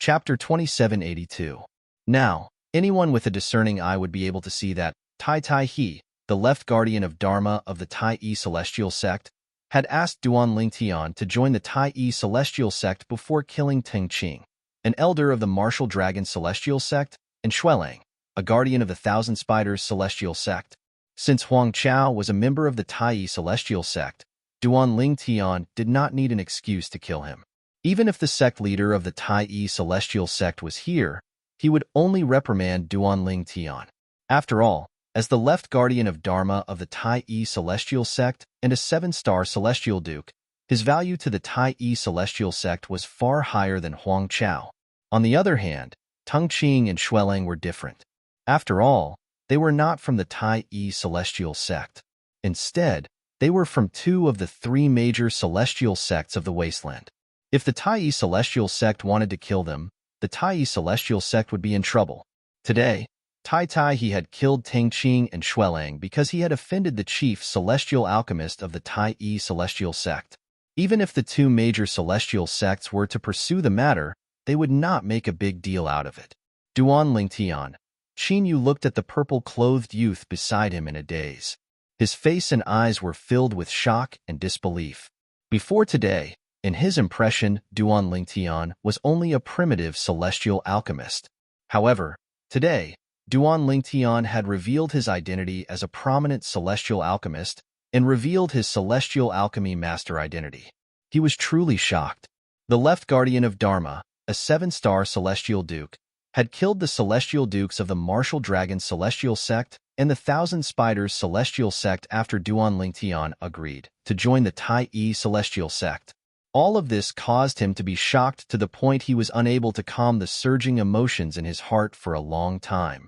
Chapter 2782. Now, anyone with a discerning eye would be able to see that Tai Tai He, the left guardian of Dharma of the Tai Yi Celestial Sect, had asked Duan Ling Tian to join the Tai Yi Celestial Sect before killing Teng Qing, an elder of the Martial Dragon Celestial Sect, and Xuelang, a guardian of the Thousand Spiders Celestial Sect. Since Huang Chao was a member of the Tai Yi Celestial Sect, Duan Ling Tian did not need an excuse to kill him. Even if the sect leader of the Tai Yi Celestial Sect was here, he would only reprimand Duan Ling Tian. After all, as the left guardian of Dharma of the Tai Yi Celestial Sect and a 7-star Celestial Duke, his value to the Tai Yi Celestial Sect was far higher than Huang Chao. On the other hand, Teng Qing and Xuelang were different. After all, they were not from the Tai Yi Celestial Sect. Instead, they were from 2 of the 3 major celestial sects of the Wasteland. If the Tai Yi Celestial Sect wanted to kill them, the Tai Yi Celestial Sect would be in trouble. Today, he had killed Teng Qing and Xuelang because he had offended the chief celestial alchemist of the Tai Yi Celestial Sect. Even if the 2 major celestial sects were to pursue the matter, they would not make a big deal out of it. Duan Ling Tian. Qin Yu looked at the purple-clothed youth beside him in a daze. His face and eyes were filled with shock and disbelief. Before today, in his impression, Duan Ling Tian was only a primitive celestial alchemist. However, today, Duan Ling Tian had revealed his identity as a prominent celestial alchemist and revealed his celestial alchemy master identity. He was truly shocked. The left guardian of Dharma, a 7-star celestial duke, had killed the celestial dukes of the Martial Dragon Celestial Sect and the Thousand Spiders Celestial Sect after Duan Ling Tian agreed to join the Tai Yi Celestial Sect. All of this caused him to be shocked to the point he was unable to calm the surging emotions in his heart for a long time.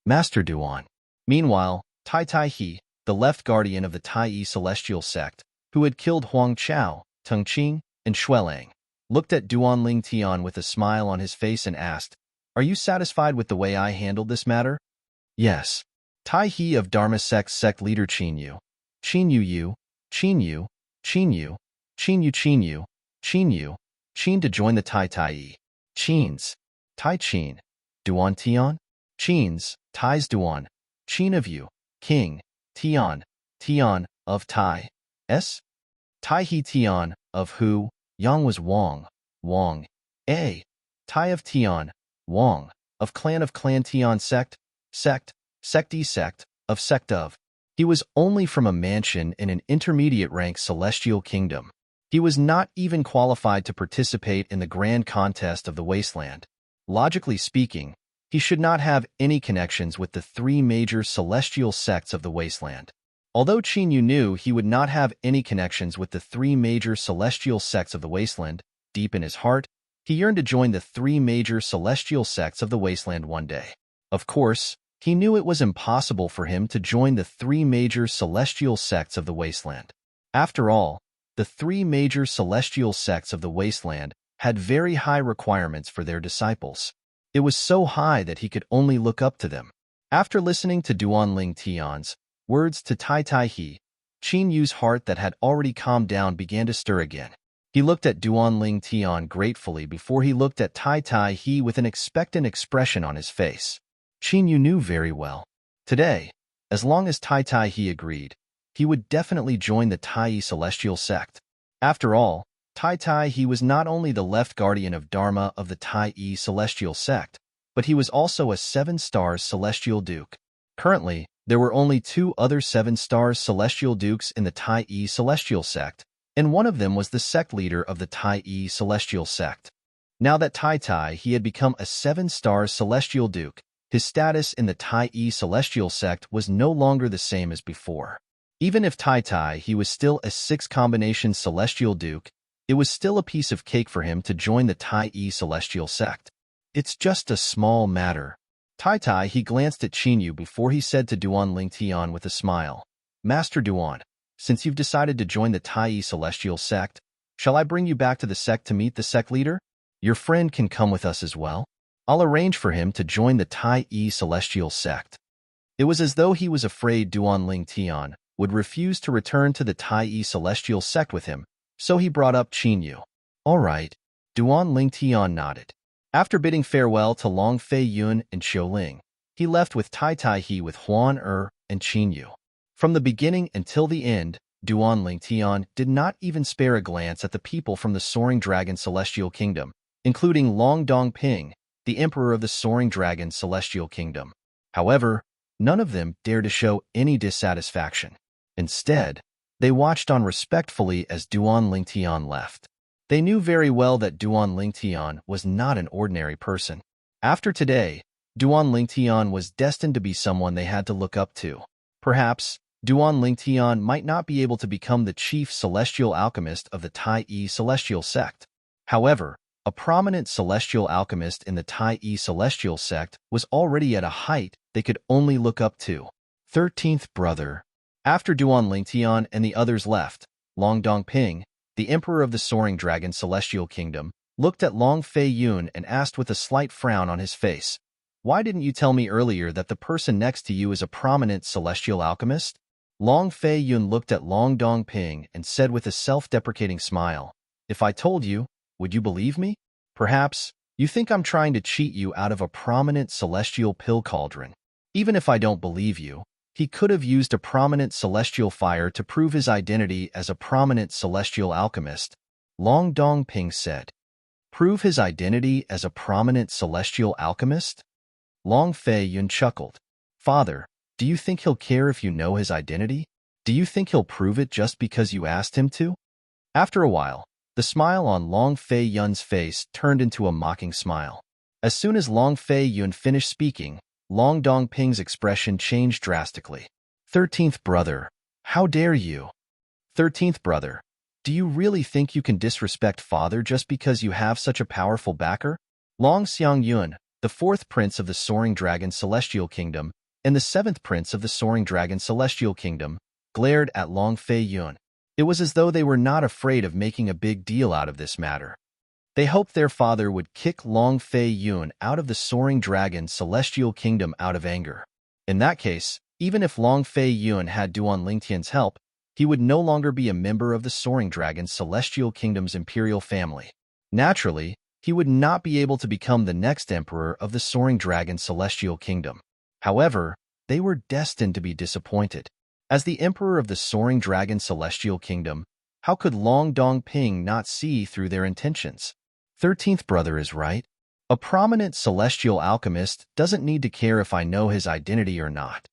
Master Duan. Meanwhile, Tai He, the left guardian of the Tai Yi Celestial Sect, who had killed Huang Chao, Teng Qing, and Xuelang, looked at Duan Ling Tian with a smile on his face and asked, "Are you satisfied with the way I handled this matter?" "Yes." Tai He of Dharma sect leader Qin Yu. Qin Yu, Qin Yu, Qin Yu, Qin Yu, Qin Yu, Qin Yu, Qin to join the Tai Yi. Qin's. Tai Qin. Duan Tian. Qin's. Tai's Duan. Qin of Yu. King. Tian. Tian of Tai. S. Tai He Tian of Hu. Yang was Wang. Wang. A. Tai of Tian. Wang. Of Clan Tian Sect. Sect of Sect of. He was only from a mansion in an intermediate rank celestial kingdom. He was not even qualified to participate in the grand contest of the Wasteland. Logically speaking, he should not have any connections with the 3 major celestial sects of the Wasteland. Although Qin Yu knew he would not have any connections with the 3 major celestial sects of the Wasteland, deep in his heart, he yearned to join the 3 major celestial sects of the Wasteland one day. Of course, he knew it was impossible for him to join the 3 major celestial sects of the Wasteland. After all, the 3 major celestial sects of the Wasteland had very high requirements for their disciples. It was so high that he could only look up to them. After listening to Duan Ling Tian's words to Tai He, Qin Yu's heart that had already calmed down began to stir again. He looked at Duan Ling Tian gratefully before he looked at Tai He with an expectant expression on his face. Qin Yu knew very well. Today, as long as Tai He agreed, he would definitely join the Tai Yi Celestial Sect. After all, Tai He was not only the left guardian of Dharma of the Tai Yi Celestial Sect, but he was also a 7-star Celestial Duke. Currently, there were only 2 other 7-star Celestial Dukes in the Tai Yi Celestial Sect, and one of them was the sect leader of the Tai Yi Celestial Sect. Now that he had become a 7-star Celestial Duke, his status in the Tai Yi Celestial Sect was no longer the same as before. Even if he was still a 6-combination Celestial Duke, it was still a piece of cake for him to join the Tai Yi Celestial Sect. It's just a small matter. He glanced at Qin Yu before he said to Duan Ling Tian with a smile, "Master Duan, since you've decided to join the Tai Yi Celestial Sect, shall I bring you back to the sect to meet the sect leader? Your friend can come with us as well. I'll arrange for him to join the Tai Yi Celestial Sect." It was as though he was afraid Duan Ling Tian would refuse to return to the Tai Yi Celestial Sect with him, so he brought up Qin Yu. "All right." Duan Ling Tian nodded. After bidding farewell to Long Fei Yun and Xiu Ling, he left with Tai Tai He with Huan and Qin Yu. From the beginning until the end, Duan Lingtian did not even spare a glance at the people from the Soaring Dragon Celestial Kingdom, including Long Dongping, the Emperor of the Soaring Dragon Celestial Kingdom. However, none of them dared to show any dissatisfaction. Instead, they watched on respectfully as Duan Lingtian left. They knew very well that Duan Lingtian was not an ordinary person. After today, Duan Lingtian was destined to be someone they had to look up to. Perhaps, Duan Lingtian might not be able to become the chief celestial alchemist of the Tai celestial sect. However, a prominent celestial alchemist in the Tai celestial sect was already at a height they could only look up to. 13th brother. After Duan Lingtian and the others left, Long Dongping, the Emperor of the Soaring Dragon Celestial Kingdom, looked at Long Fei Yun and asked with a slight frown on his face, "Why didn't you tell me earlier that the person next to you is a prominent celestial alchemist?" Long Fei Yun looked at Long Dongping and said with a self-deprecating smile, "If I told you, would you believe me? Perhaps you think I'm trying to cheat you out of a prominent celestial pill cauldron. Even if I don't believe you, he could have used a prominent celestial fire to prove his identity as a prominent celestial alchemist," Long Dongping said. "Prove his identity as a prominent celestial alchemist?" Long Fei Yun chuckled. "Father, do you think he'll care if you know his identity? Do you think he'll prove it just because you asked him to?" After a while, the smile on Long Fei Yun's face turned into a mocking smile. As soon as Long Fei Yun finished speaking, Long Dongping's expression changed drastically. 13th brother, how dare you? 13th brother, do you really think you can disrespect father just because you have such a powerful backer? Long Xiang Yun, the 4th prince of the Soaring Dragon Celestial Kingdom, and the 7th prince of the Soaring Dragon Celestial Kingdom, glared at Long Fei Yun. It was as though they were not afraid of making a big deal out of this matter. They hoped their father would kick Long Fei Yun out of the Soaring Dragon Celestial Kingdom out of anger. In that case, even if Long Fei Yun had Duan Lingtian's help, he would no longer be a member of the Soaring Dragon Celestial Kingdom's imperial family. Naturally, he would not be able to become the next emperor of the Soaring Dragon Celestial Kingdom. However, they were destined to be disappointed. As the emperor of the Soaring Dragon Celestial Kingdom, how could Long Dongping not see through their intentions? 13th brother is right. A prominent celestial alchemist doesn't need to care if I know his identity or not.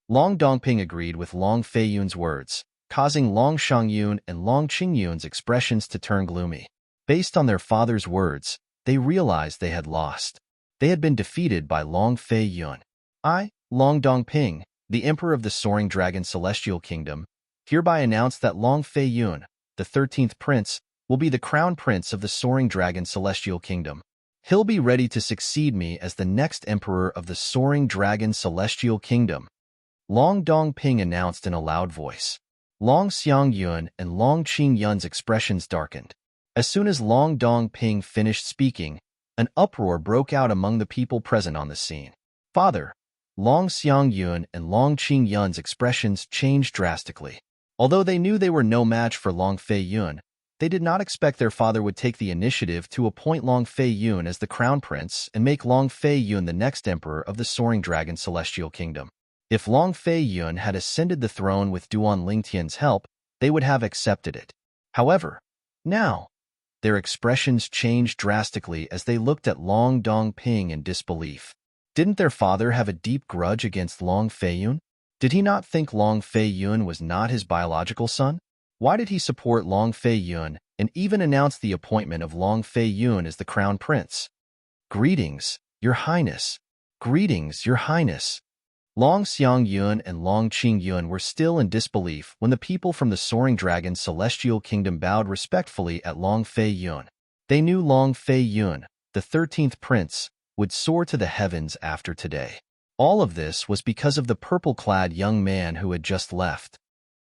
Long Dongping agreed with Long Fei Yun's words, causing Long Shangyun and Long Qingyun's expressions to turn gloomy. Based on their father's words, they realized they had lost. They had been defeated by Long Fei Yun. I, Long Dongping, the Emperor of the Soaring Dragon Celestial Kingdom, hereby announce that Long Fei Yun, the 13th prince, will be the crown prince of the Soaring Dragon Celestial Kingdom. He'll be ready to succeed me as the next emperor of the Soaring Dragon Celestial Kingdom. Long Dongping announced in a loud voice. Long Xiangyun and Long Qingyun's expressions darkened. As soon as Long Dongping finished speaking, an uproar broke out among the people present on the scene. Father, Long Xiangyun and Long Qingyun's expressions changed drastically. Although they knew they were no match for Long Fei Yun, they did not expect their father would take the initiative to appoint Long Fei Yun as the crown prince and make Long Fei Yun the next emperor of the Soaring Dragon Celestial Kingdom. If Long Fei Yun had ascended the throne with Duan Lingtian's help, they would have accepted it. However, now, their expressions changed drastically as they looked at Long Dongping in disbelief. Didn't their father have a deep grudge against Long Fei Yun? Did he not think Long Fei Yun was not his biological son? Why did he support Long Fei Yun and even announce the appointment of Long Fei Yun as the crown prince? Greetings, Your Highness. Greetings, Your Highness. Long Xiangyun and Long Qingyun were still in disbelief when the people from the Soaring Dragon Celestial Kingdom bowed respectfully at Long Fei Yun. They knew Long Fei Yun, the 13th prince, would soar to the heavens after today. All of this was because of the purple-clad young man who had just left.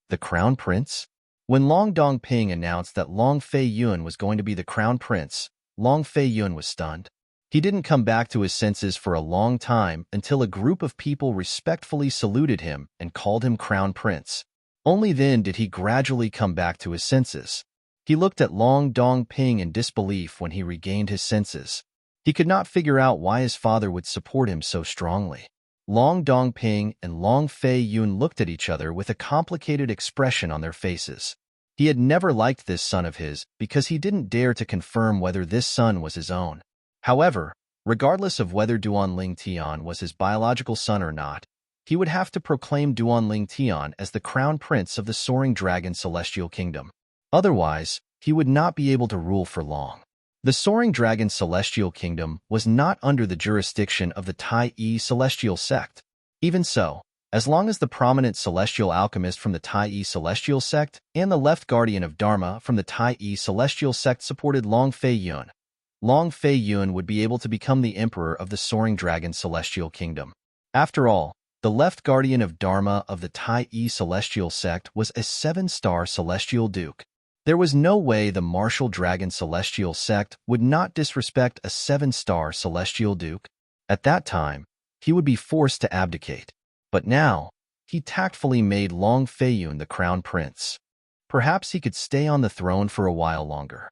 The crown prince? When Long Dongping announced that Long Fei Yun was going to be the crown prince, Long Fei Yun was stunned. He didn't come back to his senses for a long time until a group of people respectfully saluted him and called him crown prince. Only then did he gradually come back to his senses. He looked at Long Dongping in disbelief when he regained his senses. He could not figure out why his father would support him so strongly. Long Dongping and Long Fei Yun looked at each other with a complicated expression on their faces. He had never liked this son of his because he didn't dare to confirm whether this son was his own. However, regardless of whether Duan Tian was his biological son or not, he would have to proclaim Duan Tian as the crown prince of the Soaring Dragon Celestial Kingdom. Otherwise, he would not be able to rule for long. The Soaring Dragon Celestial Kingdom was not under the jurisdiction of the Tai Celestial Sect. Even so, as long as the prominent celestial alchemist from the Tai Celestial Sect and the left guardian of Dharma from the Tai Celestial Sect supported Long Fei Yun would be able to become the emperor of the Soaring Dragon Celestial Kingdom. After all, the left guardian of Dharma of the Tai Celestial Sect was a 7-star celestial duke. There was no way the martial dragon celestial sect would not disrespect a 7-star celestial duke. At that time, he would be forced to abdicate. But now, he tactfully made Long Fei Yun the crown prince. Perhaps he could stay on the throne for a while longer.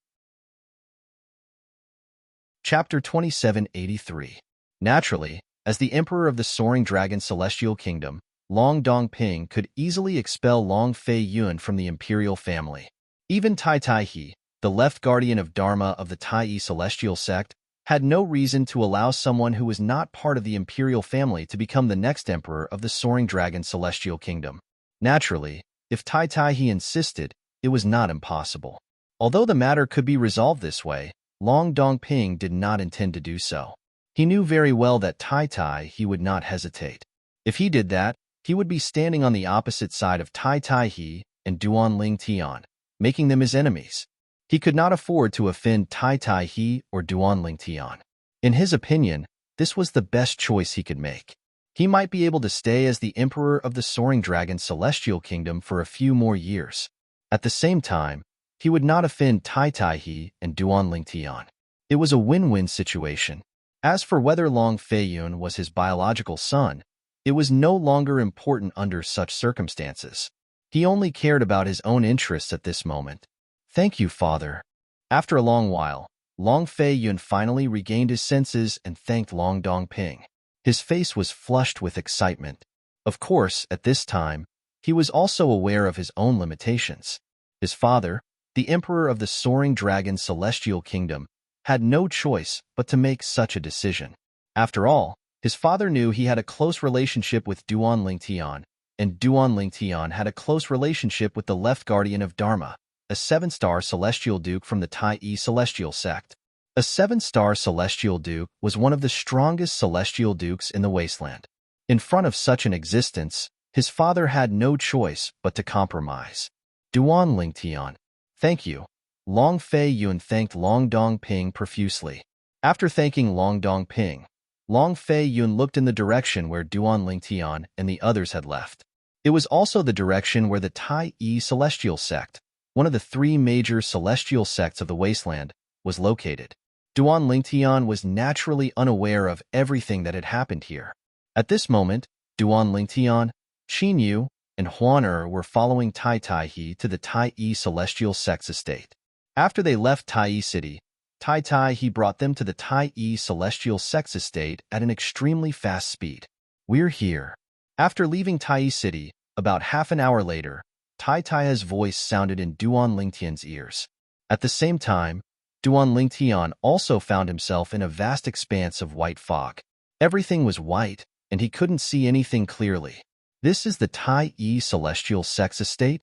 Chapter 2783. Naturally, as the emperor of the Soaring Dragon Celestial Kingdom, Long Dongping could easily expel Long Fei Yun from the imperial family. Even Tai He, the left guardian of Dharma of the Tai Celestial Sect, had no reason to allow someone who was not part of the imperial family to become the next emperor of the Soaring Dragon Celestial Kingdom. Naturally, if Tai He insisted, it was not impossible. Although the matter could be resolved this way, Long Dongping did not intend to do so. He knew very well that Tai He would not hesitate. If he did that, he would be standing on the opposite side of Tai He and Duan Tian, making them his enemies. He could not afford to offend Tai He or Duan Tian. In his opinion, this was the best choice he could make. He might be able to stay as the emperor of the Soaring Dragon Celestial Kingdom for a few more years. At the same time, he would not offend Tai He and Duan Tian. It was a win-win situation. As for whether Long Fei Yun was his biological son, it was no longer important under such circumstances. He only cared about his own interests at this moment. Thank you, father. After a long while, Long Fei Yun finally regained his senses and thanked Long Dongping. His face was flushed with excitement. Of course, at this time, he was also aware of his own limitations. His father, the emperor of the Soaring Dragon Celestial Kingdom, had no choice but to make such a decision. After all, his father knew he had a close relationship with Duan Tian, and Duan Tian had a close relationship with the left guardian of Dharma, a 7-star celestial duke from the Tai Celestial Sect. A 7-star celestial duke was one of the strongest celestial dukes in the wasteland. In front of such an existence, his father had no choice but to compromise. Duan Tian. Thank you. Long Fei Yun thanked Long Dongping profusely. After thanking Long Dongping, Long Fei Yun looked in the direction where Duan Tian and the others had left. It was also the direction where the Tai Celestial Sect, one of the 3 major celestial sects of the wasteland, was located. Duan Tian was naturally unaware of everything that had happened here. At this moment, Duan Tian, Qin Yu, and Huan were following Tai He to the Tai Celestial Sect's estate. After they left Tai City, Tai He brought them to the Tai Celestial Sect's estate at an extremely fast speed. We're here. After leaving Tai City, about half an hour later, Tai's voice sounded in Duan Tian's ears. At the same time, Duan Tian also found himself in a vast expanse of white fog. Everything was white, and he couldn't see anything clearly. This is the Tai Celestial Sect's estate?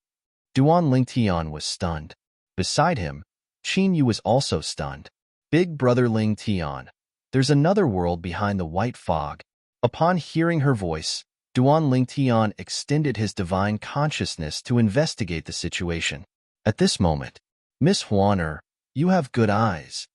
Duan Tian was stunned. Beside him, Qin Yu was also stunned. Big brother Ling Tian, there's another world behind the white fog. Upon hearing her voice, Duan Tian extended his divine consciousness to investigate the situation. At this moment, Miss Huan, you have good eyes.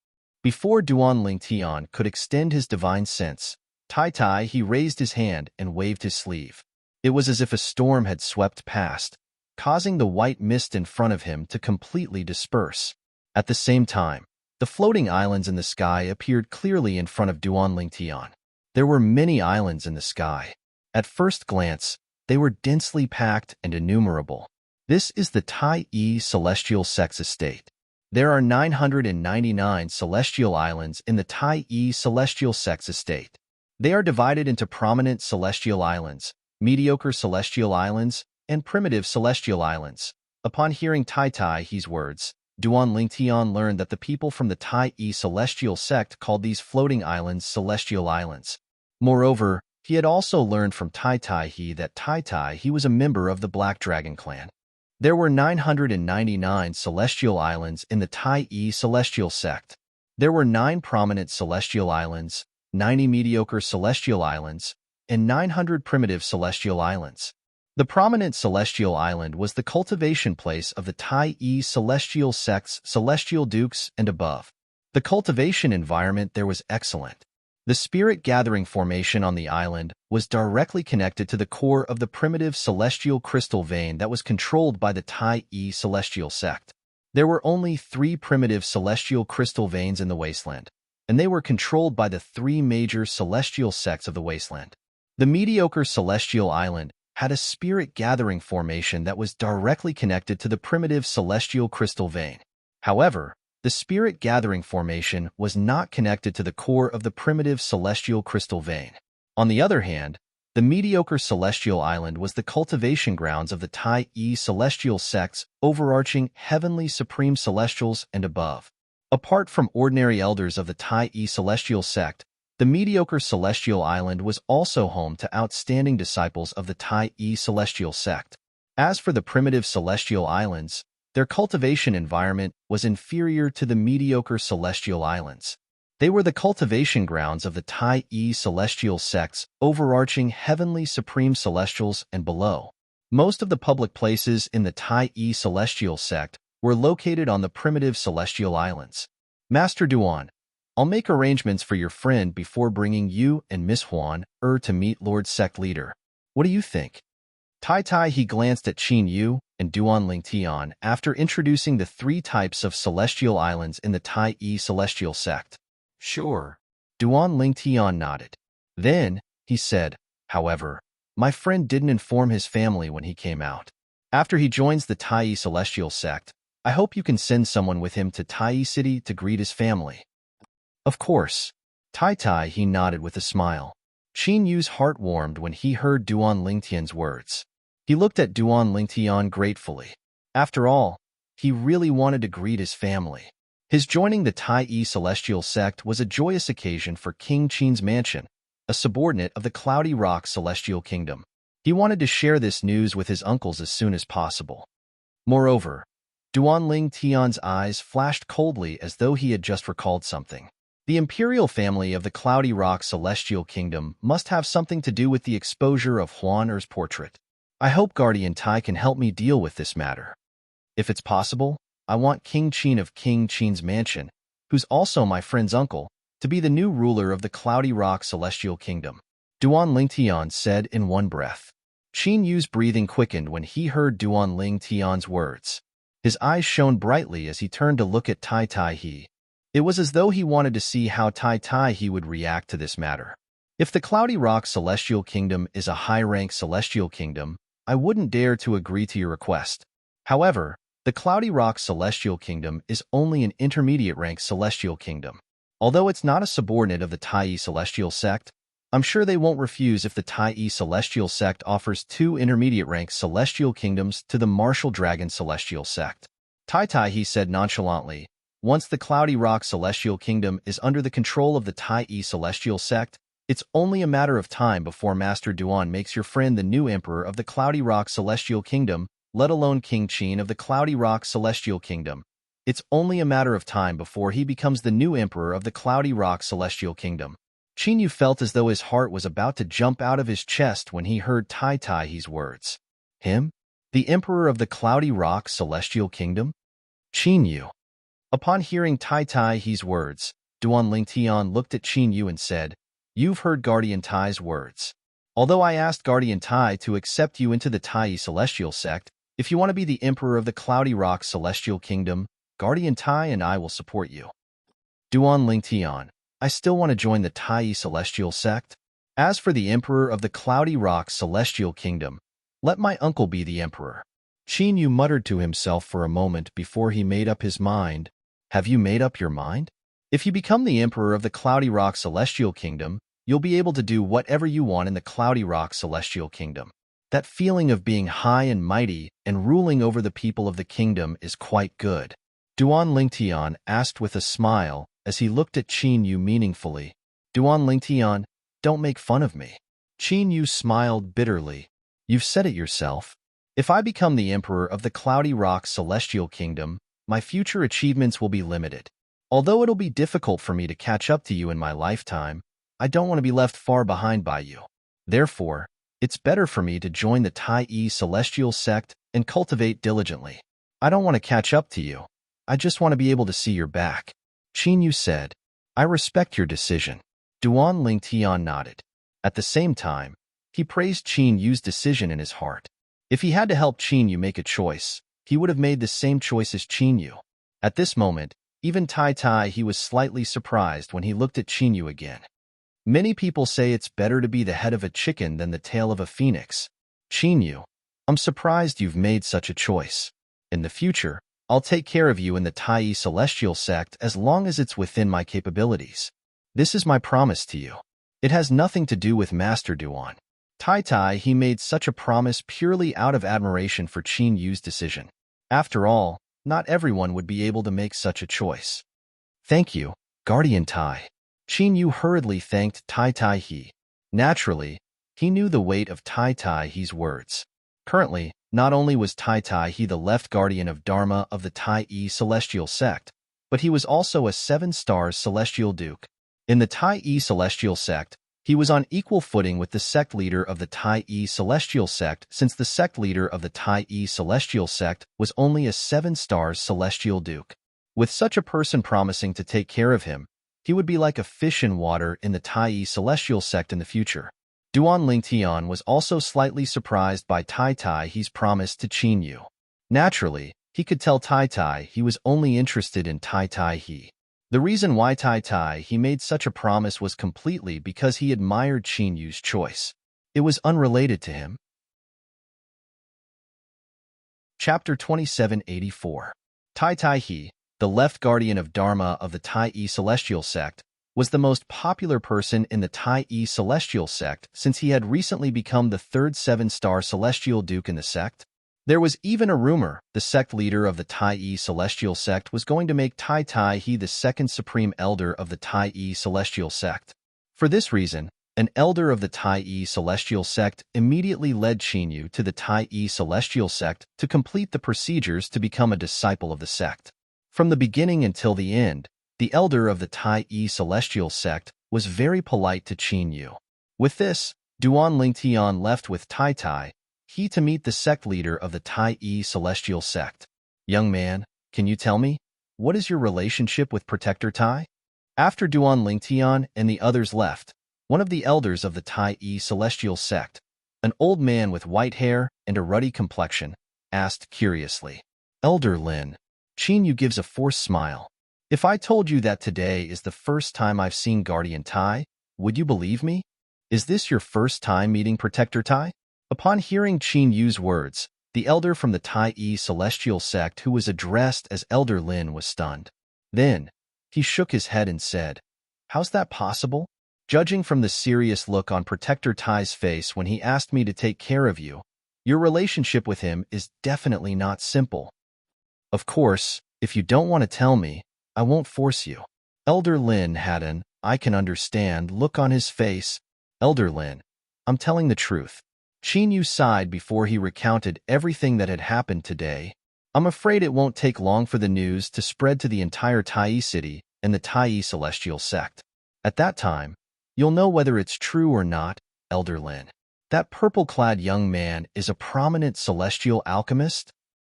Before Duan Tian could extend his divine sense, he raised his hand and waved his sleeve. It was as if a storm had swept past, causing the white mist in front of him to completely disperse. At the same time, the floating islands in the sky appeared clearly in front of Duan Tian. There were many islands in the sky. At first glance, they were densely packed and innumerable. This is the Tai Celestial Sect's estate. There are 999 celestial islands in the Tai celestial sect's estate. They are divided into prominent celestial islands, mediocre celestial islands, and primitive celestial islands. Upon hearing Tai He's words, Duan Lingtian learned that the people from the Tai celestial sect called these floating islands celestial islands. Moreover, he had also learned from Tai He that Tai He was a member of the Black Dragon clan. There were 999 celestial islands in the Tai celestial sect. There were 9 prominent celestial islands, 90 mediocre celestial islands, and 900 primitive celestial islands. The prominent celestial island was the cultivation place of the Tai celestial sect's celestial dukes and above. The cultivation environment there was excellent. The spirit-gathering formation on the island was directly connected to the core of the primitive celestial crystal vein that was controlled by the Tai celestial sect. There were only 3 primitive celestial crystal veins in the wasteland, and they were controlled by the 3 major celestial sects of the wasteland. The mediocre celestial island had a spirit-gathering formation that was directly connected to the primitive celestial crystal vein. However, the spirit-gathering formation was not connected to the core of the primitive celestial crystal vein. On the other hand, the mediocre celestial island was the cultivation grounds of the Tai celestial sect's overarching heavenly supreme celestials and above. Apart from ordinary elders of the Tai celestial sect, the mediocre celestial island was also home to outstanding disciples of the Tai celestial sect. As for the primitive celestial islands, their cultivation environment was inferior to the mediocre celestial islands. They were the cultivation grounds of the Tai celestial sect's overarching heavenly supreme celestials and below. Most of the public places in the Tai celestial sect were located on the primitive celestial islands. Master Duan, I'll make arrangements for your friend before bringing you and Miss Huan to meet Lord Sect Leader. What do you think? Tai he glanced at Qin Yu and Duan Lingtian after introducing the 3 types of celestial islands in the Tai celestial sect. Sure. Duan Lingtian nodded. Then, he said, however, my friend didn't inform his family when he came out. After he joins the Tai celestial sect, I hope you can send someone with him to Tai City to greet his family. Of course. Tai he nodded with a smile. Qin Yu's heart warmed when he heard Duan Lingtian's words. He looked at Duan Lingtian gratefully. After all, he really wanted to greet his family. His joining the Tai celestial sect was a joyous occasion for King Qin's mansion, a subordinate of the Cloudy Rock celestial kingdom. He wanted to share this news with his uncles as soon as possible. Moreover, Duan Lingtian's eyes flashed coldly as though he had just recalled something. The imperial family of the Cloudy Rock celestial kingdom must have something to do with the exposure of Huan Er's portrait. I hope Guardian Tai can help me deal with this matter. If it's possible, I want King Qin of King Qin's mansion, who's also my friend's uncle, to be the new ruler of the Cloudy Rock celestial kingdom. Duan Lingtian said in one breath. Qin Yu's breathing quickened when he heard Duan Lingtian's words. His eyes shone brightly as he turned to look at Tai He. It was as though he wanted to see how Tai He would react to this matter. If the Cloudy Rock celestial kingdom is a high-rank celestial kingdom, I wouldn't dare to agree to your request. However, the Cloudy Rock celestial kingdom is only an intermediate-rank celestial kingdom. Although it's not a subordinate of the Tai celestial sect, I'm sure they won't refuse if the Tai celestial sect offers 2 intermediate-rank celestial kingdoms to the Martial Dragon celestial sect. Tai he said nonchalantly, once the Cloudy Rock celestial kingdom is under the control of the Tai celestial sect, it's only a matter of time before Master Duan makes your friend the new emperor of the Cloudy Rock celestial kingdom, let alone King Qin of the Cloudy Rock celestial kingdom. It's only a matter of time before he becomes the new emperor of the Cloudy Rock celestial kingdom. Qin Yu felt as though his heart was about to jump out of his chest when he heard Tai He's words. Him? The emperor of the Cloudy Rock celestial kingdom? Qin Yu. Upon hearing Tai He's words, Duan Lingtian looked at Qin Yu and said, You've heard Guardian Tai's words. Although I asked Guardian Tai to accept you into the Tai celestial sect, if you want to be the emperor of the Cloudy Rock celestial kingdom, Guardian Tai and I will support you. Duan Lingtian, I still want to join the Tai celestial sect. As for the emperor of the Cloudy Rock celestial kingdom, let my uncle be the emperor. Qin Yu muttered to himself for a moment before he made up his mind, Have you made up your mind? If you become the Emperor of the Cloudy Rock Celestial Kingdom, you'll be able to do whatever you want in the Cloudy Rock Celestial Kingdom. That feeling of being high and mighty and ruling over the people of the kingdom is quite good. Duan Lingtian asked with a smile as he looked at Qin Yu meaningfully. Duan Lingtian, don't make fun of me. Qin Yu smiled bitterly. You've said it yourself. If I become the Emperor of the Cloudy Rock Celestial Kingdom, my future achievements will be limited. Although it'll be difficult for me to catch up to you in my lifetime, I don't want to be left far behind by you. Therefore, it's better for me to join the Tai Celestial sect and cultivate diligently. I don't want to catch up to you. I just want to be able to see your back. Qin Yu said, I respect your decision. Duan Lingtian nodded. At the same time, he praised Qin Yu's decision in his heart. If he had to help Qin Yu make a choice, he would have made the same choice as Qin Yu. At this moment, even Tai he was slightly surprised when he looked at Qin Yu again. Many people say it's better to be the head of a chicken than the tail of a phoenix. Qin Yu, I'm surprised you've made such a choice. In the future, I'll take care of you in the Tai Celestial sect as long as it's within my capabilities. This is my promise to you. It has nothing to do with Master Duan. He made such a promise purely out of admiration for Qin Yu's decision. After all, not everyone would be able to make such a choice. Thank you, Guardian Tai. Qin Yu hurriedly thanked Tai He. Naturally, he knew the weight of Tai He's words. Currently, not only was Tai He the left guardian of Dharma of the Tai Celestial sect, but he was also a 7-star Celestial Duke. In the Tai Celestial sect, he was on equal footing with the sect leader of the Tai Celestial sect since the sect leader of the Tai Celestial sect was only a 7-star Celestial Duke. With such a person promising to take care of him, he would be like a fish in water in the Tai Celestial sect in the future. Duan Lingtian was also slightly surprised by Tai He's promise to Qin Yu. Naturally, he could tell Tai he was only interested in Tai He. The reason why Tai he made such a promise was completely because he admired Qin Yu's choice. It was unrelated to him. Chapter 2784. Tai He, the left guardian of Dharma of the Tai Celestial sect, was the most popular person in the Tai Celestial sect since he had recently become the third 7-star Celestial Duke in the sect. There was even a rumor the sect leader of the Tai Celestial sect was going to make Tai He the second supreme elder of the Tai Celestial sect. For this reason, an elder of the Tai Celestial sect immediately led Qin Yu to the Tai Celestial sect to complete the procedures to become a disciple of the sect. From the beginning until the end, the elder of the Tai Celestial sect was very polite to Qin Yu. With this, Duan Lingtian left with Tai He to meet the sect leader of the Tai Celestial sect. Young man, can you tell me, what is your relationship with Protector Tai? After Duan Lingtian and the others left, one of the elders of the Tai Celestial sect, an old man with white hair and a ruddy complexion, asked curiously. Elder Lin. Qin Yu gives a forced smile. If I told you that today is the first time I've seen Guardian Tai, would you believe me? Is this your first time meeting Protector Tai? Upon hearing Qin Yu's words, the elder from the Tai Celestial sect who was addressed as Elder Lin was stunned. Then, he shook his head and said, How's that possible? Judging from the serious look on Protector Tai's face when he asked me to take care of you, your relationship with him is definitely not simple. Of course, if you don't want to tell me, I won't force you. Elder Lin had an, I can understand, look on his face. Elder Lin, I'm telling the truth. Qin Yu sighed before he recounted everything that had happened today. I'm afraid it won't take long for the news to spread to the entire Tai city and the Tai Celestial sect. At that time, you'll know whether it's true or not, Elder Lin. That purple-clad young man is a prominent celestial alchemist?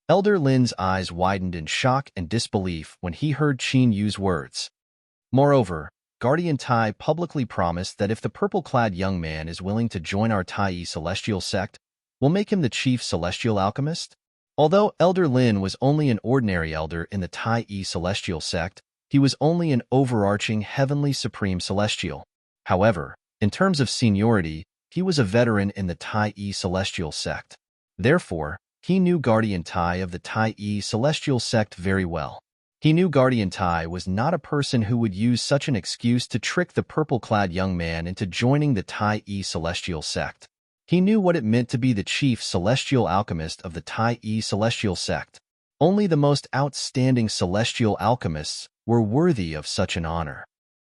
Elder Lin's eyes widened in shock and disbelief when he heard Qin Yu's words. Moreover, Guardian Tai publicly promised that if the purple-clad young man is willing to join our Tai Celestial sect, we'll make him the chief celestial alchemist. Although Elder Lin was only an ordinary elder in the Tai Celestial sect, he was only an overarching heavenly supreme celestial. However, in terms of seniority, he was a veteran in the Tai Celestial sect. Therefore, he knew Guardian Tai of the Tai Celestial sect very well. He knew Guardian Tai was not a person who would use such an excuse to trick the purple-clad young man into joining the Tai celestial sect. He knew what it meant to be the chief celestial alchemist of the Tai celestial sect. Only the most outstanding celestial alchemists were worthy of such an honor.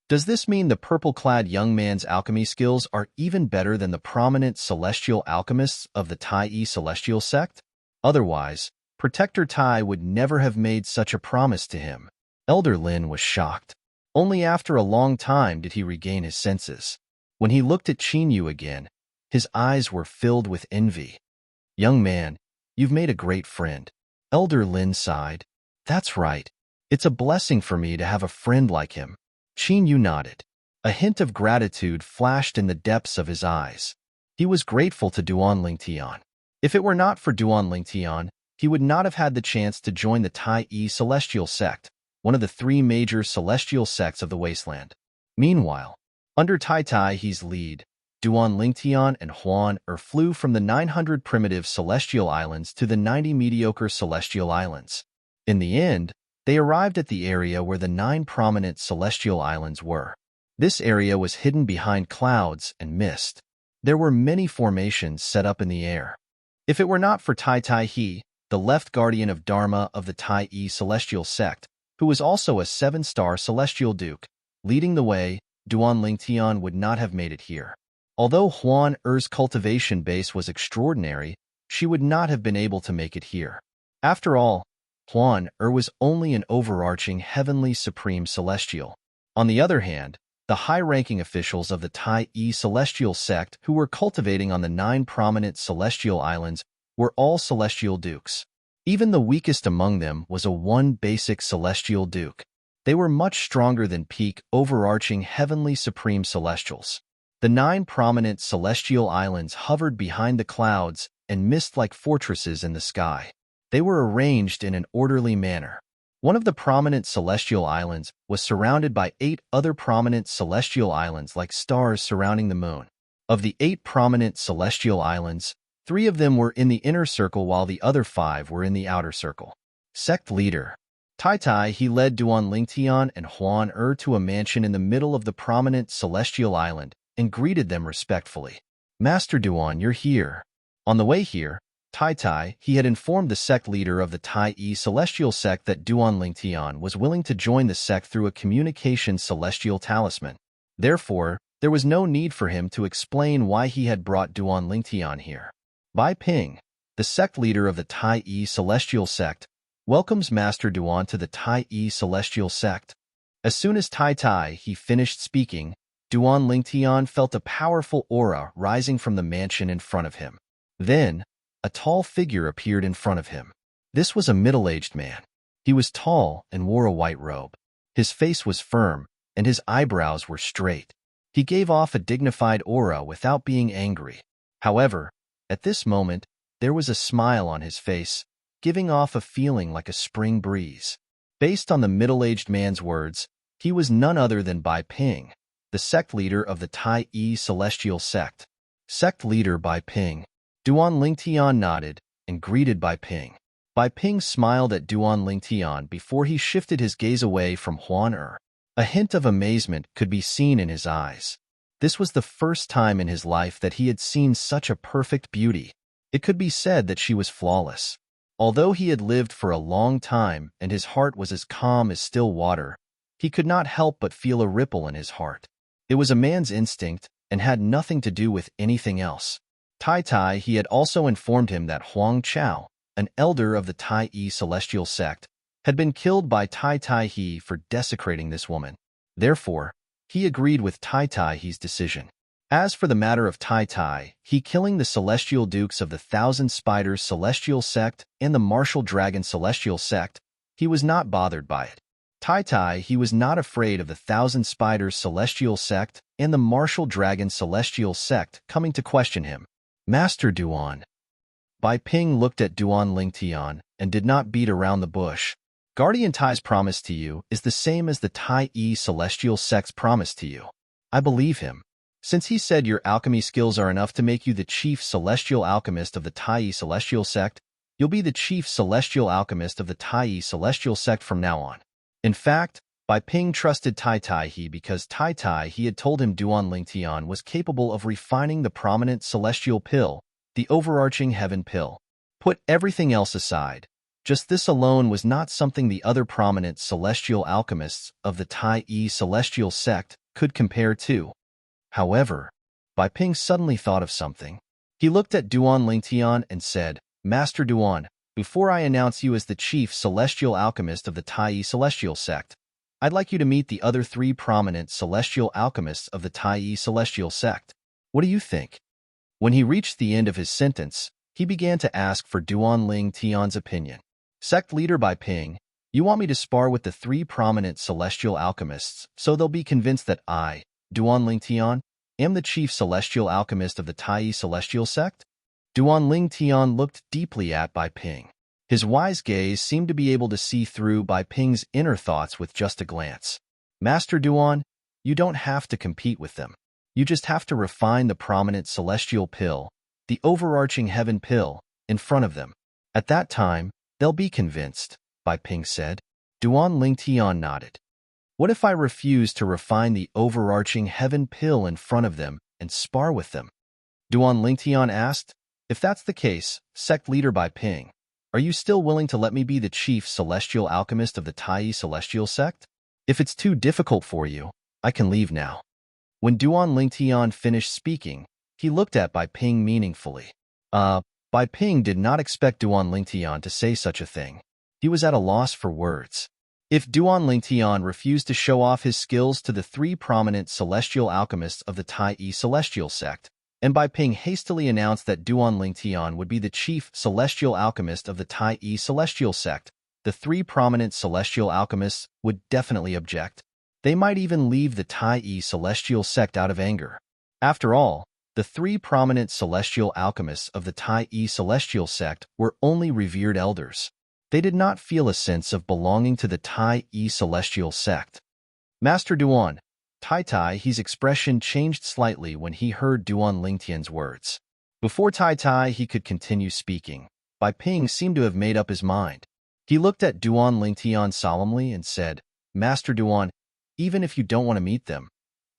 Does this mean the purple-clad young man's alchemy skills are even better than the prominent celestial alchemists of the Tai celestial sect? Otherwise, Protector Tai would never have made such a promise to him. Elder Lin was shocked. Only after a long time did he regain his senses. When he looked at Qin Yu again, his eyes were filled with envy. "Young man, you've made a great friend." Elder Lin sighed. "That's right. It's a blessing for me to have a friend like him." Qin Yu nodded. A hint of gratitude flashed in the depths of his eyes. He was grateful to Duan Lingtian. If it were not for Duan Lingtian, he would not have had the chance to join the Tai celestial sect, one of the three major celestial sects of the wasteland. Meanwhile, under Tai He's lead, Duan Lingtian and Huan flew from the 900 primitive celestial islands to the 90 mediocre celestial islands. In the end, they arrived at the area where the 9 prominent celestial islands were. This area was hidden behind clouds and mist. There were many formations set up in the air. If it were not for Tai He, the left guardian of Dharma of the Tai celestial sect, who was also a 7-star celestial duke, leading the way, Duan Lingtian would not have made it here. Although Huan Er's cultivation base was extraordinary, she would not have been able to make it here. After all, Huan was only an overarching heavenly supreme celestial. On the other hand, the high-ranking officials of the Tai celestial sect who were cultivating on the 9 prominent celestial islands were all celestial dukes. Even the weakest among them was a 1 basic celestial duke. They were much stronger than peak overarching heavenly supreme celestials. The 9 prominent celestial islands hovered behind the clouds and mist like fortresses in the sky. They were arranged in an orderly manner. One of the prominent celestial islands was surrounded by 8 other prominent celestial islands like stars surrounding the moon. Of the 8 prominent celestial islands, 3 of them were in the inner circle while the other 5 were in the outer circle. Sect leader Tai he led Duan Lingtian and Huan to a mansion in the middle of the prominent celestial island and greeted them respectfully. "Master Duan, you're here." On the way here, Tai he had informed the sect leader of the Tai celestial sect that Duan Lingtian was willing to join the sect through a communication celestial talisman. Therefore, there was no need for him to explain why he had brought Duan Lingtian here. Bai Ping, the sect leader of the Tai celestial sect, welcomes Master Duan to the Tai celestial sect. As soon as Tai he finished speaking, Duan Lingtian felt a powerful aura rising from the mansion in front of him. Then, a tall figure appeared in front of him. This was a middle-aged man. He was tall and wore a white robe. His face was firm, and his eyebrows were straight. He gave off a dignified aura without being angry. However, at this moment, there was a smile on his face, giving off a feeling like a spring breeze. Based on the middle-aged man's words, he was none other than Bai Ping, the sect leader of the Tai celestial sect. Sect leader Bai Ping. Duan Lingtian nodded and greeted Bai Ping. Bai Ping smiled at Duan Lingtian before he shifted his gaze away from Huan A hint of amazement could be seen in his eyes. This was the first time in his life that he had seen such a perfect beauty. It could be said that she was flawless. Although he had lived for a long time and his heart was as calm as still water, he could not help but feel a ripple in his heart. It was a man's instinct and had nothing to do with anything else. Tai he had also informed him that Huang Chao, an elder of the Tai celestial sect, had been killed by Tai he for desecrating this woman. Therefore, he agreed with Tai he's decision. As for the matter of Tai he killing the celestial dukes of the Thousand Spiders celestial sect and the Martial Dragon celestial sect, he was not bothered by it. Tai he was not afraid of the Thousand Spiders celestial sect and the Martial Dragon celestial sect coming to question him. "Master Duan." Bai Ping looked at Duan Lingtian and did not beat around the bush. "Guardian Tai's promise to you is the same as the Tai celestial sect's promise to you. I believe him. Since he said your alchemy skills are enough to make you the chief celestial alchemist of the Tai celestial sect, you'll be the chief celestial alchemist of the Tai celestial sect from now on." In fact, Bai Ping trusted Tai Tai He because Tai Tai He had told him Duan Lingtian was capable of refining the prominent celestial pill, the overarching heaven pill. Put everything else aside. Just this alone was not something the other prominent celestial alchemists of the Tai Yi celestial sect could compare to. However, Bai Ping suddenly thought of something. He looked at Duan Lingtian and said, "Master Duan, before I announce you as the chief celestial alchemist of the Tai Yi celestial sect, I'd like you to meet the other 3 prominent celestial alchemists of the Tai Yi celestial sect. What do you think?" When he reached the end of his sentence, he began to ask for Duan Ling Tian's opinion. "Sect leader Bai Ping, you want me to spar with the 3 prominent celestial alchemists so they'll be convinced that I, Duan Ling Tian, am the chief celestial alchemist of the Tai Yi celestial sect?" Duan Ling Tian looked deeply at Bai Ping. His wise gaze seemed to be able to see through Bai Ping's inner thoughts with just a glance. "Master Duan, you don't have to compete with them. You just have to refine the prominent celestial pill, the overarching heaven pill, in front of them. At that time, they'll be convinced," Bai Ping said. Duan Ling Tian nodded. "What if I refuse to refine the overarching heaven pill in front of them and spar with them?" Duan Ling Tian asked. "If that's the case, sect leader Bai Ping, are you still willing to let me be the chief celestial alchemist of the Tai Yi celestial sect? If it's too difficult for you, I can leave now." When Duan Ling Tian finished speaking, he looked at Bai Ping meaningfully. Bai Ping did not expect Duan Ling Tian to say such a thing. He was at a loss for words. If Duan Ling Tian refused to show off his skills to the 3 prominent celestial alchemists of the Tai Yi celestial sect, and Bai Ping hastily announced that Duan Ling Tian would be the chief celestial alchemist of the Tai Yi celestial sect, the 3 prominent celestial alchemists would definitely object. They might even leave the Tai Yi celestial sect out of anger. After all, the 3 prominent celestial alchemists of the Tai Yi celestial sect were only revered elders. They did not feel a sense of belonging to the Tai Yi celestial sect. "Master Duan," Tai Tai He's expression changed slightly when he heard Duan Lingtian's words. Before Tai Tai He could continue speaking, Bai Ping seemed to have made up his mind. He looked at Duan Lingtian solemnly and said, "Master Duan, even if you don't want to meet them,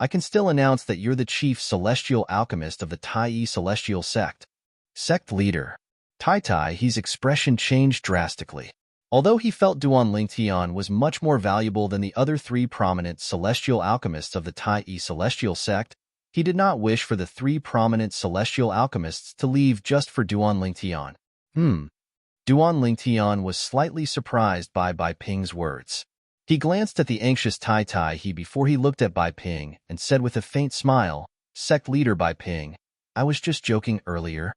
I can still announce that you're the chief celestial alchemist of the Tai Yi celestial sect." Sect leader. Tai Tai He's expression changed drastically. Although he felt Duan Lingtian was much more valuable than the other 3 prominent celestial alchemists of the Tai Yi celestial sect, he did not wish for the 3 prominent celestial alchemists to leave just for Duan Lingtian. Duan Lingtian was slightly surprised by Bai Ping's words. He glanced at the anxious Tai Tai He before he looked at Bai Ping and said with a faint smile, "Sect leader Bai Ping, I was just joking earlier."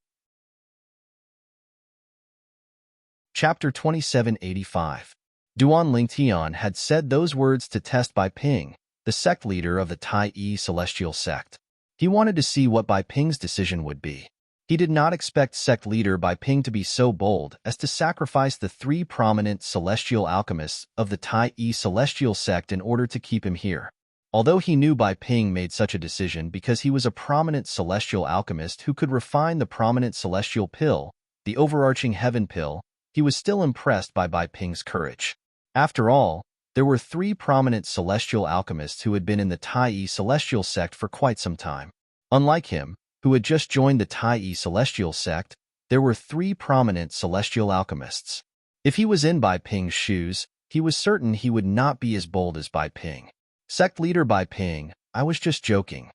Chapter 2785. Duan Lingtian had said those words to test Bai Ping, the sect leader of the Tai Yi celestial sect. He wanted to see what Bai Ping's decision would be. He did not expect sect leader Bai Ping to be so bold as to sacrifice the 3 prominent celestial alchemists of the Tai Yi celestial sect in order to keep him here. Although he knew Bai Ping made such a decision because he was a prominent celestial alchemist who could refine the prominent celestial pill, the overarching heaven pill, he was still impressed by Bai Ping's courage. After all, there were 3 prominent celestial alchemists who had been in the Tai Yi celestial sect for quite some time. Unlike him, who had just joined the Tai Yi celestial sect, there were 3 prominent celestial alchemists. If he was in Bai Ping's shoes, he was certain he would not be as bold as Bai Ping. "Sect leader Bai Ping, I was just joking.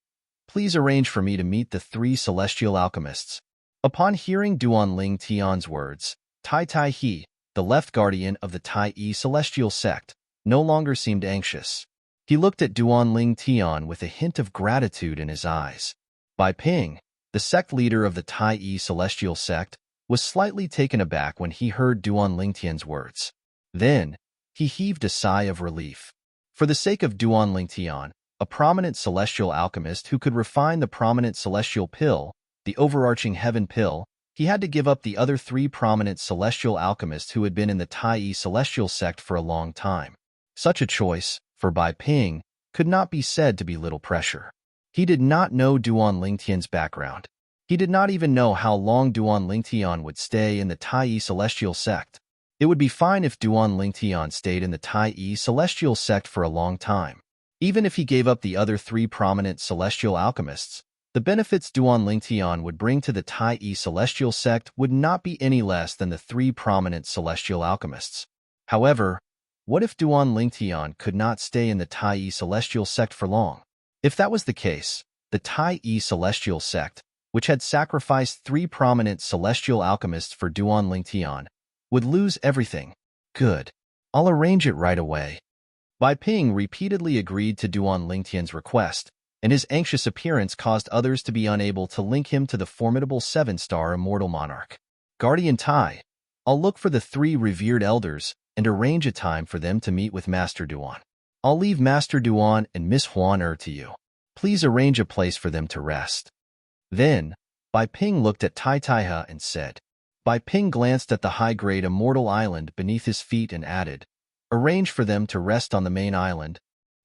Please arrange for me to meet the 3 celestial alchemists." Upon hearing Duan Ling Tian's words, Tai Tai He, the left guardian of the Tai Yi celestial sect, no longer seemed anxious. He looked at Duan Ling Tian with a hint of gratitude in his eyes. Bai Ping, the sect leader of the Tai Yi celestial sect, was slightly taken aback when he heard Duan Lingtian's words. Then, he heaved a sigh of relief. For the sake of Duan Lingtian, a prominent celestial alchemist who could refine the prominent celestial pill, the overarching heaven pill, he had to give up the other 3 prominent celestial alchemists who had been in the Tai Yi celestial sect for a long time. Such a choice, for Bai Ping, could not be said to be little pressure. He did not know Duan Lingtian's background. He did not even know how long Duan Lingtian would stay in the Tai Yi celestial sect. It would be fine if Duan Lingtian stayed in the Tai celestial sect for a long time. Even if he gave up the other three prominent celestial alchemists, the benefits Duan Lingtian would bring to the Tai celestial sect would not be any less than the three prominent celestial alchemists. However, what if Duan Lingtian could not stay in the Tai celestial sect for long? If that was the case, the Tai celestial sect, which had sacrificed three prominent celestial alchemists for Duan Lingtian, would lose everything. Good. I'll arrange it right away. Bai Ping repeatedly agreed to Duan Lingtian's request, and his anxious appearance caused others to be unable to link him to the formidable seven-star immortal monarch. Guardian Tai, I'll look for the three revered elders and arrange a time for them to meet with Master Duan. I'll leave Master Duan and Miss Huan to you. Please arrange a place for them to rest. Then, Bai Ping looked at Tai Taihe and said. Bai Ping glanced at the high-grade immortal island beneath his feet and added, arrange for them to rest on the main island.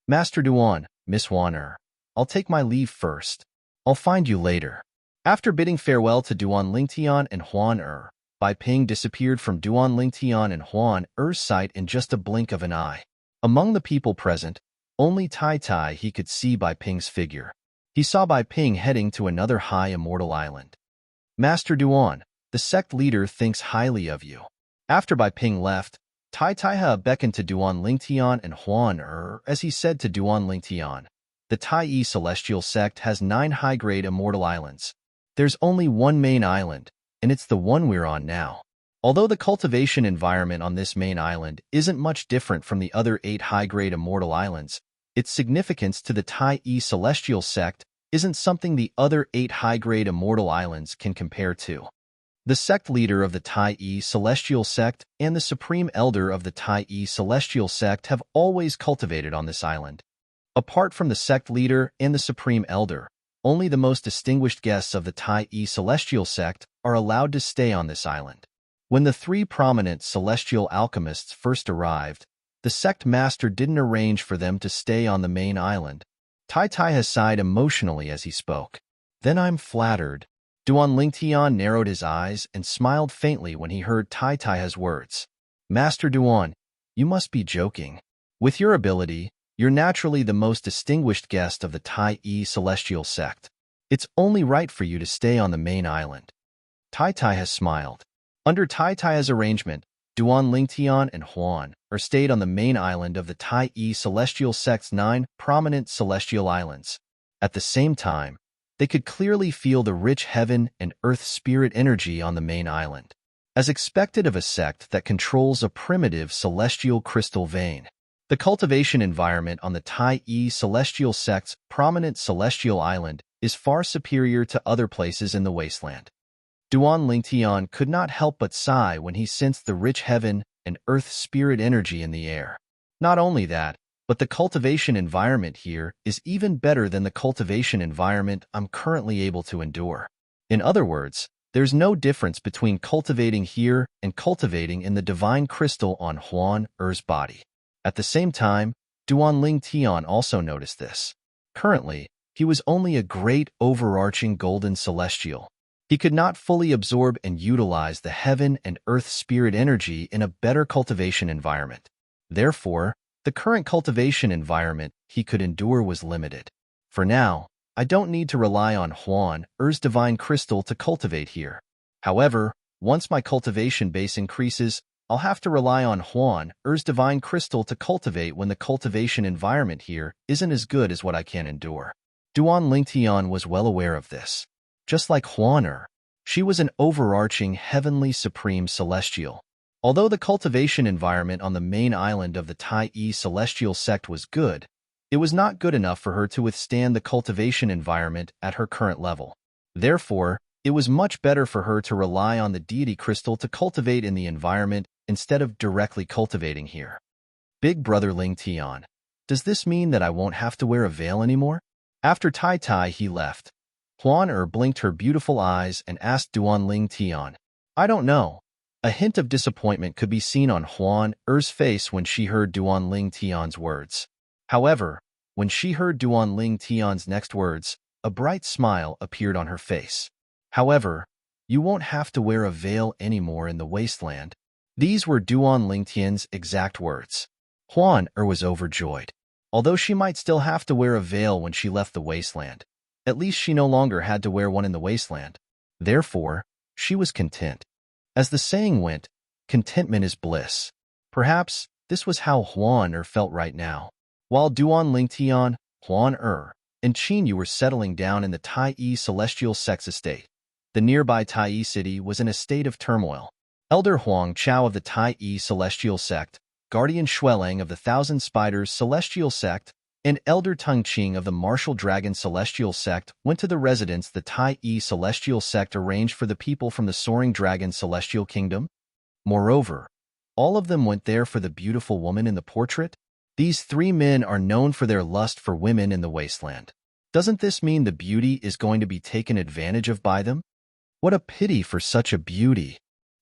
Master Duan, Miss Huan I'll take my leave first. I'll find you later. After bidding farewell to Duan Lingtian and Huan Bai Ping disappeared from Duan Lingtian and Huan sight in just a blink of an eye. Among the people present, only Tai Taihe could see Bai Ping's figure. He saw Bai Ping heading to another high immortal island. Master Duan, the sect leader thinks highly of you. After Bai Ping left, Tai Taihe beckoned to Duan Lingtian and Huan as he said to Duan Lingtian, the Tai celestial sect has 9 high-grade immortal islands. There's only one main island, and it's the one we're on now. Although the cultivation environment on this main island isn't much different from the other 8 high-grade immortal islands, its significance to the Tai celestial sect isn't something the other 8 high-grade immortal islands can compare to. The sect leader of the Tai celestial sect and the supreme elder of the Tai celestial sect have always cultivated on this island. Apart from the sect leader and the supreme elder, only the most distinguished guests of the Tai celestial sect are allowed to stay on this island. When the 3 prominent celestial alchemists first arrived, the sect master didn't arrange for them to stay on the main island. Tai Taihe sighed emotionally as he spoke. Then I'm flattered. Duan Lingtian narrowed his eyes and smiled faintly when he heard Tai Taihe's words. Master Duan, you must be joking. With your ability, you're naturally the most distinguished guest of the Tai celestial sect. It's only right for you to stay on the main island. Tai Taihe smiled. Under Tai Taihe's arrangement, Duan Lingtian and Huan stayed on the main island of the Tai celestial sect's 9 prominent celestial islands. At the same time, they could clearly feel the rich heaven and earth spirit energy on the main island, as expected of a sect that controls a primitive celestial crystal vein. The cultivation environment on the Tai celestial sect's prominent celestial island is far superior to other places in the wasteland. Duan Lingtian could not help but sigh when he sensed the rich heaven and earth spirit energy in the air. Not only that, but the cultivation environment here is even better than the cultivation environment I'm currently able to endure. In other words, there's no difference between cultivating here and cultivating in the divine crystal on Huan body. At the same time, Duan Lingtian also noticed this. Currently, he was only a great overarching golden celestial. He could not fully absorb and utilize the heaven and earth spirit energy in a better cultivation environment. Therefore, the current cultivation environment he could endure was limited. For now, I don't need to rely on Huan divine crystal to cultivate here. However, once my cultivation base increases, I'll have to rely on Huan divine crystal to cultivate when the cultivation environment here isn't as good as what I can endure. Duan Lingtian was well aware of this. Just like Huan she was an overarching heavenly supreme celestial. Although the cultivation environment on the main island of the Tai celestial sect was good, it was not good enough for her to withstand the cultivation environment at her current level. Therefore, it was much better for her to rely on the deity crystal to cultivate in the environment instead of directly cultivating here. Big Brother Lingtian, does this mean that I won't have to wear a veil anymore? After Tai Taihe left, Huan blinked her beautiful eyes and asked Duan Lingtian, I don't know. A hint of disappointment could be seen on Huan face when she heard Duan Lingtian's words. However, when she heard Duan Lingtian's next words, a bright smile appeared on her face. However, you won't have to wear a veil anymore in the wasteland. These were Duan Lingtian's exact words. Huan was overjoyed. Although she might still have to wear a veil when she left the wasteland, at least she no longer had to wear one in the wasteland. Therefore, she was content. As the saying went, contentment is bliss. Perhaps this was how Huan felt right now. While Duan Lingtian, Huan and Qin Yu were settling down in the Tai celestial sex estate, the nearby Tai city was in a state of turmoil. Elder Huang Chao of the Tai celestial sect, Guardian Xuelang of the Thousand Spiders celestial sect, and Elder Tung Qing of the Martial Dragon celestial sect went to the residence the Tai celestial sect arranged for the people from the Soaring Dragon celestial kingdom. Moreover, all of them went there for the beautiful woman in the portrait. These three men are known for their lust for women in the wasteland. Doesn't this mean the beauty is going to be taken advantage of by them? What a pity for such a beauty.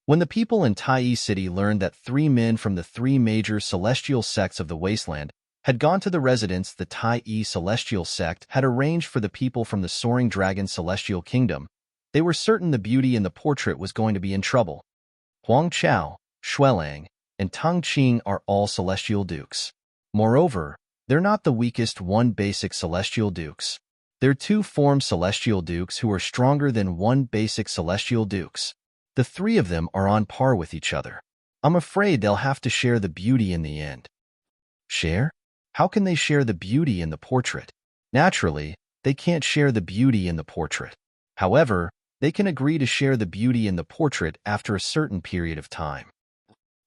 When the people in Tai City learned that three men from the three major celestial sects of the wasteland had gone to the residence the Tai celestial sect had arranged for the people from the Soaring Dragon celestial kingdom, they were certain the beauty in the portrait was going to be in trouble. Huang Chao, Xuelang, and Tung Qing are all celestial dukes. Moreover, they're not the weakest one basic celestial dukes. They're two formed celestial dukes who are stronger than one basic celestial dukes. The three of them are on par with each other. I'm afraid they'll have to share the beauty in the end. Share? How can they share the beauty in the portrait? Naturally, they can't share the beauty in the portrait. However, they can agree to share the beauty in the portrait after a certain period of time.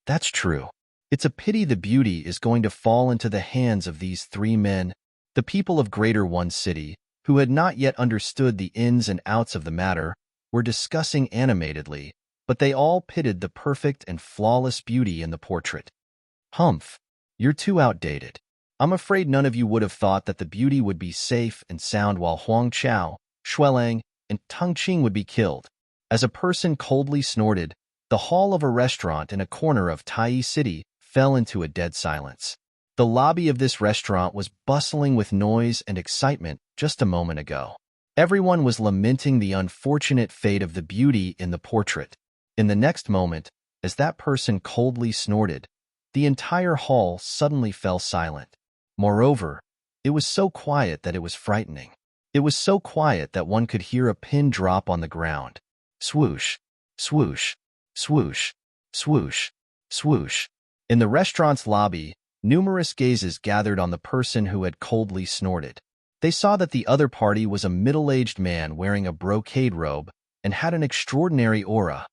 That's true. It's a pity the beauty is going to fall into the hands of these three men, the people of Greater One City, who had not yet understood the ins and outs of the matter, were discussing animatedly, but they all pitted the perfect and flawless beauty in the portrait. Humph, you're too outdated. I'm afraid none of you would have thought that the beauty would be safe and sound while Huang Chao, Xuelang, and Tung Qing would be killed. As a person coldly snorted, the hall of a restaurant in a corner of Tai City fell into a dead silence. The lobby of this restaurant was bustling with noise and excitement just a moment ago. Everyone was lamenting the unfortunate fate of the beauty in the portrait. In the next moment, as that person coldly snorted, the entire hall suddenly fell silent. Moreover, it was so quiet that it was frightening. It was so quiet that one could hear a pin drop on the ground. Swoosh, swoosh, swoosh, swoosh, swoosh. In the restaurant's lobby, numerous gazes gathered on the person who had coldly snorted. They saw that the other party was a middle-aged man wearing a brocade robe and had an extraordinary aura.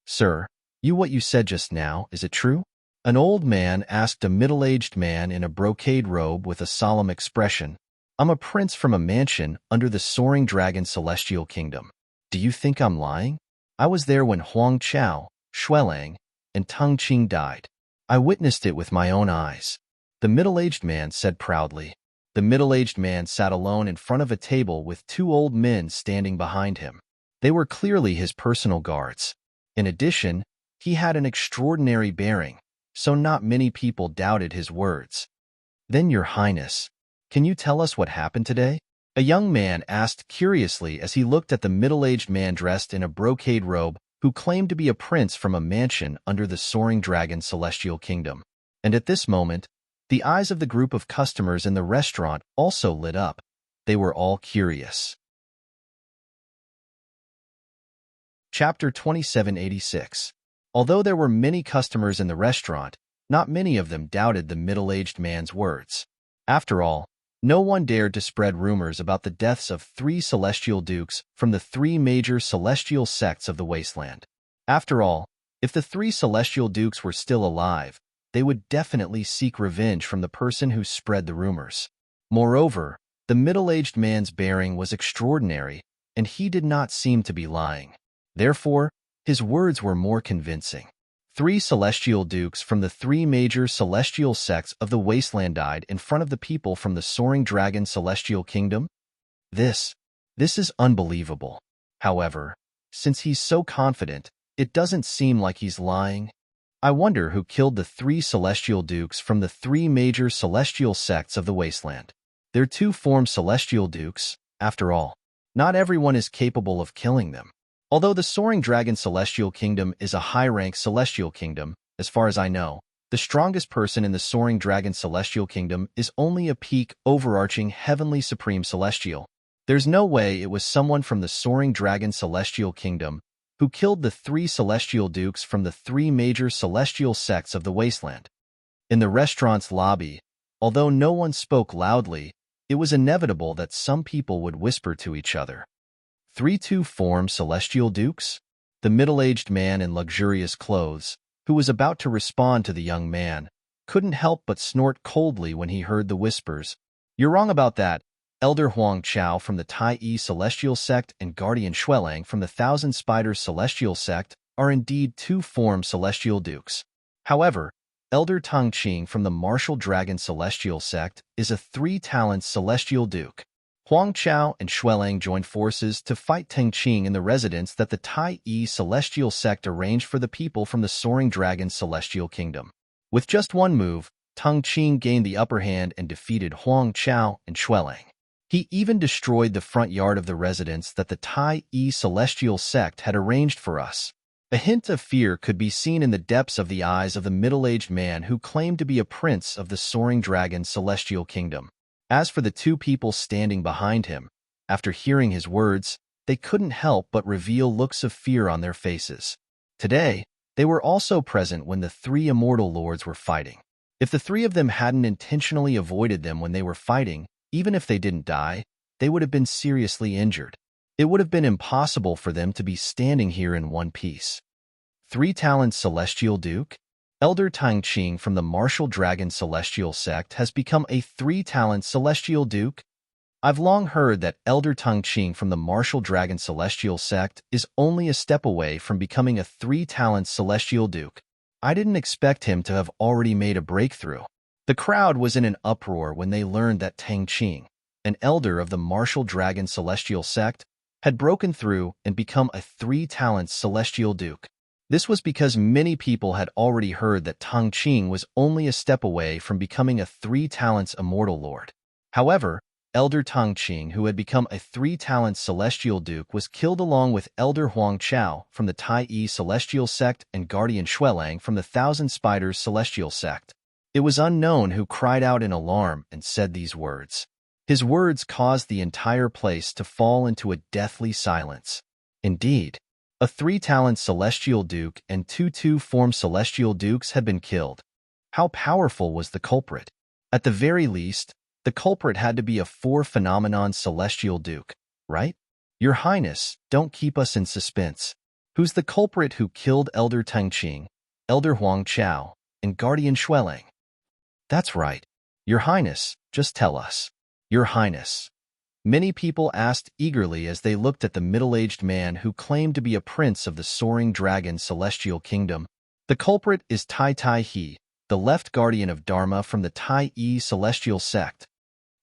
Sir, what you said just now, is it true? An old man asked a middle-aged man in a brocade robe with a solemn expression. I'm a prince from a mansion under the Soaring Dragon celestial kingdom. Do you think I'm lying? I was there when Huang Chao, Xuelang, and Tung Qing died. I witnessed it with my own eyes. The middle-aged man said proudly. The middle-aged man sat alone in front of a table with two old men standing behind him. They were clearly his personal guards. In addition, he had an extraordinary bearing, so not many people doubted his words. Then, Your Highness, can you tell us what happened today? A young man asked curiously as he looked at the middle-aged man dressed in a brocade robe who claimed to be a prince from a mansion under the Soaring Dragon celestial kingdom. And at this moment, the eyes of the group of customers in the restaurant also lit up. They were all curious. Chapter 2786. Although there were many customers in the restaurant, not many of them doubted the middle-aged man's words. After all, no one dared to spread rumors about the deaths of three celestial dukes from the three major celestial sects of the wasteland. After all, if the three celestial dukes were still alive, they would definitely seek revenge from the person who spread the rumors. Moreover, the middle-aged man's bearing was extraordinary, and he did not seem to be lying. Therefore, his words were more convincing. Three celestial dukes from the three major celestial sects of the wasteland died in front of the people from the Soaring Dragon celestial kingdom? This is unbelievable. However, since he's so confident, it doesn't seem like he's lying. I wonder who killed the three celestial dukes from the three major celestial sects of the wasteland. They're two formed celestial dukes, after all. Not everyone is capable of killing them. Although the Soaring Dragon celestial kingdom is a high-rank celestial kingdom, as far as I know, the strongest person in the soaring dragon celestial kingdom is only a peak overarching heavenly supreme celestial. There's no way it was someone from the soaring dragon celestial kingdom who killed the 3 celestial dukes from the 3 major celestial sects of the wasteland. In the restaurant's lobby, although no one spoke loudly, it was inevitable that some people would whisper to each other. 3-2-form celestial dukes? The middle-aged man in luxurious clothes, who was about to respond to the young man, couldn't help but snort coldly when he heard the whispers. You're wrong about that. Elder Huang Chao from the Tai celestial sect and Guardian Shuelang from the Thousand Spiders celestial sect are indeed 2-form celestial dukes. However, Elder Tang Qing from the martial dragon celestial sect is a 3-talent celestial duke. Huang Chao and Shuelang joined forces to fight Tang Qing in the residence that the Tai celestial sect arranged for the people from the soaring dragon celestial kingdom. With just one move, Tang Qing gained the upper hand and defeated Huang Chao and Shuelang. He even destroyed the front yard of the residence that the Tai celestial sect had arranged for us. A hint of fear could be seen in the depths of the eyes of the middle-aged man who claimed to be a prince of the soaring dragon celestial kingdom. As for the 2 people standing behind him, after hearing his words, they couldn't help but reveal looks of fear on their faces. Today, they were also present when the 3 immortal lords were fighting. If the 3 of them hadn't intentionally avoided them when they were fighting, even if they didn't die, they would have been seriously injured. It would have been impossible for them to be standing here in one piece. 3-talent celestial duke? Elder Tang Qing from the martial dragon celestial sect has become a 3-talent celestial duke. I've long heard that Elder Tang Qing from the martial dragon celestial sect is only a step away from becoming a 3-talent celestial duke. I didn't expect him to have already made a breakthrough. The crowd was in an uproar when they learned that Tang Qing, an elder of the martial dragon celestial sect, had broken through and become a 3-talent celestial duke. This was because many people had already heard that Tang Qing was only a step away from becoming a 3-talents immortal lord. However, Elder Tang Qing, who had become a 3-talent celestial duke, was killed along with Elder Huang Chao from the Tai celestial sect and Guardian Shuelang from the Thousand Spiders celestial sect. It was unknown who cried out in alarm and said these words. His words caused the entire place to fall into a deathly silence. Indeed, a 3-talent celestial duke and 2-2-form celestial dukes had been killed. How powerful was the culprit? At the very least, the culprit had to be a 4-phenomenon celestial duke, right? Your Highness, don't keep us in suspense. Who's the culprit who killed Elder Tang Qing, Elder Huang Chao, and Guardian Shuelang? That's right. Your Highness, just tell us. Your Highness. Many people asked eagerly as they looked at the middle-aged man who claimed to be a prince of the soaring dragon celestial kingdom. The culprit is Tai He, the left guardian of Dharma from the Tai celestial sect.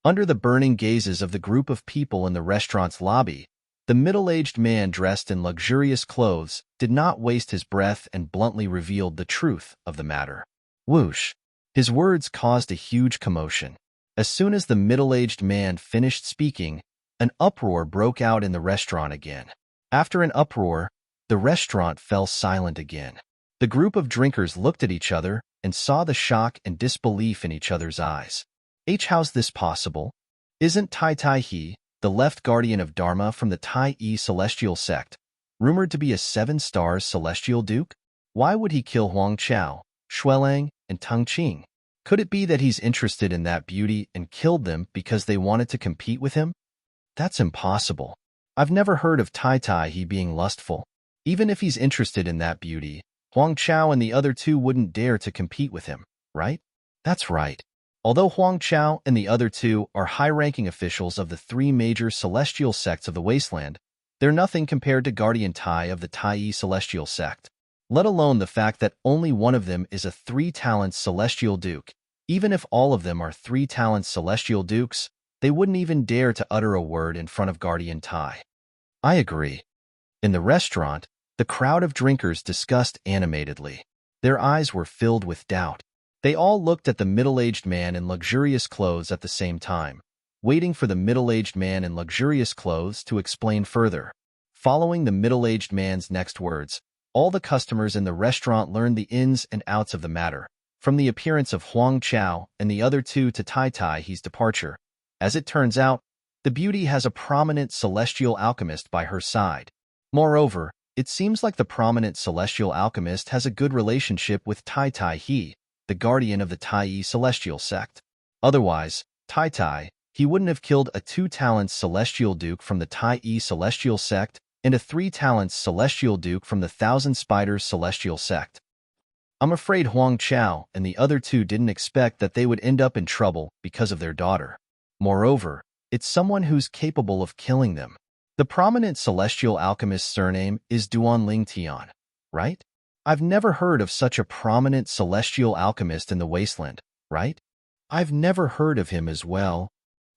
Under the burning gazes of the group of people in the restaurant's lobby, the middle-aged man dressed in luxurious clothes did not waste his breath and bluntly revealed the truth of the matter. Whoosh! His words caused a huge commotion. As soon as the middle-aged man finished speaking, an uproar broke out in the restaurant again. After an uproar, the restaurant fell silent again. The group of drinkers looked at each other and saw the shock and disbelief in each other's eyes. How's this possible? Isn't Tai He, the left guardian of Dharma from the Tai celestial sect, rumored to be a 7-star celestial duke? Why would he kill Huang Chao, Shuelang, and Tang Qing? Could it be that he's interested in that beauty and killed them because they wanted to compete with him? That's impossible. I've never heard of Tai He being lustful. Even if he's interested in that beauty, Huang Chao and the other 2 wouldn't dare to compete with him, right? That's right. Although Huang Chao and the other 2 are high-ranking officials of the 3 major celestial sects of the wasteland, they're nothing compared to Guardian Tai of the Tai celestial sect. Let alone the fact that only one of them is a 3-talent celestial duke. Even if all of them are 3-talent celestial dukes, they wouldn't even dare to utter a word in front of Guardian Tai. I agree. In the restaurant, the crowd of drinkers discussed animatedly. Their eyes were filled with doubt. They all looked at the middle-aged man in luxurious clothes at the same time, waiting for the middle-aged man in luxurious clothes to explain further. Following the middle-aged man's next words, All the customers in the restaurant learned the ins and outs of the matter, from the appearance of Huang Chao and the other two to Tai Tai He's departure. As it turns out, the beauty has a prominent celestial alchemist by her side. Moreover, it seems like the prominent celestial alchemist has a good relationship with Tai Tai He, the guardian of the Tai celestial sect. Otherwise, Tai Tai, he wouldn't have killed a 2-talents celestial duke from the Tai celestial sect and a 3-talents celestial duke from the Thousand Spiders celestial sect. I'm afraid Huang Chao and the other two didn't expect that they would end up in trouble because of their daughter. Moreover, it's someone who's capable of killing them. The prominent celestial alchemist's surname is Duan Tian, right? I've never heard of such a prominent celestial alchemist in the wasteland, right? I've never heard of him as well.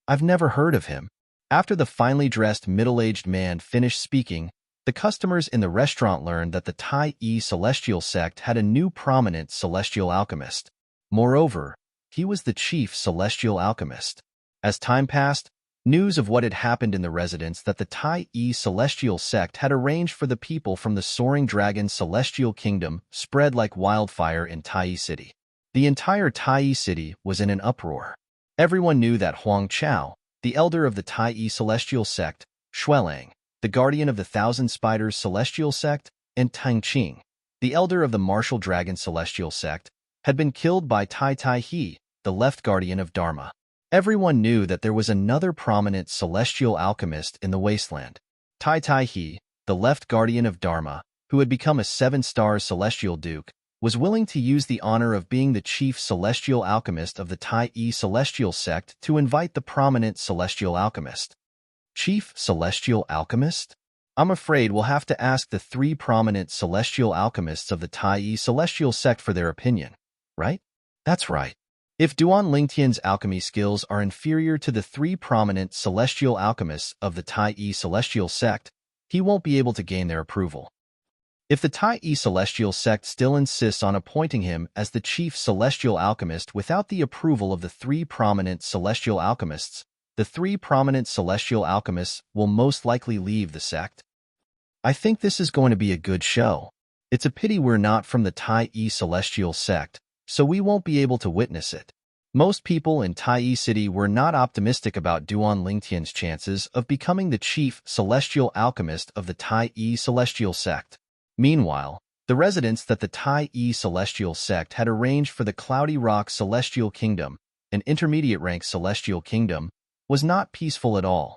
I've never heard of him. After the finely dressed middle-aged man finished speaking, the customers in the restaurant learned that the Tai celestial sect had a new prominent celestial alchemist. Moreover, he was the chief celestial alchemist. As time passed, news of what had happened in the residence that the Tai celestial sect had arranged for the people from the Soaring Dragon celestial kingdom spread like wildfire in Tai City. The entire Tai City was in an uproar. Everyone knew that Huang Chao, the elder of the Tai celestial sect, Shuelang, the guardian of the Thousand Spiders celestial sect, and Tang Qing, the elder of the Martial Dragon celestial sect, had been killed by Tai Tai He, the left guardian of Dharma. Everyone knew that there was another prominent celestial alchemist in the wasteland. Tai Tai He, the left guardian of Dharma, who had become a 7-star celestial duke, was willing to use the honor of being the chief celestial alchemist of the Tai celestial sect to invite the prominent celestial alchemist. Chief celestial alchemist? I'm afraid we'll have to ask the 3 prominent celestial alchemists of the Tai celestial sect for their opinion, right? That's right. If Duan Lingtian's alchemy skills are inferior to the 3 prominent celestial alchemists of the Tai celestial sect, he won't be able to gain their approval. If the Tai celestial sect still insists on appointing him as the chief celestial alchemist without the approval of the 3 prominent celestial alchemists, the 3 prominent celestial alchemists will most likely leave the sect. I think this is going to be a good show. It's a pity we're not from the Tai celestial sect, so we won't be able to witness it. Most people in Tai City were not optimistic about Duan Lingtian's chances of becoming the chief celestial alchemist of the Tai celestial sect. Meanwhile, the residence that the Tai celestial sect had arranged for the Cloudy Rock celestial kingdom, an intermediate rank celestial kingdom, was not peaceful at all.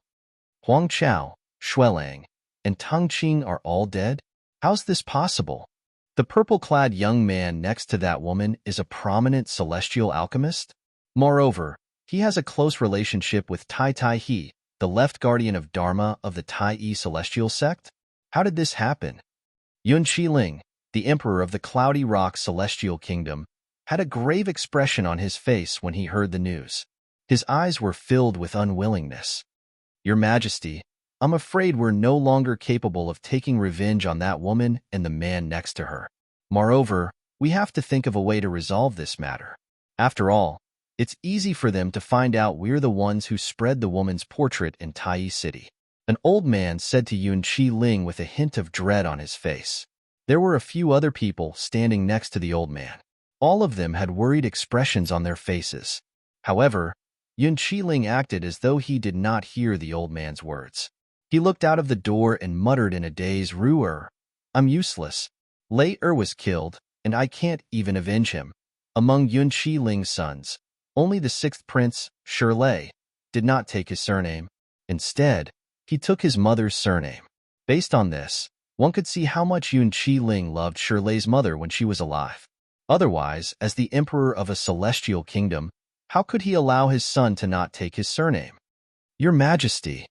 Huang Chao, Shuelang, and Tang Qing are all dead? How's this possible? The purple-clad young man next to that woman is a prominent celestial alchemist? Moreover, he has a close relationship with Tai Tai He, the left guardian of Dharma of the Tai celestial sect? How did this happen? Yun Qiling, the emperor of the Cloudy Rock celestial kingdom, had a grave expression on his face when he heard the news. His eyes were filled with unwillingness. Your Majesty, I'm afraid we're no longer capable of taking revenge on that woman and the man next to her. Moreover, we have to think of a way to resolve this matter. After all, it's easy for them to find out we're the ones who spread the woman's portrait in Tai City. An old man said to Yun Qiling with a hint of dread on his face. There were a few other people standing next to the old man. All of them had worried expressions on their faces. However, Yun Qiling acted as though he did not hear the old man's words. He looked out of the door and muttered in a daze, "Ruer, I'm useless. Lei was killed, and I can't even avenge him." Among Yun Qiling's sons, only the 6th prince, Shirlei, did not take his surname. Instead, he took his mother's surname. Based on this, one could see how much Yun Qiling loved Shirlei's mother when she was alive. Otherwise, as the emperor of a celestial kingdom, how could he allow his son to not take his surname? Your Majesty.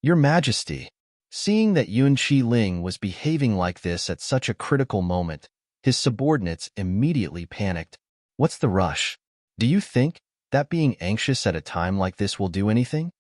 Your Majesty. Seeing that Yun Qiling was behaving like this at such a critical moment, his subordinates immediately panicked. What's the rush? Do you think that being anxious at a time like this will do anything?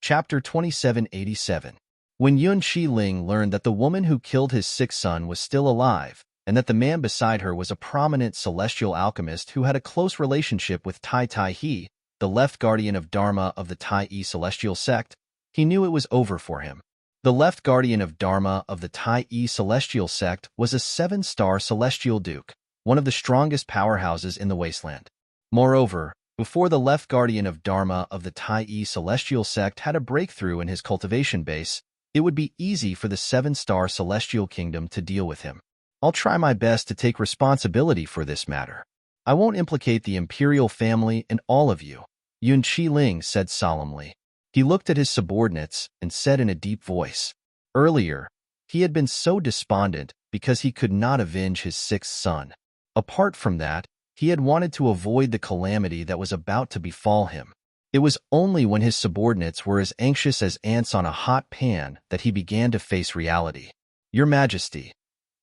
Chapter 2787. When Yun Qiling learned that the woman who killed his 6th son was still alive, and that the man beside her was a prominent celestial alchemist who had a close relationship with Tai Tai He, the left guardian of Dharma of the Tai celestial sect, he knew it was over for him. The left guardian of Dharma of the Tai celestial sect was a 7-star celestial duke, one of the strongest powerhouses in the wasteland. Moreover, before the left guardian of Dharma of the Tai celestial sect had a breakthrough in his cultivation base, it would be easy for the 7-star celestial kingdom to deal with him. I'll try my best to take responsibility for this matter. I won't implicate the imperial family and all of you, Yun Qiling said solemnly. He looked at his subordinates and said in a deep voice. Earlier, he had been so despondent because he could not avenge his 6th son. Apart from that, he had wanted to avoid the calamity that was about to befall him. It was only when his subordinates were as anxious as ants on a hot pan that he began to face reality. Your Majesty.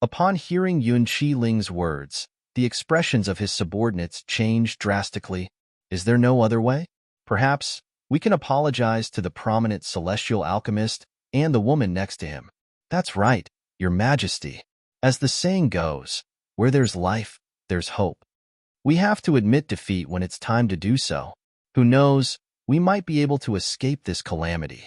Upon hearing Yun Qiling's words, the expressions of his subordinates changed drastically. Is there no other way? Perhaps we can apologize to the prominent celestial alchemist and the woman next to him. That's right, Your Majesty. As the saying goes, where there's life, there's hope. We have to admit defeat when it's time to do so. Who knows, we might be able to escape this calamity.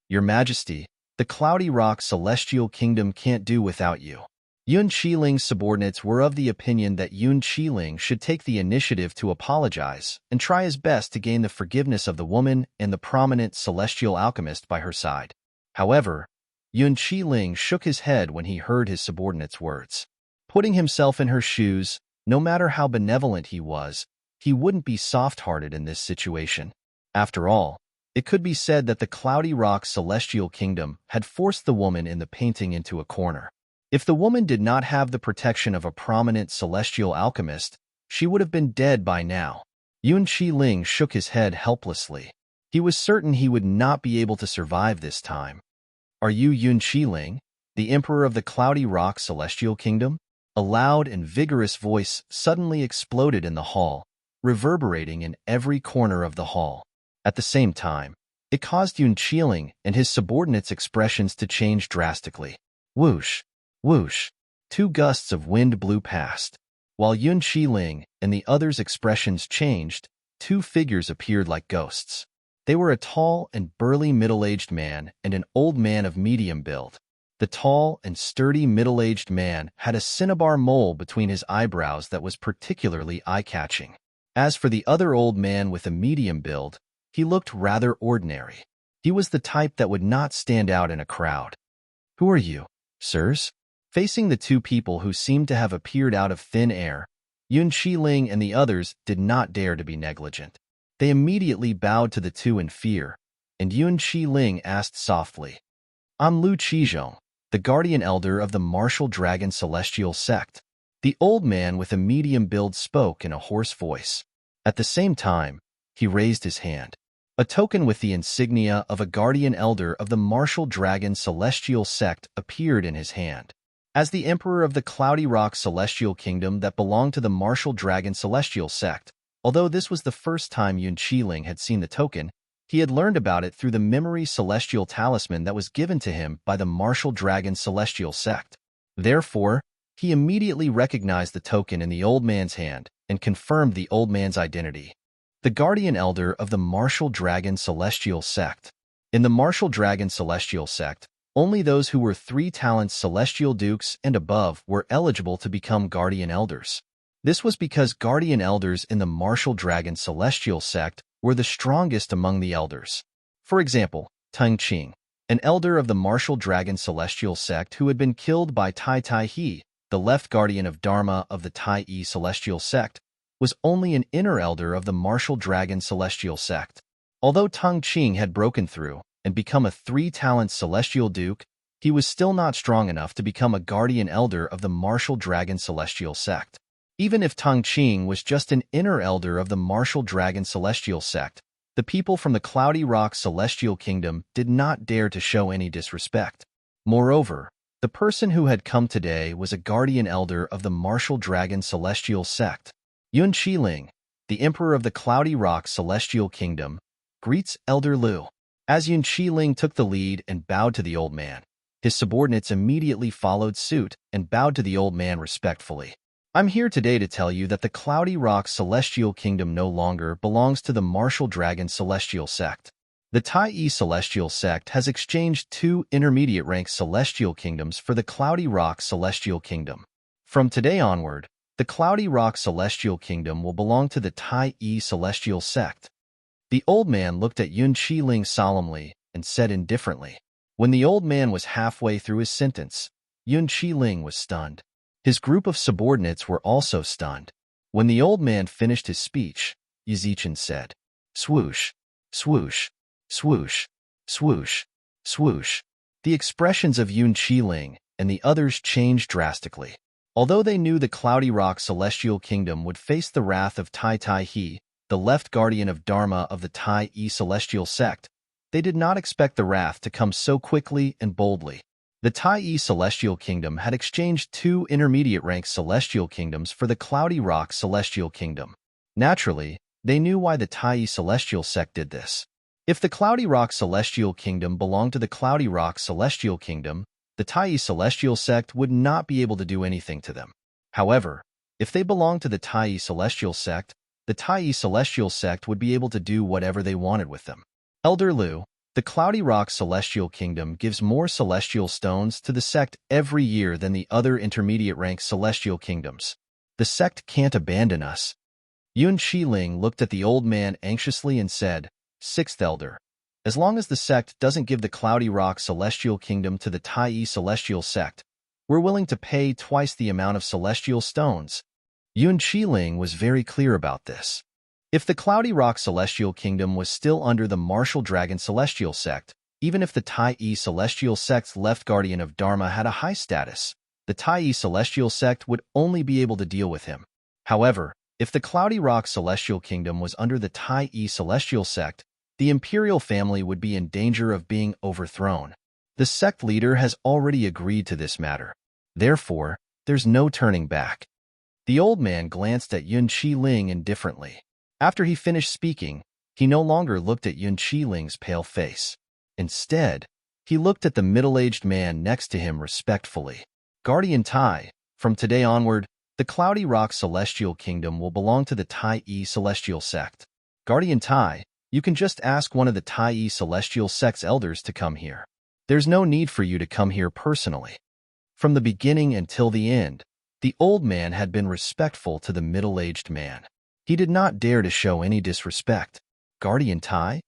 Your Majesty, the Cloudy Rock Celestial Kingdom can't do without you. Yun Qiling's subordinates were of the opinion that Yun Qiling should take the initiative to apologize and try his best to gain the forgiveness of the woman and the prominent celestial alchemist by her side. However, Yun Qiling shook his head when he heard his subordinates' words. Putting himself in her shoes, no matter how benevolent he was, he wouldn't be soft-hearted in this situation. After all, it could be said that the Cloudy Rock Celestial Kingdom had forced the woman in the painting into a corner. If the woman did not have the protection of a prominent celestial alchemist, she would have been dead by now. Yun Qiling shook his head helplessly. He was certain he would not be able to survive this time. Are you Yun Qiling, the Emperor of the Cloudy Rock Celestial Kingdom? A loud and vigorous voice suddenly exploded in the hall, reverberating in every corner of the hall. At the same time, it caused Yun Qiling and his subordinates' expressions to change drastically. Whoosh, whoosh, 2 gusts of wind blew past. While Yun Qiling and the others' expressions changed, 2 figures appeared like ghosts. They were a tall and burly middle-aged man and an old man of medium build. The tall and sturdy middle-aged man had a cinnabar mole between his eyebrows that was particularly eye-catching. As for the other old man with a medium build, he looked rather ordinary. He was the type that would not stand out in a crowd. Who are you, sirs? Facing the 2 people who seemed to have appeared out of thin air, Yun Qiling and the others did not dare to be negligent. They immediately bowed to the 2 in fear, and Yun Qiling asked softly, I'm Lu Qizhong, the guardian elder of the Martial Dragon Celestial Sect. The old man with a medium build spoke in a hoarse voice. At the same time, he raised his hand. A token with the insignia of a guardian elder of the Martial Dragon Celestial Sect appeared in his hand. As the Emperor of the Cloudy Rock Celestial Kingdom that belonged to the Martial Dragon Celestial Sect, although this was the first time Yun Qiling had seen the token, he had learned about it through the memory celestial talisman that was given to him by the Martial Dragon Celestial Sect. Therefore, he immediately recognized the token in the old man's hand and confirmed the old man's identity. The guardian elder of the Martial Dragon Celestial Sect. In the Martial Dragon Celestial Sect, only those who were 3 talents celestial dukes and above were eligible to become guardian elders. This was because guardian elders in the Martial Dragon Celestial Sect were the strongest among the elders. For example, Teng Qing, an elder of the Martial Dragon Celestial Sect who had been killed by Tai Tai He, the left guardian of Dharma of the Tai Celestial Sect, was only an inner elder of the Martial Dragon Celestial Sect. Although Teng Qing had broken through and become a 3-talent celestial duke, he was still not strong enough to become a guardian elder of the Martial Dragon Celestial Sect. Even if Teng Qing was just an inner elder of the Martial Dragon Celestial Sect, the people from the Cloudy Rock Celestial Kingdom did not dare to show any disrespect. Moreover, the person who had come today was a guardian elder of the Martial Dragon Celestial Sect. Yun Qiling, the Emperor of the Cloudy Rock Celestial Kingdom, greets Elder Lu. As Yun Qiling took the lead and bowed to the old man, his subordinates immediately followed suit and bowed to the old man respectfully. I'm here today to tell you that the Cloudy Rock Celestial Kingdom no longer belongs to the Martial Dragon Celestial Sect. The Tai celestial sect has exchanged two intermediate-rank celestial kingdoms for the Cloudy Rock celestial kingdom. From today onward, the Cloudy Rock celestial kingdom will belong to the Tai celestial sect. The old man looked at Yun Qiling solemnly and said indifferently. When the old man was halfway through his sentence, Yun Qiling was stunned. His group of subordinates were also stunned. When the old man finished his speech, Yazichin said, "Swoosh, swoosh, swoosh, swoosh, swoosh." The expressions of Yun Qiling and the others changed drastically. Although they knew the Cloudy Rock celestial kingdom would face the wrath of Tai He, the left guardian of Dharma of the Tai celestial sect, they did not expect the wrath to come so quickly and boldly. The Tai celestial kingdom had exchanged two intermediate-rank celestial kingdoms for the Cloudy Rock celestial kingdom. Naturally, they knew why the Tai celestial sect did this. If the Cloudy Rock celestial kingdom belonged to the Cloudy Rock celestial kingdom, the Tai celestial sect would not be able to do anything to them. However, if they belonged to the Tai celestial sect, the Tai celestial sect would be able to do whatever they wanted with them. Elder Liu, the Cloudy Rock celestial kingdom gives more celestial stones to the sect every year than the other intermediate-rank celestial kingdoms. The sect can't abandon us. Yun Qiling looked at the old man anxiously and said, "Sixth Elder, as long as the sect doesn't give the Cloudy Rock celestial kingdom to the Tai celestial sect, we're willing to pay twice the amount of celestial stones." Yun Qiling was very clear about this. If the Cloudy Rock celestial kingdom was still under the Martial Dragon celestial sect, even if the Tai celestial sect's left guardian of Dharma had a high status, the Tai celestial sect would only be able to deal with him. However, if the Cloudy Rock celestial kingdom was under the Tai celestial sect, the imperial family would be in danger of being overthrown. The sect leader has already agreed to this matter. Therefore, there's no turning back. The old man glanced at Yun Qiling indifferently. After he finished speaking, he no longer looked at Yun Qiling's pale face. Instead, he looked at the middle-aged man next to him respectfully. "Guardian Tai, from today onward, the Cloudy Rock celestial kingdom will belong to the Tai celestial sect. Guardian Tai, you can just ask one of the Tai celestial sect's elders to come here. There's no need for you to come here personally." From the beginning until the end, the old man had been respectful to the middle-aged man. He did not dare to show any disrespect. "Guardian Tai?"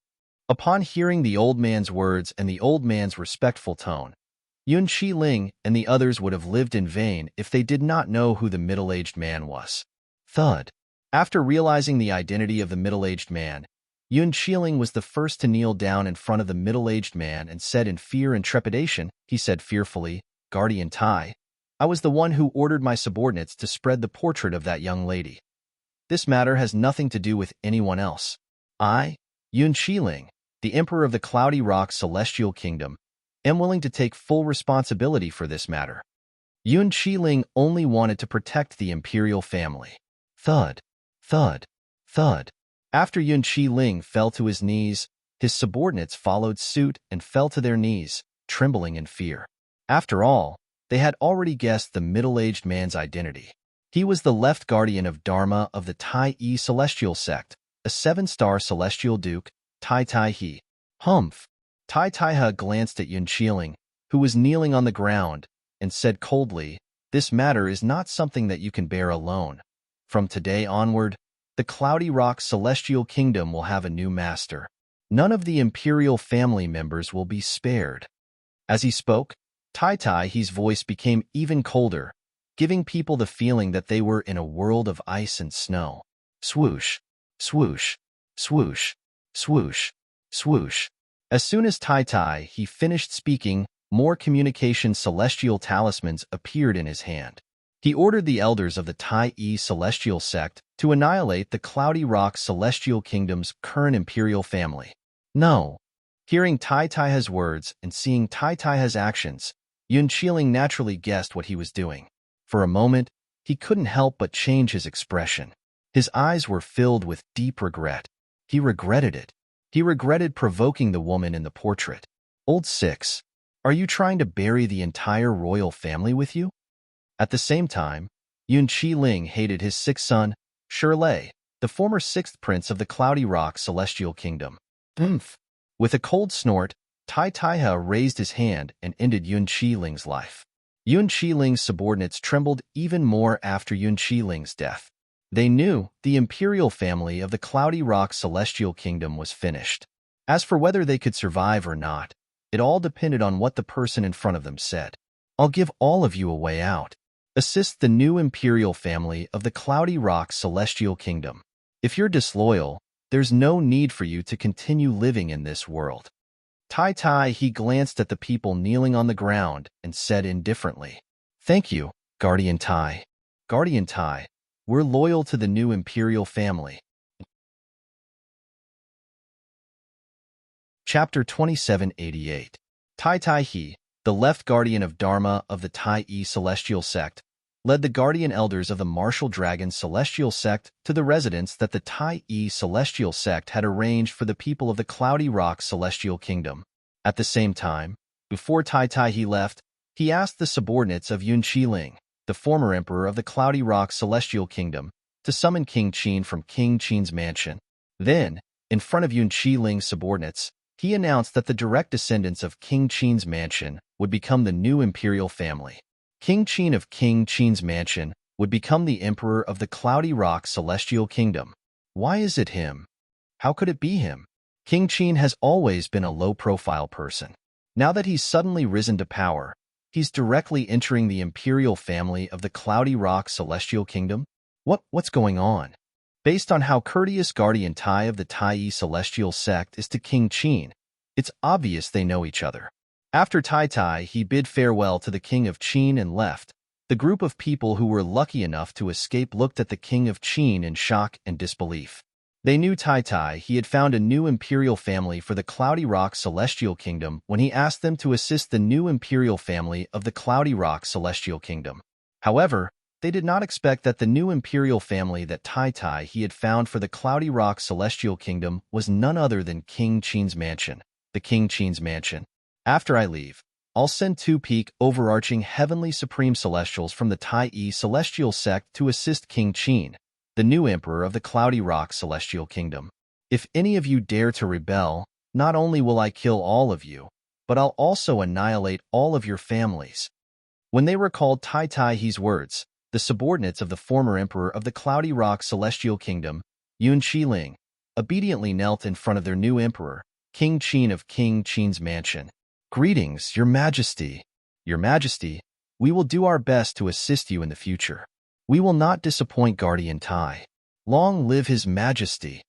Upon hearing the old man's words and the old man's respectful tone, Yun Qiling and the others would have lived in vain if they did not know who the middle-aged man was. Thud. After realizing the identity of the middle-aged man, Yun Qiling was the first to kneel down in front of the middle-aged man and said in fear and trepidation, he said fearfully, "Guardian Tai, I was the one who ordered my subordinates to spread the portrait of that young lady. This matter has nothing to do with anyone else. I, Yun Qiling, the Emperor of the Cloudy Rock celestial kingdom, am willing to take full responsibility for this matter." Yun Qiling only wanted to protect the imperial family. Thud, thud, thud. After Yun Qiling fell to his knees, his subordinates followed suit and fell to their knees, trembling in fear. After all, they had already guessed the middle-aged man's identity. He was the left guardian of Dharma of the Tai celestial sect, a 7-star celestial duke, Tai He. Humph. Tai He glanced at Yun Qiling, who was kneeling on the ground, and said coldly, "This matter is not something that you can bear alone. From today onward, the Cloudy Rock celestial kingdom will have a new master. None of the imperial family members will be spared." As he spoke, Tai He's voice became even colder, giving people the feeling that they were in a world of ice and snow. Swoosh, swoosh, swoosh, swoosh, swoosh. As soon as Tai He finished speaking, more communication celestial talismans appeared in his hand. He ordered the elders of the Tai celestial sect to annihilate the Cloudy Rock celestial kingdom's current imperial family. No. Hearing Tai He's words and seeing Tai He's actions, Yun Qiling naturally guessed what he was doing. For a moment, he couldn't help but change his expression. His eyes were filled with deep regret. He regretted it. He regretted provoking the woman in the portrait. "Old Six, are you trying to bury the entire royal family with you?" At the same time, Yun Qiling hated his sixth son, Shirley, the former 6th prince of the Cloudy Rock celestial kingdom. Oomph. With a cold snort, Tai Taihe raised his hand and ended Yun Qiling's life. Yun Qiling's subordinates trembled even more after Yun Qiling's death. They knew the imperial family of the Cloudy Rock Celestial Kingdom was finished. As for whether they could survive or not, it all depended on what the person in front of them said. I'll give all of you a way out. Assist the new imperial family of the Cloudy Rock Celestial Kingdom. If you're disloyal, there's no need for you to continue living in this world. Tai Taihe glanced at the people kneeling on the ground and said indifferently, "Thank you, Guardian Tai. Guardian Tai, we're loyal to the new imperial family." Chapter 2788. Tai Taihe, the left guardian of Dharma of the Tai Celestial Sect, led the guardian elders of the Martial Dragon Celestial Sect to the residence that the Tai Celestial Sect had arranged for the people of the Cloudy Rock Celestial Kingdom. At the same time, before Tai Taihe left, he asked the subordinates of Yun Qiling, the former emperor of the Cloudy Rock Celestial Kingdom, to summon King Qin from King Qin's mansion. Then, in front of Yun Qiling's subordinates, he announced that the direct descendants of King Qin's mansion would become the new imperial family. King Qin of King Qin's mansion would become the emperor of the Cloudy Rock Celestial Kingdom. Why is it him? How could it be him? King Qin has always been a low-profile person. Now that he's suddenly risen to power, he's directly entering the imperial family of the Cloudy Rock Celestial Kingdom? What's going on? Based on how courteous Guardian Tai of the Tai Celestial Sect is to King Qin, it's obvious they know each other. After Tai Taihe bid farewell to the King of Qin and left, the group of people who were lucky enough to escape looked at the King of Qin in shock and disbelief. They knew Tai Taihe had found a new imperial family for the Cloudy Rock Celestial Kingdom when he asked them to assist the new imperial family of the Cloudy Rock Celestial Kingdom. However, they did not expect that the new imperial family that Tai Taihe had found for the Cloudy Rock Celestial Kingdom was none other than King Qin's mansion, the King Qin's mansion. After I leave, I'll send 2 peak overarching heavenly supreme celestials from the Tai Celestial Sect to assist King Qin, the new emperor of the Cloudy Rock Celestial Kingdom. If any of you dare to rebel, not only will I kill all of you, but I'll also annihilate all of your families." When they recalled Tai Taihe's words, the subordinates of the former emperor of the Cloudy Rock Celestial Kingdom, Yun Qiling, obediently knelt in front of their new emperor, King Qin of King Qin's mansion. "Greetings, Your Majesty. Your Majesty, we will do our best to assist you in the future. We will not disappoint Guardian Tai. Long live His Majesty."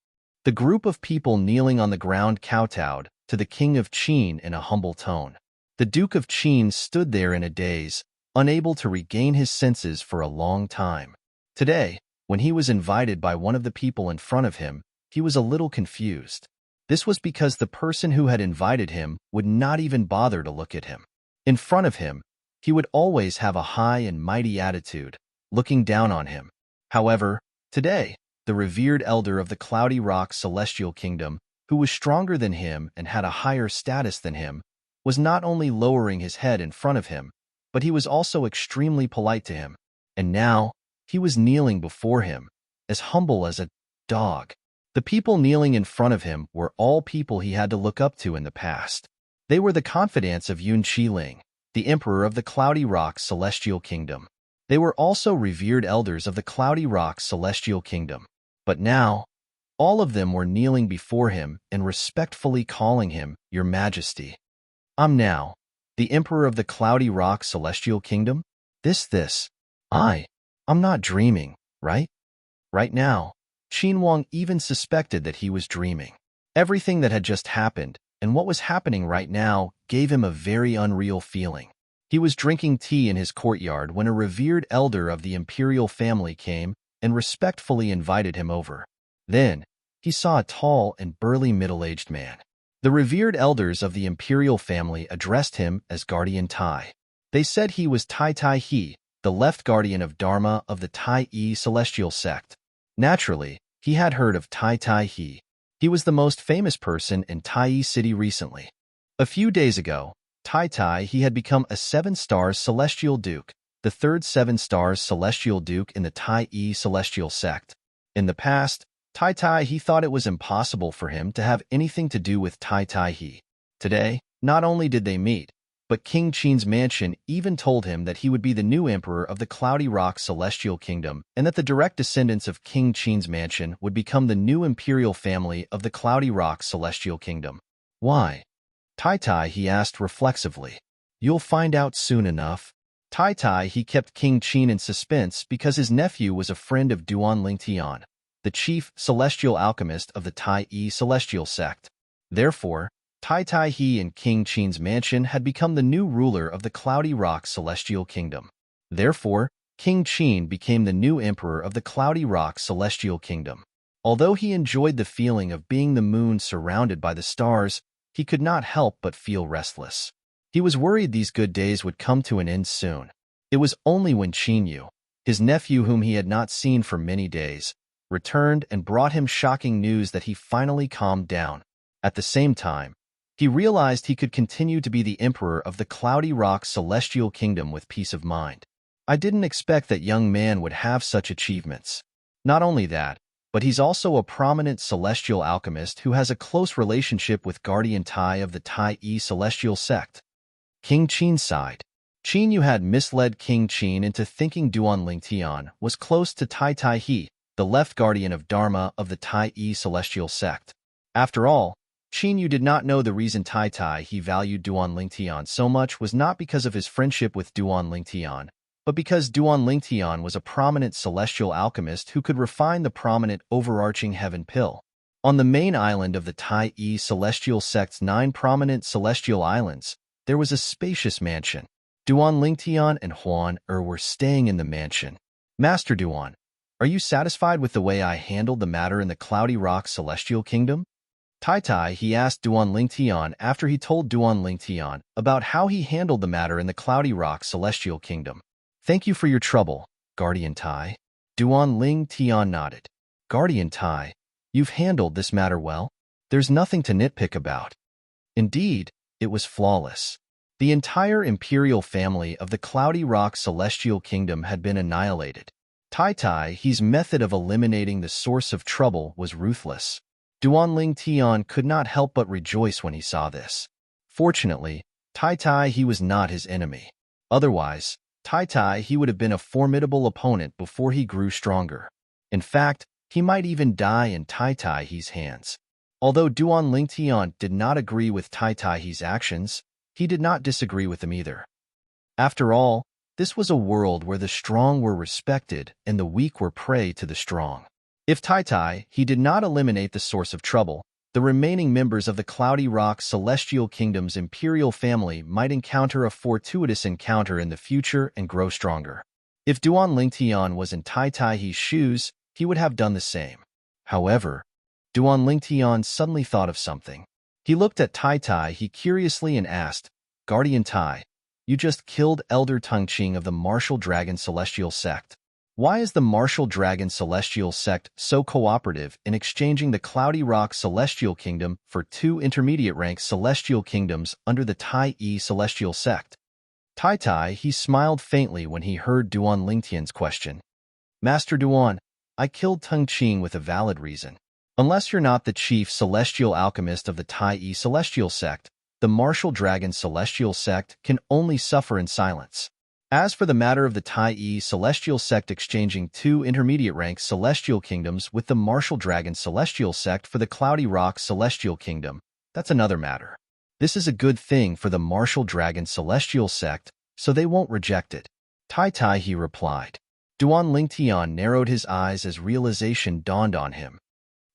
The group of people kneeling on the ground kowtowed to the King of Qin in a humble tone. The Duke of Qin stood there in a daze, unable to regain his senses for a long time. Today, when he was invited by one of the people in front of him, he was a little confused. This was because the person who had invited him would not even bother to look at him. In front of him, he would always have a high and mighty attitude, looking down on him. However, today, the revered elder of the Cloudy Rock Celestial Kingdom, who was stronger than him and had a higher status than him, was not only lowering his head in front of him, but he was also extremely polite to him. And now, he was kneeling before him, as humble as a dog. The people kneeling in front of him were all people he had to look up to in the past. They were the confidants of Yun Qiling, the emperor of the Cloudy Rock Celestial Kingdom. They were also revered elders of the Cloudy Rock Celestial Kingdom. But now, all of them were kneeling before him and respectfully calling him Your Majesty. "I'm now the emperor of the Cloudy Rock Celestial Kingdom? I'm not dreaming, right?" Right now, Qin Wang even suspected that he was dreaming. Everything that had just happened and what was happening right now gave him a very unreal feeling. He was drinking tea in his courtyard when a revered elder of the imperial family came and respectfully invited him over. Then, he saw a tall and burly middle-aged man. The revered elders of the imperial family addressed him as Guardian Tai. They said he was Tai Taihe, the left guardian of Dharma of the Tai Celestial Sect. Naturally, he had heard of Tai Taihe. He was the most famous person in Tai City recently. A few days ago, Tai Taihe had become a 7-star Celestial Duke, the third 7-star Celestial Duke in the Tai Celestial Sect. In the past, Tai Tai he thought it was impossible for him to have anything to do with Tai Tai he. Today, not only did they meet, but King Qin's mansion even told him that he would be the new emperor of the Cloudy Rock Celestial Kingdom and that the direct descendants of King Qin's mansion would become the new imperial family of the Cloudy Rock Celestial Kingdom. Why? Tai Tai he asked reflexively. You'll find out soon enough. Tai Tai he kept King Qin in suspense because his nephew was a friend of Duan Lingtian, the chief celestial alchemist of the Tai celestial sect. Therefore, Tai Tai he and King Qin's mansion had become the new ruler of the Cloudy Rock Celestial Kingdom. Therefore, King Qin became the new emperor of the Cloudy Rock Celestial Kingdom. Although he enjoyed the feeling of being the moon surrounded by the stars, he could not help but feel restless. He was worried these good days would come to an end soon. It was only when Qin Yu, his nephew whom he had not seen for many days, returned and brought him shocking news that he finally calmed down. At the same time, he realized he could continue to be the emperor of the Cloudy Rock Celestial Kingdom with peace of mind. I didn't expect that young man would have such achievements. Not only that, but he's also a prominent celestial alchemist who has a close relationship with Guardian Tai of the Tai celestial sect. King Qin sighed. Qin Yu had misled King Qin into thinking Duan Lingtian was close to Tai Tai he, the left guardian of Dharma of the Tai celestial sect. After all, Qin Yu did not know the reason Tai Tai he valued Duan Lingtian so much was not because of his friendship with Duan Lingtian, but because Duan Lingtian was a prominent celestial alchemist who could refine the prominent overarching heaven pill. On the main island of the Tai celestial sect's 9 prominent celestial islands, there was a spacious mansion. Duan Lingtian and Huan were staying in the mansion. Master Duan, are you satisfied with the way I handled the matter in the Cloudy Rock Celestial Kingdom? Tai Tai he asked Duan Lingtian after he told Duan Lingtian about how he handled the matter in the Cloudy Rock Celestial Kingdom. Thank you for your trouble, Guardian Tai. Duan Lingtian nodded. Guardian Tai, you've handled this matter well. There's nothing to nitpick about. Indeed, it was flawless. The entire imperial family of the Cloudy Rock Celestial Kingdom had been annihilated. Tai Tai he's method of eliminating the source of trouble was ruthless. Duan Lingtian could not help but rejoice when he saw this. Fortunately, Tai Tai he was not his enemy. Otherwise, Tai Tai he would have been a formidable opponent before he grew stronger. In fact, he might even die in Tai Tai he's hands. Although Duan Lingtian did not agree with Tai Tai he's actions, he did not disagree with them either. After all, this was a world where the strong were respected and the weak were prey to the strong. If Tai Tai he did not eliminate the source of trouble, the remaining members of the Cloudy Rock Celestial Kingdom's imperial family might encounter a fortuitous encounter in the future and grow stronger. If Duan Lingtian was in Tai Tai he's shoes, he would have done the same. However, Duan Lingtian suddenly thought of something. He looked at Tai Tai he curiously and asked, Guardian Tai, you just killed Elder Tungqing of the Martial Dragon Celestial Sect. Why is the Martial Dragon Celestial Sect so cooperative in exchanging the Cloudy Rock Celestial Kingdom for 2 intermediate-rank Celestial Kingdoms under the Tai Celestial Sect? Tai Tai he smiled faintly when he heard Duan Lingtian's question. Master Duan, I killed Tungqing with a valid reason. Unless you're not the chief celestial alchemist of the Tai Celestial Sect, the Martial Dragon Celestial Sect can only suffer in silence. As for the matter of the Tai Celestial Sect exchanging 2 intermediate-rank Celestial Kingdoms with the Martial Dragon Celestial Sect for the Cloudy Rock Celestial Kingdom, that's another matter. This is a good thing for the Martial Dragon Celestial Sect, so they won't reject it. Tai Tai he replied. Duan Lingtian narrowed his eyes as realization dawned on him.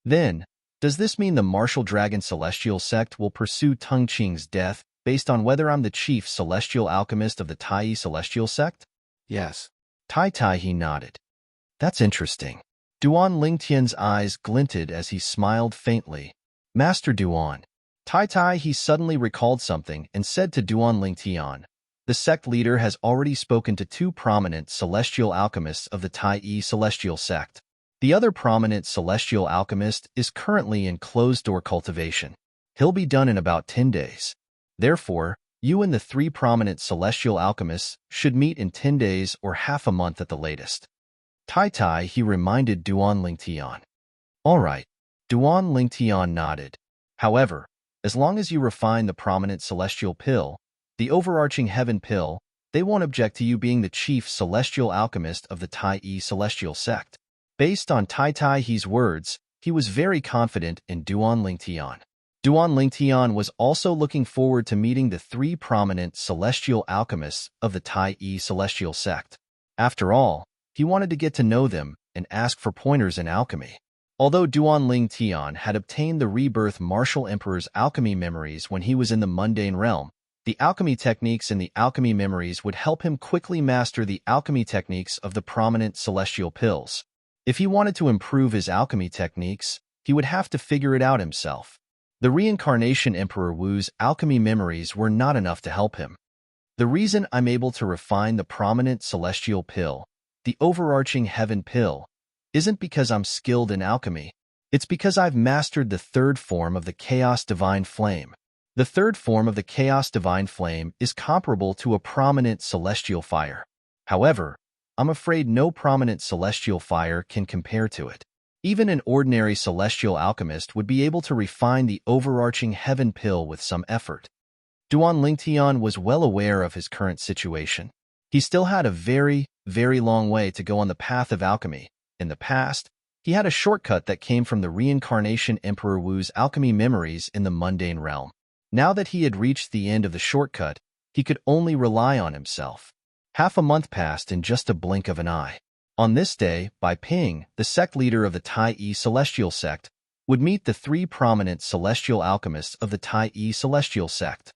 Then, does this mean the Martial Dragon Celestial Sect will pursue Tungqing's death based on whether I'm the chief celestial alchemist of the Tai Celestial Sect? Yes. Tai Tai he nodded. That's interesting. Duan Lingtian's eyes glinted as he smiled faintly. Master Duan. Tai Tai he suddenly recalled something and said to Duan Lingtian, the sect leader has already spoken to 2 prominent celestial alchemists of the Tai Celestial Sect. The other prominent celestial alchemist is currently in closed-door cultivation. He'll be done in about 10 days. Therefore, you and the 3 prominent celestial alchemists should meet in 10 days or half a month at the latest. Tai Tai he reminded Duan Lingtian. All right. Duan Lingtian nodded. However, as long as you refine the prominent celestial pill, the overarching heaven pill, they won't object to you being the chief celestial alchemist of the Tai celestial sect. Based on Tai He's words, he was very confident in Duan Lingtian. Duan Lingtian was also looking forward to meeting the three prominent celestial alchemists of the Tai celestial sect. After all, he wanted to get to know them and ask for pointers in alchemy. Although Duan Lingtian had obtained the rebirth Martial Emperor's alchemy memories when he was in the mundane realm, the alchemy techniques in the alchemy memories would help him quickly master the alchemy techniques of the prominent celestial pills. If he wanted to improve his alchemy techniques, he would have to figure it out himself. The reincarnation Emperor Wu's alchemy memories were not enough to help him. The reason I'm able to refine the prominent celestial pill, the overarching heaven pill, isn't because I'm skilled in alchemy. It's because I've mastered the third form of the Chaos Divine Flame. The third form of the Chaos Divine Flame is comparable to a prominent celestial fire. However, I'm afraid no prominent celestial fire can compare to it. Even an ordinary celestial alchemist would be able to refine the overarching heaven pill with some effort. Duan Lingtian was well aware of his current situation. He still had a very, very long way to go on the path of alchemy. In the past, he had a shortcut that came from the reincarnation Emperor Wu's alchemy memories in the mundane realm. Now that he had reached the end of the shortcut, he could only rely on himself. Half a month passed in just a blink of an eye. On this day, Bai Ping, the sect leader of the Tai celestial sect, would meet the three prominent celestial alchemists of the Tai celestial sect.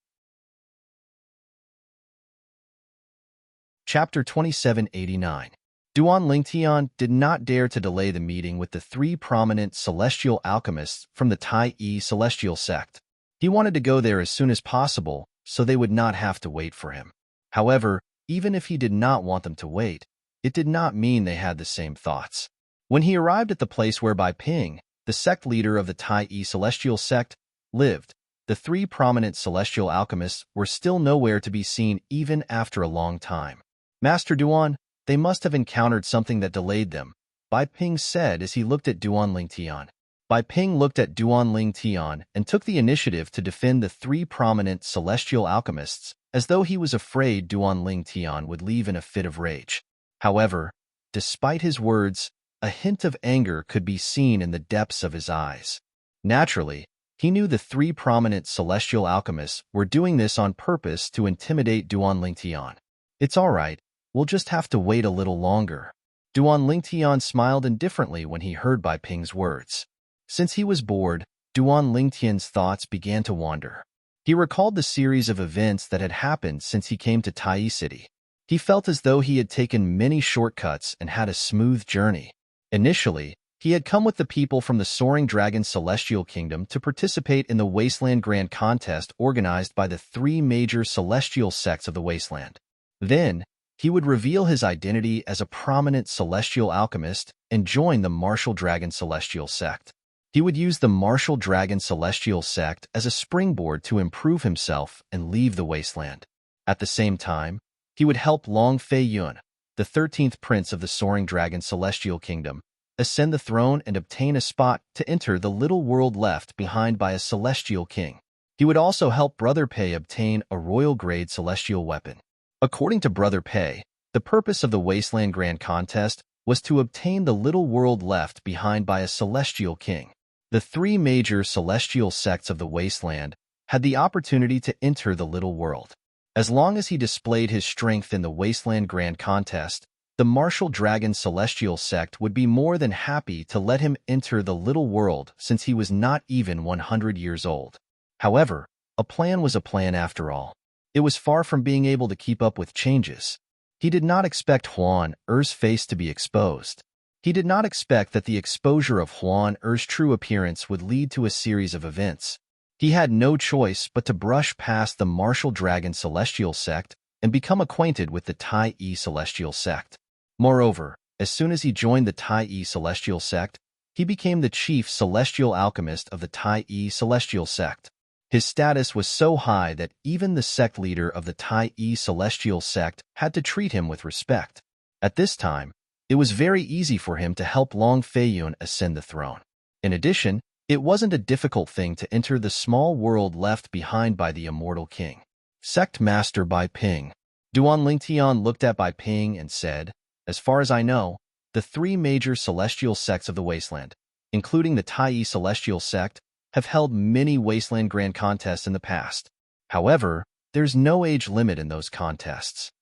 Chapter 2789. Duan Lingtian did not dare to delay the meeting with the three prominent celestial alchemists from the Tai celestial sect. He wanted to go there as soon as possible, so they would not have to wait for him. However, even if he did not want them to wait, it did not mean they had the same thoughts. When he arrived at the place where Bai Ping, the sect leader of the Tai celestial sect, lived, the three prominent celestial alchemists were still nowhere to be seen even after a long time. Master Duan, they must have encountered something that delayed them, Bai Ping said as he looked at Duan Lingtian. Bai Ping looked at Duan Lingtian and took the initiative to defend the three prominent celestial alchemists, as though he was afraid Duan Lingtian would leave in a fit of rage. However, despite his words, a hint of anger could be seen in the depths of his eyes. Naturally, he knew the three prominent celestial alchemists were doing this on purpose to intimidate Duan Lingtian. It's all right, we'll just have to wait a little longer. Duan Lingtian smiled indifferently when he heard Bai Ping's words. Since he was bored, Duan Lingtian's thoughts began to wander. He recalled the series of events that had happened since he came to Tai City. He felt as though he had taken many shortcuts and had a smooth journey. Initially, he had come with the people from the Soaring Dragon Celestial Kingdom to participate in the Wasteland Grand Contest organized by the three major celestial sects of the Wasteland. Then, he would reveal his identity as a prominent celestial alchemist and join the Martial Dragon Celestial Sect. He would use the Martial Dragon Celestial Sect as a springboard to improve himself and leave the Wasteland. At the same time, he would help Long Fei Yun, the 13th prince of the Soaring Dragon Celestial Kingdom, ascend the throne and obtain a spot to enter the little world left behind by a celestial king. He would also help Brother Pei obtain a royal-grade celestial weapon. According to Brother Pei, the purpose of the Wasteland Grand Contest was to obtain the little world left behind by a celestial king. The three major celestial sects of the Wasteland had the opportunity to enter the little world. As long as he displayed his strength in the Wasteland Grand Contest, the Martial Dragon Celestial Sect would be more than happy to let him enter the little world since he was not even 100 years old. However, a plan was a plan after all. It was far from being able to keep up with changes. He did not expect Huan Er's face to be exposed. He did not expect that the exposure of Huan Er's true appearance would lead to a series of events. He had no choice but to brush past the Martial Dragon Celestial Sect and become acquainted with the Tai Celestial Sect. Moreover, as soon as he joined the Tai Celestial Sect, he became the chief celestial alchemist of the Tai Celestial Sect. His status was so high that even the sect leader of the Tai Celestial Sect had to treat him with respect. At this time, it was very easy for him to help Long Fei Yun ascend the throne. In addition, it wasn't a difficult thing to enter the small world left behind by the immortal king. Sect Master Bai Ping. Duan Lingtian looked at Bai Ping and said, "As far as I know, the three major celestial sects of the wasteland, including the Tai celestial sect, have held many wasteland grand contests in the past. However, there's no age limit in those contests.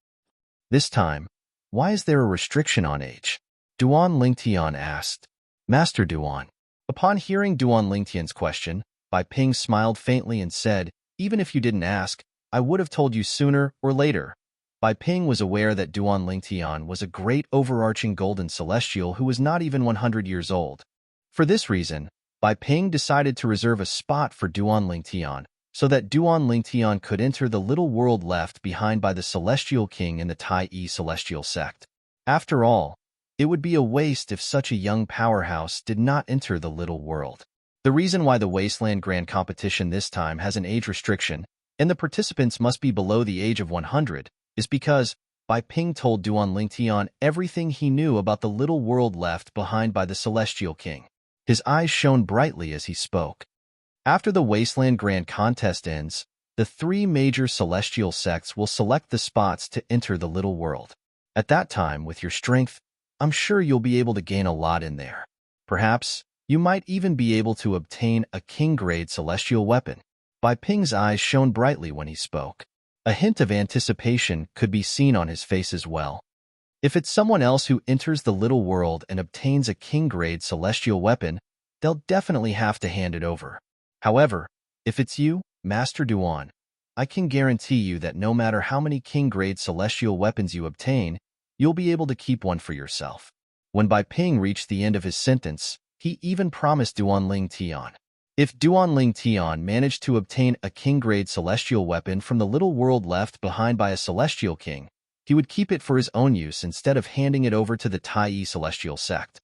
This time, why is there a restriction on age?" Duan Lingtian asked. Master Duan. Upon hearing Duan Lingtian's question, Bai Ping smiled faintly and said, "Even if you didn't ask, I would have told you sooner or later." Bai Ping was aware that Duan Lingtian was a great overarching golden celestial who was not even 100 years old. For this reason, Bai Ping decided to reserve a spot for Duan Lingtian, so that Duan Lingtian could enter the little world left behind by the Celestial King in the Tai Celestial sect. After all, it would be a waste if such a young powerhouse did not enter the little world. The reason why the Wasteland Grand Competition this time has an age restriction, and the participants must be below the age of 100, is because Bai Ping told Duan Lingtian everything he knew about the little world left behind by the Celestial King. His eyes shone brightly as he spoke. After the Wasteland Grand Contest ends, the three major celestial sects will select the spots to enter the little world. At that time, with your strength, I'm sure you'll be able to gain a lot in there. Perhaps, you might even be able to obtain a king-grade celestial weapon. Bai Ping's eyes shone brightly when he spoke. A hint of anticipation could be seen on his face as well. If it's someone else who enters the little world and obtains a king-grade celestial weapon, they'll definitely have to hand it over. However, if it's you, Master Duan, I can guarantee you that no matter how many king-grade celestial weapons you obtain, you'll be able to keep one for yourself. When Bai Ping reached the end of his sentence, he even promised Duan Lingtian. If Duan Lingtian managed to obtain a king-grade celestial weapon from the little world left behind by a celestial king, he would keep it for his own use instead of handing it over to the Tai celestial sect.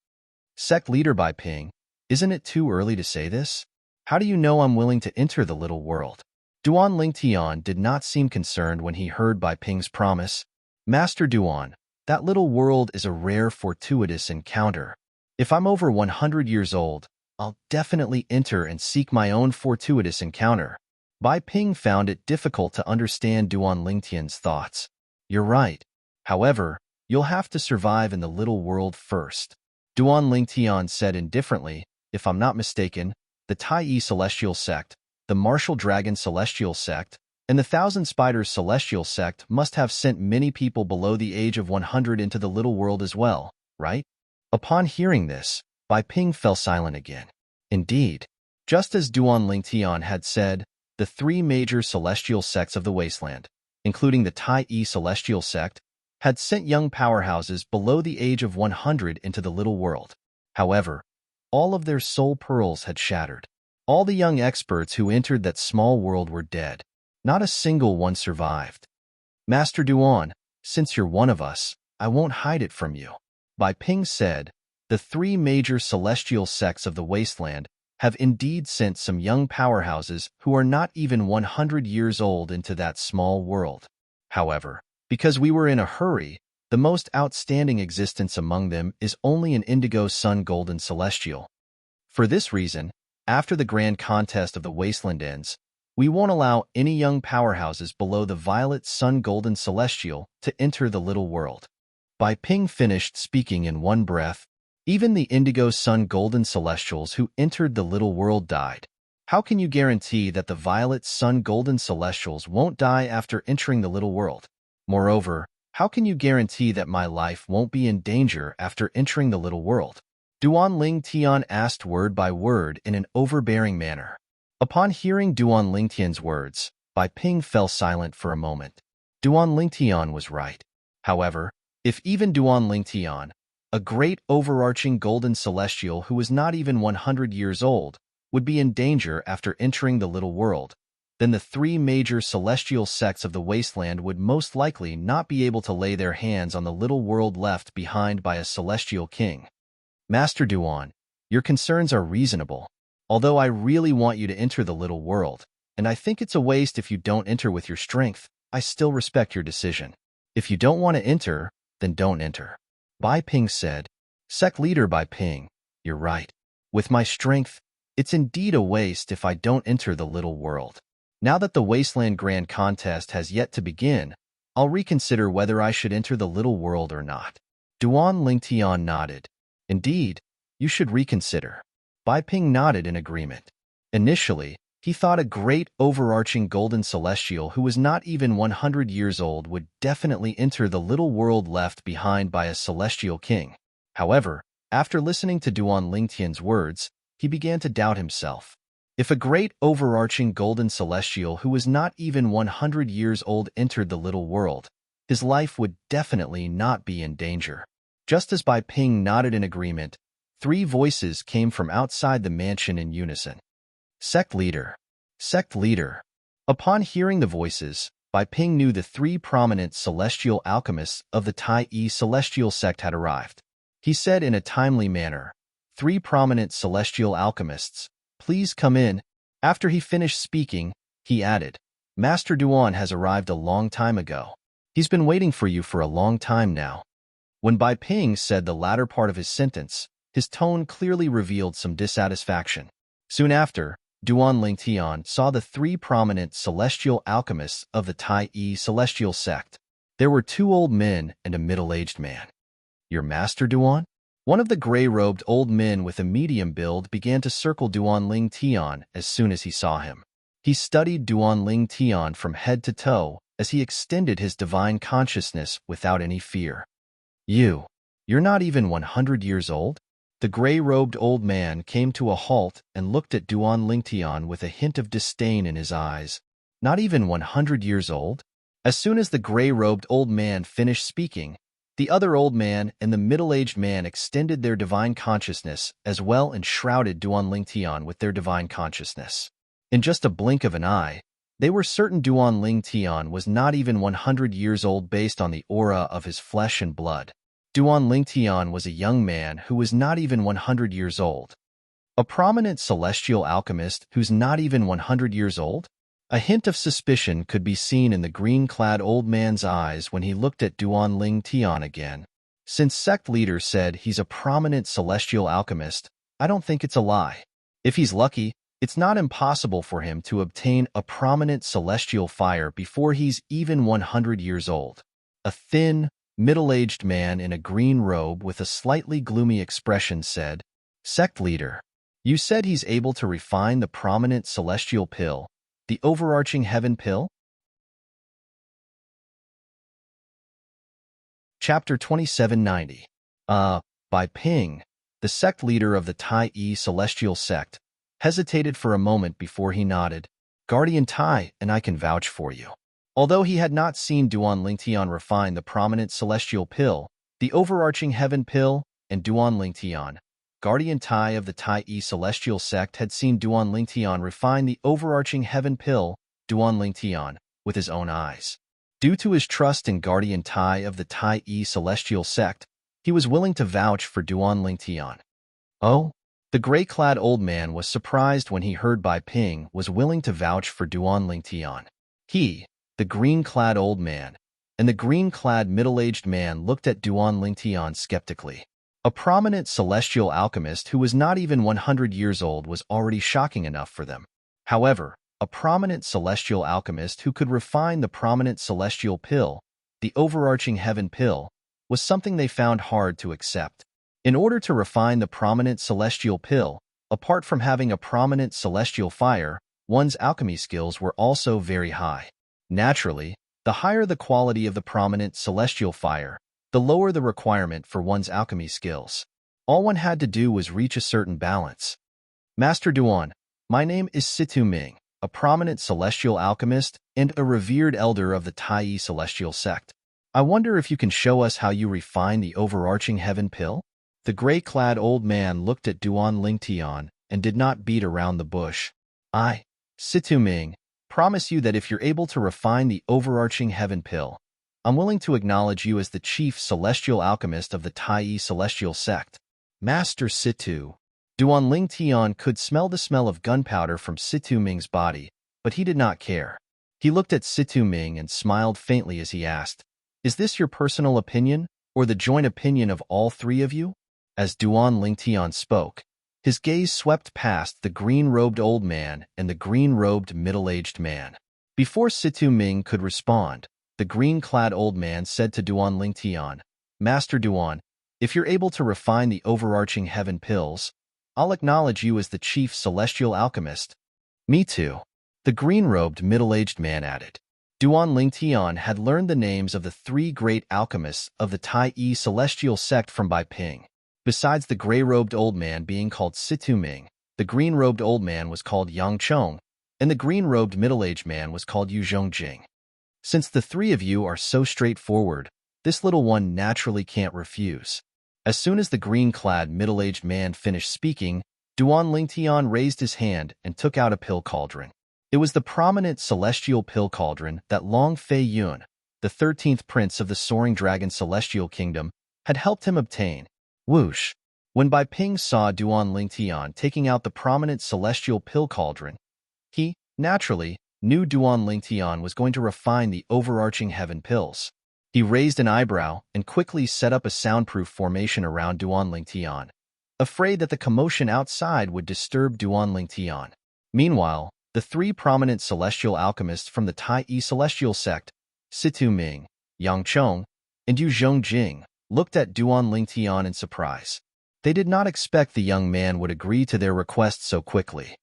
Sect leader Bai Ping, isn't it too early to say this? How do you know I'm willing to enter the little world? Duan Lingtian did not seem concerned when he heard Bai Ping's promise. Master Duan, that little world is a rare fortuitous encounter. If I'm over 100 years old, I'll definitely enter and seek my own fortuitous encounter. Bai Ping found it difficult to understand Duan Lingtian's thoughts. You're right. However, you'll have to survive in the little world first. Duan Lingtian said indifferently, if I'm not mistaken, the Tai Celestial Sect, the Martial Dragon Celestial Sect, and the Thousand Spiders Celestial Sect must have sent many people below the age of 100 into the little world as well, right? Upon hearing this, Bai Ping fell silent again. Indeed, just as Duan Lingtian had said, the three major celestial sects of the wasteland, including the Tai Celestial Sect, had sent young powerhouses below the age of 100 into the little world. However, all of their soul pearls had shattered. All the young experts who entered that small world were dead. Not a single one survived. Master Duan, since you're one of us, I won't hide it from you. Bai Ping said, the three major celestial sects of the wasteland have indeed sent some young powerhouses who are not even 100 years old into that small world. However, because we were in a hurry, the most outstanding existence among them is only an indigo sun golden celestial. For this reason, after the grand contest of the wasteland ends, we won't allow any young powerhouses below the violet sun golden celestial to enter the little world. Bai Ping finished speaking in one breath. Even the indigo sun golden celestials who entered the little world died. How can you guarantee that the violet sun golden celestials won't die after entering the little world? Moreover, how can you guarantee that my life won't be in danger after entering the little world? Duan Lingtian asked word by word in an overbearing manner. Upon hearing Duan Lingtian's words, Bai Ping fell silent for a moment. Duan Lingtian was right. However, if even Duan Lingtian, a great overarching golden celestial who was not even 100 years old, would be in danger after entering the little world, then the three major celestial sects of the wasteland would most likely not be able to lay their hands on the little world left behind by a celestial king. Master Duan, your concerns are reasonable, although I really want you to enter the little world, and I think it's a waste if you don't enter with your strength. I still respect your decision. If you don't want to enter, then don't enter. Bai Ping said. Sect leader Bai Ping, you're right. With my strength, it's indeed a waste if I don't enter the little world. Now that the Wasteland Grand Contest has yet to begin, I'll reconsider whether I should enter the little world or not. Duan Lingtian nodded. Indeed, you should reconsider. Bai Ping nodded in agreement. Initially, he thought a great overarching golden celestial who was not even 100 years old would definitely enter the little world left behind by a celestial king. However, after listening to Duan Lingtian's words, he began to doubt himself. If a great overarching golden celestial who was not even 100 years old entered the little world, his life would definitely not be in danger. Just as Bai Ping nodded in agreement, 3 voices came from outside the mansion in unison. Sect leader. Sect leader. Upon hearing the voices, Bai Ping knew the 3 prominent celestial alchemists of the Tai celestial sect had arrived. He said in a timely manner, 3 prominent celestial alchemists, please come in. After he finished speaking, he added, Master Duan has arrived a long time ago. He's been waiting for you for a long time now. When Bai Ping said the latter part of his sentence, his tone clearly revealed some dissatisfaction. Soon after, Duan Lingtian saw the 3 prominent celestial alchemists of the Tai celestial sect. There were 2 old men and a middle-aged man. Your master, Duan? One of the gray-robed old men with a medium build began to circle Duan Lingtian as soon as he saw him. He studied Duan Lingtian from head to toe as he extended his divine consciousness without any fear. You're not even 100 years old? The gray-robed old man came to a halt and looked at Duan Lingtian with a hint of disdain in his eyes. Not even 100 years old? As soon as the gray-robed old man finished speaking, the other old man and the middle-aged man extended their divine consciousness as well and shrouded Duan Lingtian with their divine consciousness. In just a blink of an eye, they were certain Duan Lingtian was not even 100 years old based on the aura of his flesh and blood. Duan Lingtian was a young man who was not even 100 years old. A prominent celestial alchemist who's not even 100 years old? A hint of suspicion could be seen in the green-clad old man's eyes when he looked at Duan Lingtian again. Since sect leader said he's a prominent celestial alchemist, I don't think it's a lie. If he's lucky, it's not impossible for him to obtain a prominent celestial fire before he's even 100 years old. A thin, middle-aged man in a green robe with a slightly gloomy expression said, Sect leader, you said he's able to refine the prominent celestial pill, the overarching heaven pill? Chapter 2790. Bai Ping, the sect leader of the Tai celestial sect, hesitated for a moment before he nodded. Guardian Tai, and I can vouch for you. Although he had not seen Duan Lingtian refine the prominent celestial pill, the overarching heaven pill, and Duan Lingtian, Guardian Tai of the Tai celestial sect, had seen Duan Lingtian refine the overarching heaven pill, Duan Lingtian, with his own eyes. Due to his trust in Guardian Tai of the Tai celestial sect, he was willing to vouch for Duan Lingtian. Oh? The gray-clad old man was surprised when he heard Bai Ping was willing to vouch for Duan Lingtian. He, the green-clad old man, and the green-clad middle-aged man looked at Duan Lingtian skeptically. A prominent celestial alchemist who was not even 100 years old was already shocking enough for them. However, a prominent celestial alchemist who could refine the prominent celestial pill, the overarching heaven pill, was something they found hard to accept. In order to refine the prominent celestial pill, apart from having a prominent celestial fire, one's alchemy skills were also very high. Naturally, the higher the quality of the prominent celestial fire, the lower the requirement for one's alchemy skills. All one had to do was reach a certain balance. Master Duan, my name is Situ Ming, a prominent celestial alchemist and a revered elder of the Tai celestial sect. I wonder if you can show us how you refine the overarching heaven pill? The gray-clad old man looked at Duan Lingtian and did not beat around the bush. I, Situ Ming, promise you that if you're able to refine the overarching heaven pill, I'm willing to acknowledge you as the chief celestial alchemist of the Tai celestial sect. Master Situ. Duan Lingtian could smell the smell of gunpowder from Situ Ming's body, but he did not care. He looked at Situ Ming and smiled faintly as he asked, Is this your personal opinion, or the joint opinion of all 3 of you? As Duan Lingtian spoke, His gaze swept past the green-robed old man and the green-robed middle-aged man. Before Situ Ming could respond, the green-clad old man said to Duan Lingtian, "Master Duan, if you're able to refine the overarching heaven pills, I'll acknowledge you as the chief celestial alchemist." "Me too," the green-robed middle-aged man added. Duan Lingtian had learned the names of the three great alchemists of the Tai celestial sect from Bai Ping. Besides the gray-robed old man being called Situ Ming, the green-robed old man was called Yang Chong, and the green-robed middle-aged man was called Yu Zhongjing. "Since the three of you are so straightforward, this little one naturally can't refuse." As soon as the green-clad middle-aged man finished speaking, Duan Lingtian raised his hand and took out a pill cauldron. It was the prominent celestial pill cauldron that Long Fei Yun, the 13th prince of the Soaring Dragon Celestial Kingdom, had helped him obtain. Whoosh! When Bai Ping saw Duan Lingtian taking out the prominent celestial pill cauldron, he, naturally, knew Duan Lingtian was going to refine the overarching heaven pills. He raised an eyebrow and quickly set up a soundproof formation around Duan Lingtian, afraid that the commotion outside would disturb Duan Lingtian. Meanwhile, the three prominent celestial alchemists from the Tai celestial sect, Situ Ming, Yang Chong, and Yu Zhongjing, looked at Duan Lingtian in surprise. They did not expect the young man would agree to their request so quickly.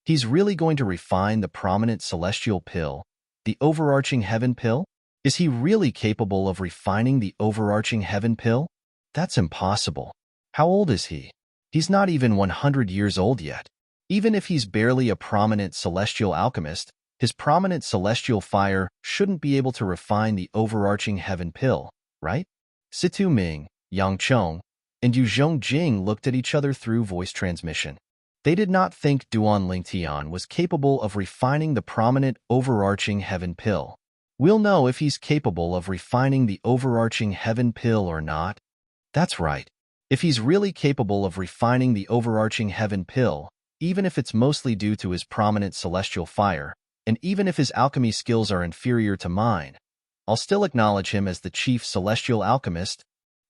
He's really going to refine the prominent celestial pill, the overarching heaven pill? Is he really capable of refining the overarching heaven pill? That's impossible. How old is he? He's not even 100 years old yet. Even if he's barely a prominent celestial alchemist, his prominent celestial fire shouldn't be able to refine the overarching heaven pill, right? Situ Ming, Yang Chong, and Yu Zhongjing looked at each other through voice transmission. They did not think Duan Lingtian was capable of refining the prominent overarching heaven pill. We'll know if he's capable of refining the overarching heaven pill or not. That's right. If he's really capable of refining the overarching heaven pill, even if it's mostly due to his prominent celestial fire, and even if his alchemy skills are inferior to mine, I'll still acknowledge him as the chief celestial alchemist.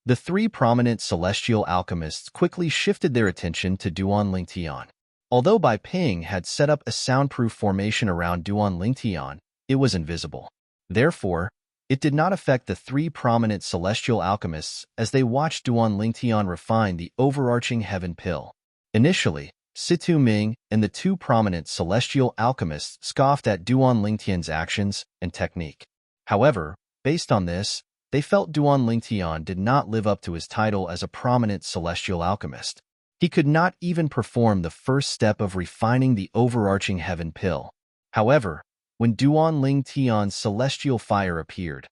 The three prominent celestial alchemists quickly shifted their attention to Duan Lingtian. Although Bai Ping had set up a soundproof formation around Duan Lingtian, it was invisible. Therefore, it did not affect the three prominent celestial alchemists as they watched Duan Lingtian refine the overarching heaven pill. Initially, Situ Ming and the two prominent celestial alchemists scoffed at Duan Lingtian's actions and technique. However, based on this, they felt Duan Lingtian did not live up to his title as a prominent celestial alchemist. He could not even perform the first step of refining the overarching heaven pill. However, when Duan Lingtian's celestial fire appeared,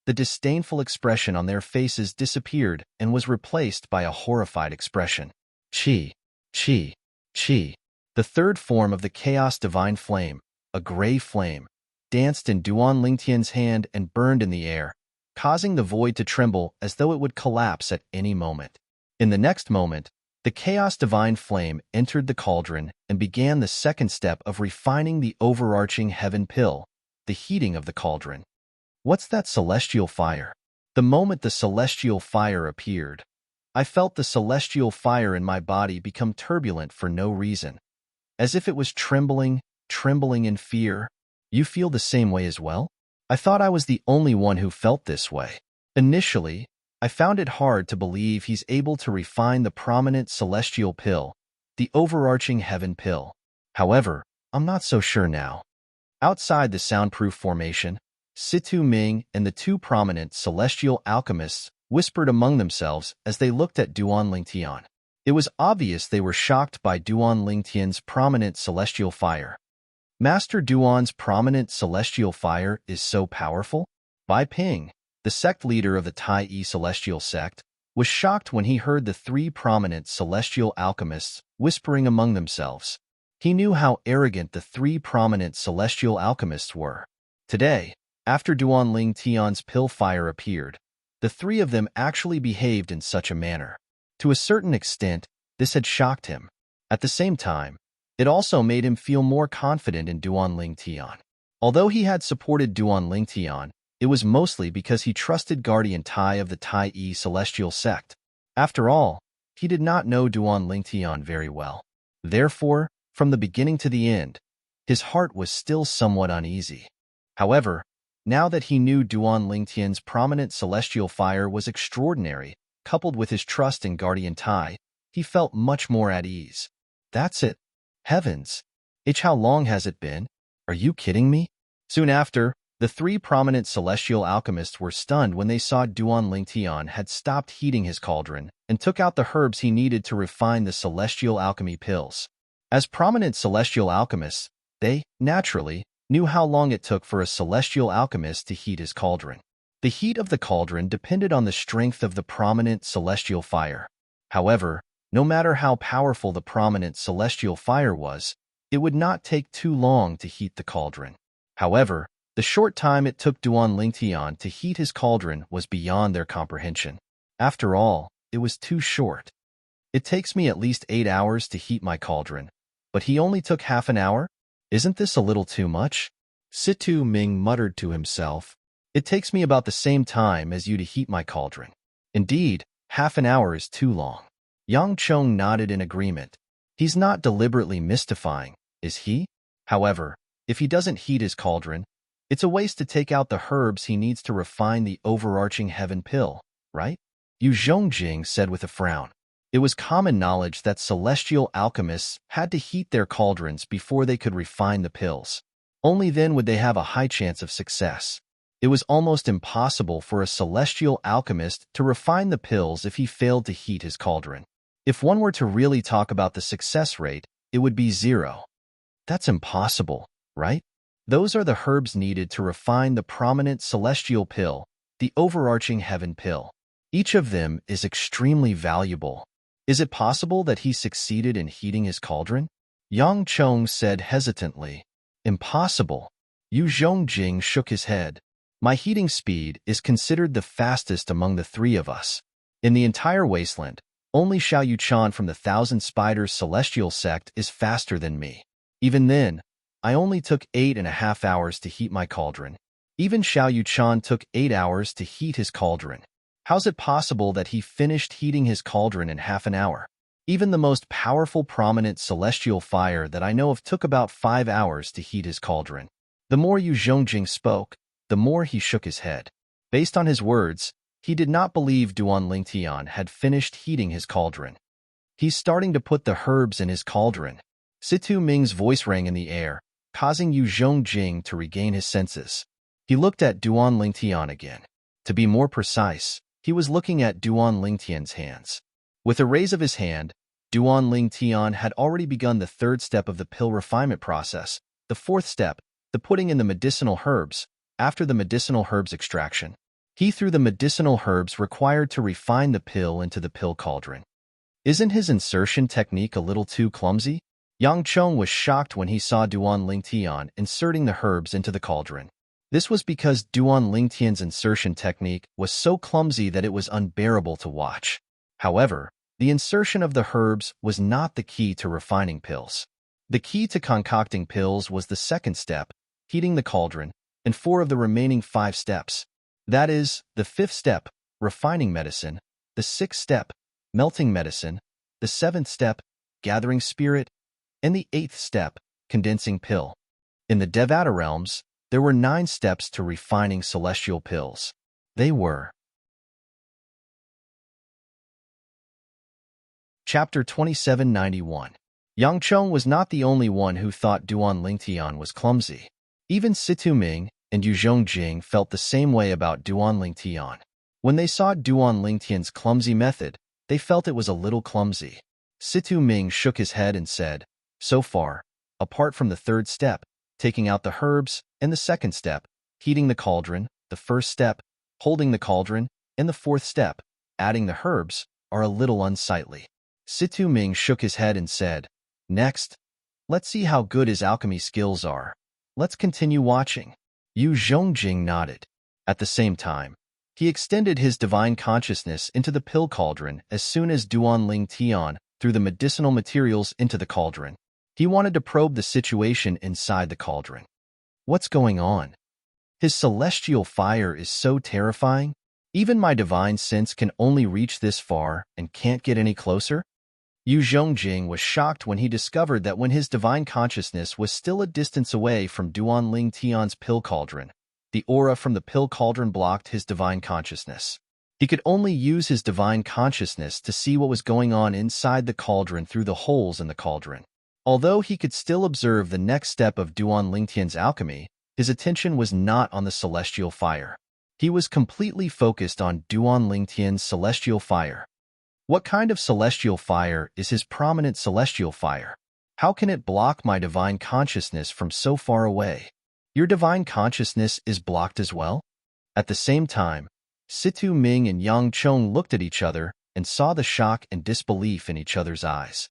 the disdainful expression on their faces disappeared and was replaced by a horrified expression. Qi, qi, qi. The third form of the chaos divine flame, a gray flame, danced in Duan Lingtian's hand and burned in the air, causing the void to tremble as though it would collapse at any moment. In the next moment, the chaos divine flame entered the cauldron and began the second step of refining the overarching heaven pill, the heating of the cauldron. What's that celestial fire? The moment the celestial fire appeared, I felt the celestial fire in my body become turbulent for no reason, as if it was trembling in fear. You feel the same way as well? I thought I was the only one who felt this way. Initially, I found it hard to believe he's able to refine the prominent celestial pill, the overarching heaven pill. However, I'm not so sure now. Outside the soundproof formation, Situ Ming and the two prominent celestial alchemists whispered among themselves as they looked at Duan Lingtian. It was obvious they were shocked by Duan Lingtian's prominent celestial fire. Master Duan's prominent celestial fire is so powerful? Bai Ping, the sect leader of the Tai celestial sect, was shocked when he heard the three prominent celestial alchemists whispering among themselves. He knew how arrogant the three prominent celestial alchemists were. Today, after Duan Lingtian's pill fire appeared, the three of them actually behaved in such a manner. To a certain extent, this had shocked him. At the same time, it also made him feel more confident in Duan Lingtian. Although he had supported Duan Lingtian, it was mostly because he trusted Guardian Tai of the Tai celestial sect. After all, He did not know Duan Lingtian very well. Therefore, from the beginning to the end, his heart was still somewhat uneasy. However, now that he knew Duan Lingtian's prominent celestial fire was extraordinary, coupled with his trust in Guardian Tai, he felt much more at ease. That's it. Heavens! How long has it been? Are you kidding me? Soon after, the three prominent celestial alchemists were stunned when they saw Duan Lingtian had stopped heating his cauldron and took out the herbs he needed to refine the celestial alchemy pills. As prominent celestial alchemists, they, naturally, knew how long it took for a celestial alchemist to heat his cauldron. The heat of the cauldron depended on the strength of the prominent celestial fire. However, no matter how powerful the prominent celestial fire was, it would not take too long to heat the cauldron. However, the short time it took Duan Lingtian to heat his cauldron was beyond their comprehension. After all, it was too short. It takes me at least 8 hours to heat my cauldron, but he only took half an hour? Isn't this a little too much? Situ Ming muttered to himself. It takes me about the same time as you to heat my cauldron. Indeed, half an hour is too long. Yang Chong nodded in agreement. He's not deliberately mystifying, is he? However, if he doesn't heat his cauldron, it's a waste to take out the herbs he needs to refine the overarching heaven pill, right? Yu Zhongjing said with a frown. It was common knowledge that celestial alchemists had to heat their cauldrons before they could refine the pills. Only then would they have a high chance of success. It was almost impossible for a celestial alchemist to refine the pills if he failed to heat his cauldron. If one were to really talk about the success rate, it would be 0. That's impossible, right? Those are the herbs needed to refine the prominent celestial pill, the overarching heaven pill. Each of them is extremely valuable. Is it possible that he succeeded in heating his cauldron? Yang Chong said hesitantly. Impossible. Yu Zhongjing shook his head. My heating speed is considered the fastest among the three of us. In the entire wasteland, only Xiao Yuchan from the Thousand Spiders Celestial Sect is faster than me. Even then, I only took 8.5 hours to heat my cauldron. Even Xiao Yuchan took 8 hours to heat his cauldron. How's it possible that he finished heating his cauldron in half an hour? Even the most powerful prominent celestial fire that I know of took about 5 hours to heat his cauldron. The more Yu Zhongjing spoke, the more he shook his head. Based on his words, he did not believe Duan Lingtian had finished heating his cauldron. He's starting to put the herbs in his cauldron. Situ Ming's voice rang in the air, causing Yu Zhongjing to regain his senses. He looked at Duan Lingtian again. To be more precise, he was looking at Duan Lingtian's hands. With a raise of his hand, Duan Lingtian had already begun the third step of the pill refinement process, the fourth step, the putting in the medicinal herbs. After the medicinal herbs extraction, he threw the medicinal herbs required to refine the pill into the pill cauldron. Isn't his insertion technique a little too clumsy? Yang Chong was shocked when he saw Duan Lingtian inserting the herbs into the cauldron. This was because Duan Lingtian's insertion technique was so clumsy that it was unbearable to watch. However, the insertion of the herbs was not the key to refining pills. The key to concocting pills was the second step, heating the cauldron, and 4 of the remaining 5 steps. That is, the 5th step, refining medicine, the 6th step, melting medicine, the 7th step, gathering spirit, and the 8th step, condensing pill. In the Devata realms, there were 9 steps to refining celestial pills. They were Chapter 2791. Yang Chong was not the only one who thought Duan Lingtian was clumsy. Even Situ Ming and Yu Zhongjing felt the same way about Duan Lingtian. When they saw Duan Lingtian's clumsy method, they felt it was a little clumsy. Situ Ming shook his head and said, so far, apart from the 3rd step, taking out the herbs, and the 2nd step, heating the cauldron, the 1st step, holding the cauldron, and the 4th step, adding the herbs, are a little unsightly. Situ Ming shook his head and said, next, let's see how good his alchemy skills are. Let's continue watching. Yu Zhongjing nodded. At the same time, he extended his divine consciousness into the pill cauldron as soon as Duan Lingtian threw the medicinal materials into the cauldron. He wanted to probe the situation inside the cauldron. What's going on? His celestial fire is so terrifying. Even my divine sense can only reach this far and can't get any closer? Yu Zhongjing was shocked when he discovered that when his divine consciousness was still a distance away from Duanling Tian's pill cauldron, the aura from the pill cauldron blocked his divine consciousness. He could only use his divine consciousness to see what was going on inside the cauldron through the holes in the cauldron. Although he could still observe the next step of Duan Lingtian's alchemy, his attention was not on the celestial fire. He was completely focused on Duan Lingtian's celestial fire. What kind of celestial fire is his prominent celestial fire? How can it block my divine consciousness from so far away? Your divine consciousness is blocked as well? At the same time, Situ Ming and Yang Chong looked at each other and saw the shock and disbelief in each other's eyes.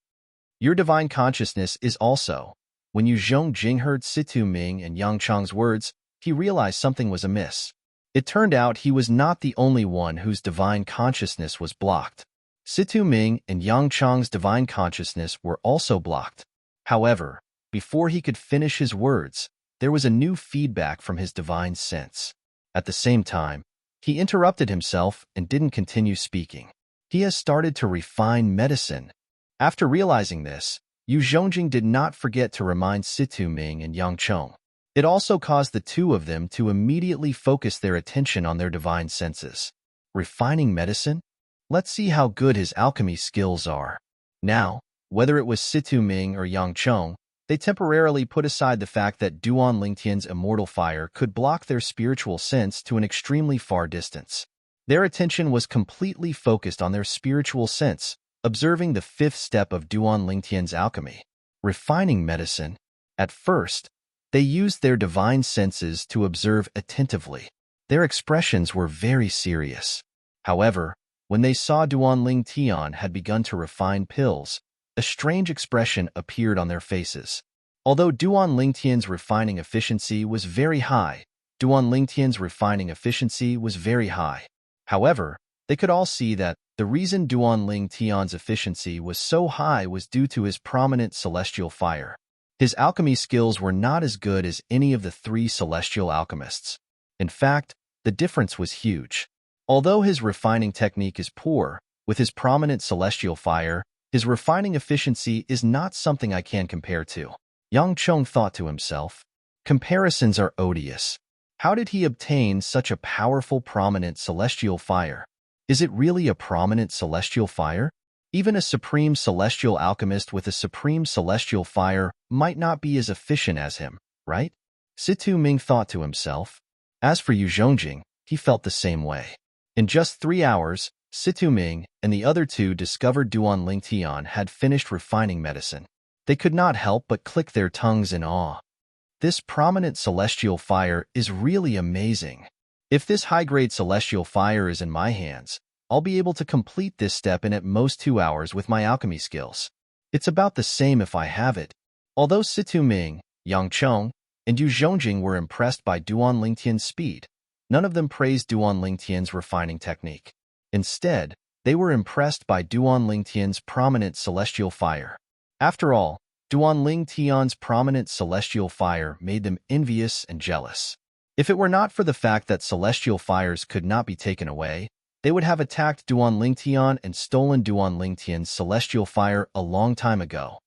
Your divine consciousness is also. When Yu Zhongjing heard Situ Ming and Yang Chong's words, he realized something was amiss. It turned out he was not the only one whose divine consciousness was blocked. Situ Ming and Yang Chong's divine consciousness were also blocked. However, before he could finish his words, there was a new feedback from his divine sense. At the same time, he interrupted himself and didn't continue speaking. He has started to refine medicine. After realizing this, Yu Zhongjing did not forget to remind Situ Ming and Yang Chong. It also caused the two of them to immediately focus their attention on their divine senses. Refining medicine? Let's see how good his alchemy skills are. Now, whether it was Situ Ming or Yang Chong, they temporarily put aside the fact that Duan Lingtian's immortal fire could block their spiritual sense to an extremely far distance. Their attention was completely focused on their spiritual sense, observing the fifth step of Duan Lingtian's alchemy, refining medicine. At first, they used their divine senses to observe attentively. Their expressions were very serious. However, when they saw Duan Ling Tian had begun to refine pills, a strange expression appeared on their faces. Although Duan Lingtian's refining efficiency was very high, However, they could all see that the reason Duan Ling Tian's efficiency was so high was due to his prominent celestial fire. His alchemy skills were not as good as any of the three celestial alchemists. In fact, the difference was huge. Although his refining technique is poor, with his prominent celestial fire, his refining efficiency is not something I can compare to. Yang Chong thought to himself. Comparisons are odious. How did he obtain such a powerful prominent celestial fire? Is it really a prominent celestial fire? Even a supreme celestial alchemist with a supreme celestial fire might not be as efficient as him, right? Situ Ming thought to himself. As for Yu Zhongjing, he felt the same way. In just 3 hours, Situ Ming and the other two discovered Duan Ling Tian had finished refining medicine. They could not help but click their tongues in awe. This prominent celestial fire is really amazing. If this high-grade celestial fire is in my hands, I'll be able to complete this step in at most 2 hours with my alchemy skills. It's about the same if I have it. Although Situ Ming, Yang Chong, and Yu Zhongjing were impressed by Duan Lingtian's speed, none of them praised Duan Lingtian's refining technique. Instead, they were impressed by Duan Lingtian's prominent celestial fire. After all, Duan Ling Tian's prominent celestial fire made them envious and jealous. If it were not for the fact that celestial fires could not be taken away, they would have attacked Duan Ling Tian and stolen Duan Ling Tian's celestial fire a long time ago.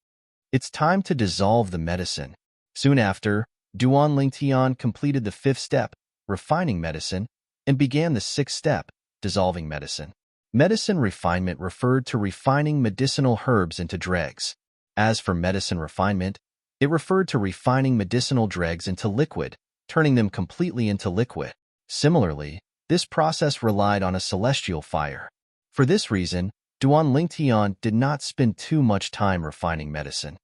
It's time to dissolve the medicine. Soon after, Duan Ling Tian completed the fifth step, refining medicine, and began the sixth step, dissolving medicine. Medicine refinement referred to refining medicinal herbs into dregs. As for medicine refinement, it referred to refining medicinal dregs into liquid, turning them completely into liquid. Similarly, this process relied on a celestial fire. For this reason, Duan Ling Tian did not spend too much time refining medicine.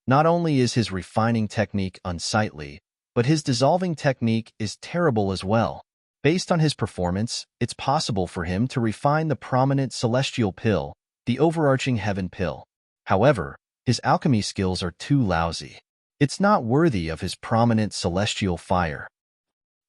Not only is his refining technique unsightly, but his dissolving technique is terrible as well. Based on his performance, it's possible for him to refine the prominent celestial pill, the overarching heaven pill. However, his alchemy skills are too lousy. It's not worthy of his prominent celestial fire.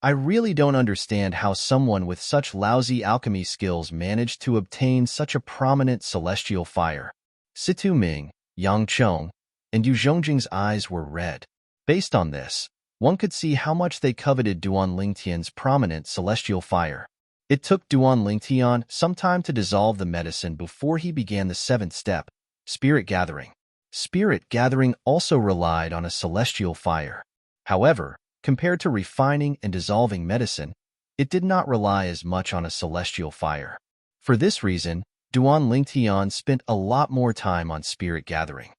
I really don't understand how someone with such lousy alchemy skills managed to obtain such a prominent celestial fire. Situ Ming, Yang Chong, and Yu Zhongjing's eyes were red. Based on this, one could see how much they coveted Duan Lingtian's prominent celestial fire. It took Duan Lingtian some time to dissolve the medicine before he began the seventh step, spirit gathering. Spirit gathering also relied on a celestial fire. However, compared to refining and dissolving medicine, it did not rely as much on a celestial fire. For this reason, Duan Lingtian spent a lot more time on spirit gathering.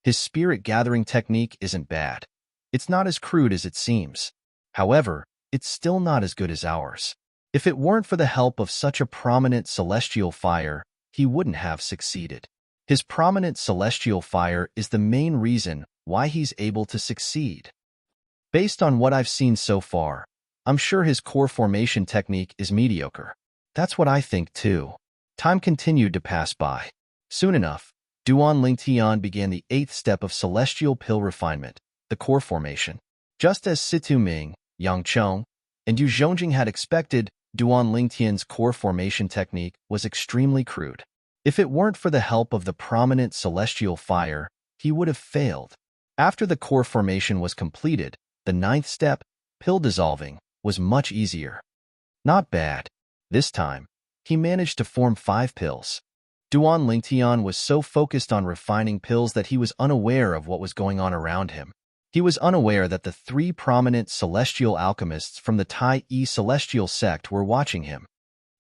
His spirit gathering technique isn't bad. It's not as crude as it seems. However, it's still not as good as ours. If it weren't for the help of such a prominent celestial fire, he wouldn't have succeeded. His prominent celestial fire is the main reason why he's able to succeed. Based on what I've seen so far, I'm sure his core formation technique is mediocre. That's what I think too. Time continued to pass by. Soon enough, Duan Lingtian began the eighth step of celestial pill refinement, the core formation. Just as Situ Ming, Yang Cheng, and Yu Zhongjing had expected, Duan Lingtian's core formation technique was extremely crude. If it weren't for the help of the prominent celestial fire, he would have failed. After the core formation was completed, the ninth step, pill dissolving, was much easier. Not bad. This time, he managed to form 5 pills. Duan Lingtian was so focused on refining pills that he was unaware of what was going on around him. He was unaware that the 3 prominent celestial alchemists from the Tai celestial sect were watching him.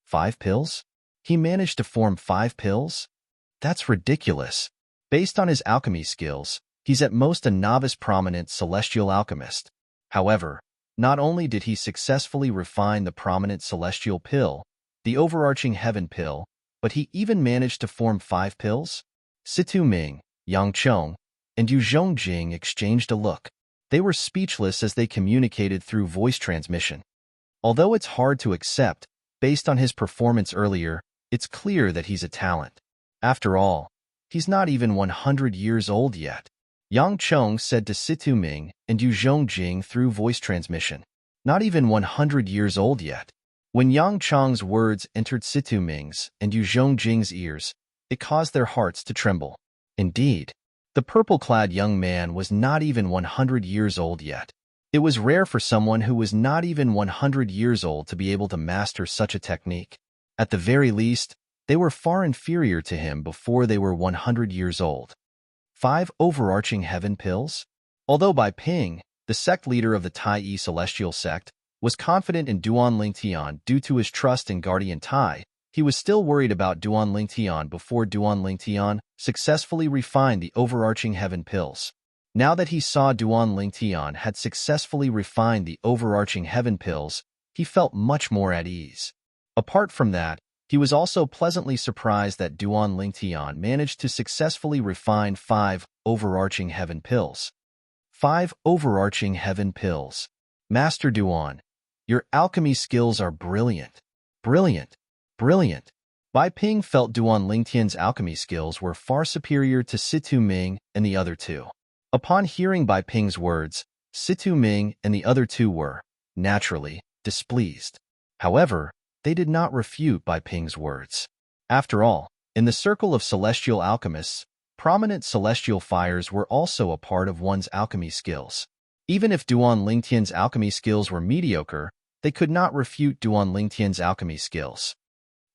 5 pills? He managed to form 5 pills? That's ridiculous. Based on his alchemy skills, he's at most a novice prominent celestial alchemist. However, not only did he successfully refine the prominent celestial pill, the overarching heaven pill, but he even managed to form 5 pills? Situ Ming, Yang Cheng, and Yu Zhongjing exchanged a look. They were speechless as they communicated through voice transmission. Although it's hard to accept, based on his performance earlier, it's clear that he's a talent. After all, he's not even 100 years old yet. Yang Cheng said to Situ Ming and Yu Zhongjing through voice transmission. Not even 100 years old yet. When Yang Cheng's words entered Situ Ming's and Yu Zhongjing's ears, it caused their hearts to tremble. Indeed, the purple-clad young man was not even 100 years old yet. It was rare for someone who was not even 100 years old to be able to master such a technique. At the very least, they were far inferior to him before they were 100 years old. 5 overarching heaven pills? Although Bai Ping, the sect leader of the Tai celestial sect, was confident in Duan Lingtian due to his trust in Guardian Tai, he was still worried about Duan Lingtian before Duan Lingtian successfully refined the overarching heaven pills. Now that he saw Duan Lingtian had successfully refined the overarching heaven pills, he felt much more at ease. Apart from that, he was also pleasantly surprised that Duan Lingtian managed to successfully refine 5 overarching heaven pills. 5 overarching heaven pills. Master Duan, your alchemy skills are brilliant. Brilliant. Brilliant. Bai Ping felt Duan Lingtian's alchemy skills were far superior to Situ Ming and the other 2. Upon hearing Bai Ping's words, Situ Ming and the other 2 were, naturally, displeased. However, they did not refute Bai Ping's words. After all, in the circle of celestial alchemists, prominent celestial fires were also a part of one's alchemy skills. Even if Duan Lingtian's alchemy skills were mediocre, they could not refute Duan Lingtian's alchemy skills.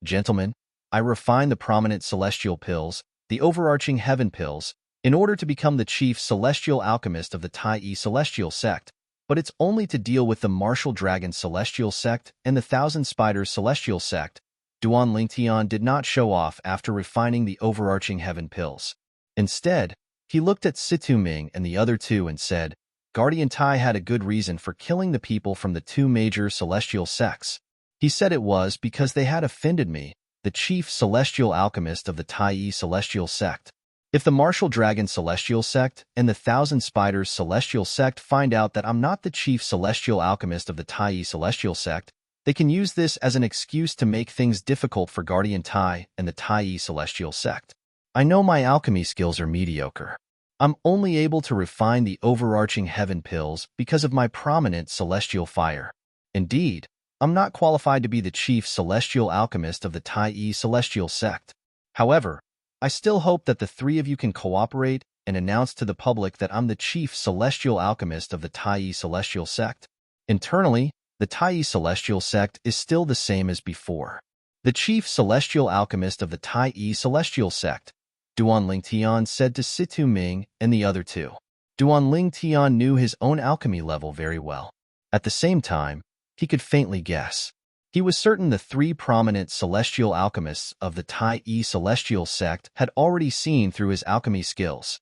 Gentlemen, I refined the prominent celestial pills, the overarching heaven pills, in order to become the chief celestial alchemist of the Tai celestial sect, but it's only to deal with the martial dragon celestial sect and the thousand spiders celestial sect. Duan Lingtian did not show off after refining the overarching heaven pills. Instead, he looked at Situ Ming and the other 2 and said, Guardian Tai had a good reason for killing the people from the 2 major celestial sects. He said it was because they had offended me, the chief celestial alchemist of the Tai celestial sect. If the martial dragon celestial sect and the thousand spiders celestial sect find out that I'm not the chief celestial alchemist of the Tai celestial sect, they can use this as an excuse to make things difficult for Guardian Tai and the Tai celestial sect. I know my alchemy skills are mediocre. I'm only able to refine the overarching heaven pills because of my prominent celestial fire. Indeed, I'm not qualified to be the chief celestial alchemist of the Tai celestial sect. However, I still hope that the 3 of you can cooperate and announce to the public that I'm the chief celestial alchemist of the Tai celestial sect. Internally, the Tai celestial sect is still the same as before. The chief celestial alchemist of the Tai celestial sect, Duan Lingtian, said to Situ Ming and the other two. Duan Lingtian knew his own alchemy level very well. At the same time, he could faintly guess. He was certain the three prominent celestial alchemists of the Tai celestial sect had already seen through his alchemy skills.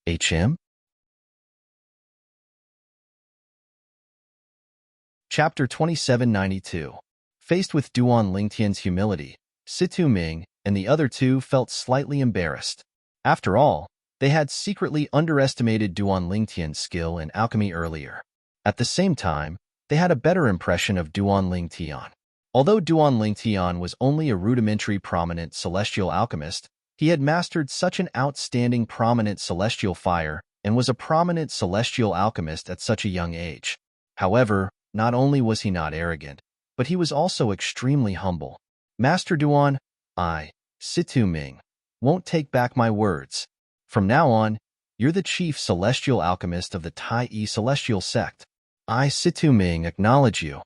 HM? Chapter 2792. Faced with Duan Lingtian's humility, Situ Ming and the other two felt slightly embarrassed. After all, they had secretly underestimated Duan Lingtian's skill in alchemy earlier. At the same time, they had a better impression of Duan Lingtian. Although Duan Lingtian was only a rudimentary prominent celestial alchemist, he had mastered such an outstanding prominent celestial fire and was a prominent celestial alchemist at such a young age. However, not only was he not arrogant, but he was also extremely humble. Master Duan, I, Situ Ming, won't take back my words. From now on, you're the chief celestial alchemist of the Tai celestial sect. I, Situ Ming, acknowledge you.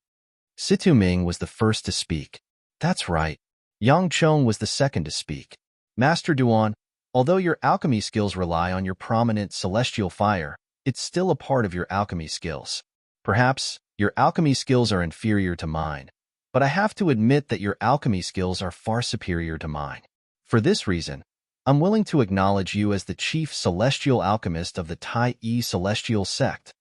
Situ Ming was the first to speak. That's right. Yang Chong was the second to speak. Master Duan, although your alchemy skills rely on your prominent celestial fire, it's still a part of your alchemy skills. Perhaps your alchemy skills are inferior to mine, but I have to admit that your alchemy skills are far superior to mine. For this reason, I'm willing to acknowledge you as the chief celestial alchemist of the Tai celestial sect.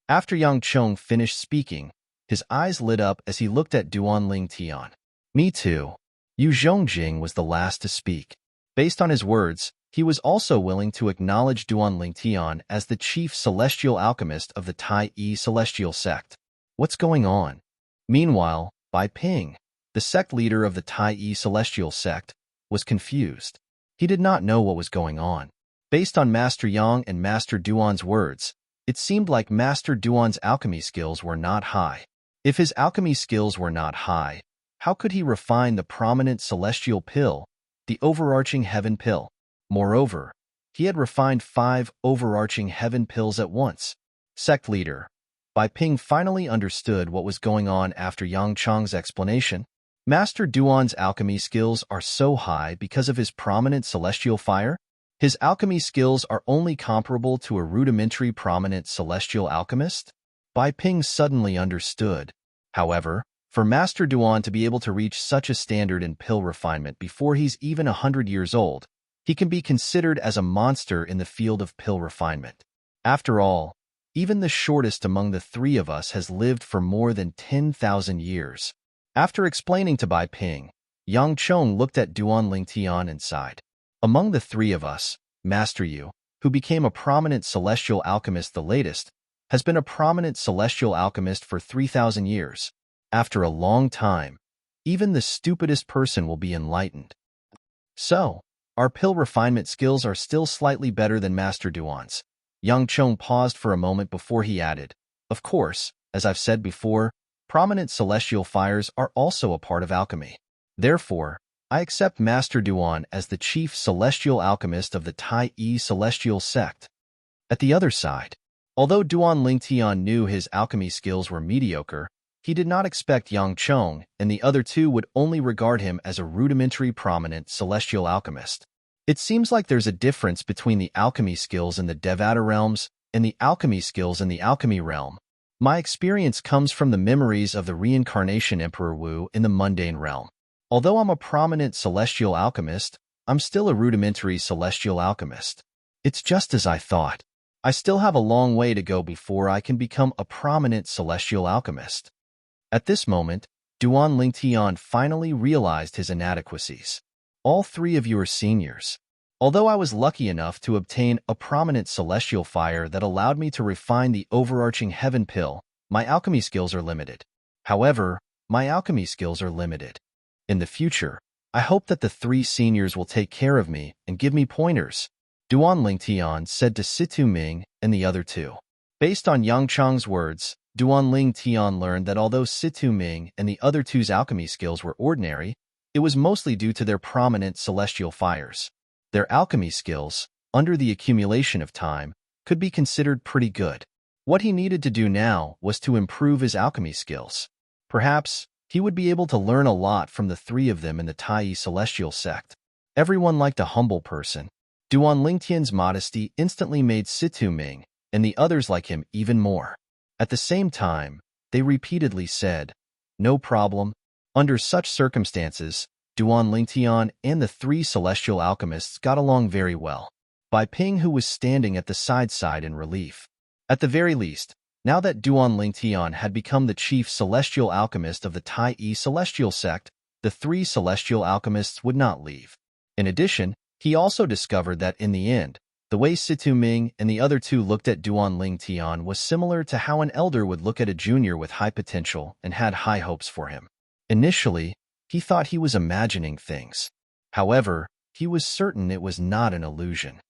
After Yang Chong finished speaking, his eyes lit up as he looked at Duan Lingtian. Me too. Yu Zhongjing was the last to speak. Based on his words, he was also willing to acknowledge Duan Lingtian as the chief celestial alchemist of the Tai celestial sect. What's going on? Meanwhile, Bai Ping, the sect leader of the Tai celestial sect, was confused. He did not know what was going on. Based on Master Yang and Master Duan's words, it seemed like Master Duan's alchemy skills were not high. If his alchemy skills were not high, how could he refine the prominent celestial pill, the overarching heaven pill? Moreover, he had refined 5 overarching heaven pills at once. Sect leader, Bai Ping finally understood what was going on after Yang Chong's explanation. Master Duan's alchemy skills are so high because of his prominent celestial fire? His alchemy skills are only comparable to a rudimentary prominent celestial alchemist? Bai Ping suddenly understood. However, for Master Duan to be able to reach such a standard in pill refinement before he's even 100 years old, he can be considered as a monster in the field of pill refinement. After all, even the shortest among the three of us has lived for more than 10,000 years. After explaining to Bai Ping, Yang Chong looked at Duan Lingtian and sighed. Among the three of us, Master Yu, who became a prominent celestial alchemist the latest, has been a prominent celestial alchemist for 3,000 years. After a long time, even the stupidest person will be enlightened. So, our pill refinement skills are still slightly better than Master Duan's. Yang Chong paused for a moment before he added, of course, as I've said before, prominent celestial fires are also a part of alchemy. Therefore, I accept Master Duan as the chief celestial alchemist of the Tai celestial sect. At the other side, although Duan Lingtian knew his alchemy skills were mediocre, he did not expect Yang Chong and the other two would only regard him as a rudimentary prominent celestial alchemist. It seems like there's a difference between the alchemy skills in the Devata realms and the alchemy skills in the alchemy realm. My experience comes from the memories of the reincarnation Emperor Wu in the mundane realm. Although I'm a prominent celestial alchemist, I'm still a rudimentary celestial alchemist. It's just as I thought. I still have a long way to go before I can become a prominent celestial alchemist. At this moment, Duan Lingtian finally realized his inadequacies. All three of you are seniors. Although I was lucky enough to obtain a prominent celestial fire that allowed me to refine the overarching heaven pill, my alchemy skills are limited. However, my alchemy skills are limited. In the future, I hope that the three seniors will take care of me and give me pointers, Duan Lingtian said to Situ Ming and the other two. Based on Yang Chong's words, Duan Lingtian learned that although Situ Ming and the other two's alchemy skills were ordinary, it was mostly due to their prominent celestial fires. Their alchemy skills, under the accumulation of time, could be considered pretty good. What he needed to do now was to improve his alchemy skills. Perhaps he would be able to learn a lot from the three of them in the Tai celestial sect. Everyone liked a humble person. Duan Lingtian's modesty instantly made Situ Ming and the others like him even more. At the same time, they repeatedly said, "No problem." Under such circumstances, Duan Lingtian and the three celestial alchemists got along very well. Bai Ping, who was standing at the side in relief. At the very least, now that Duan Lingtian had become the chief celestial alchemist of the Tai celestial sect, the three celestial alchemists would not leave. In addition, he also discovered that in the end, the way Situ Ming and the other two looked at Duan Lingtian was similar to how an elder would look at a junior with high potential and had high hopes for him. Initially, he thought he was imagining things. However, he was certain it was not an illusion.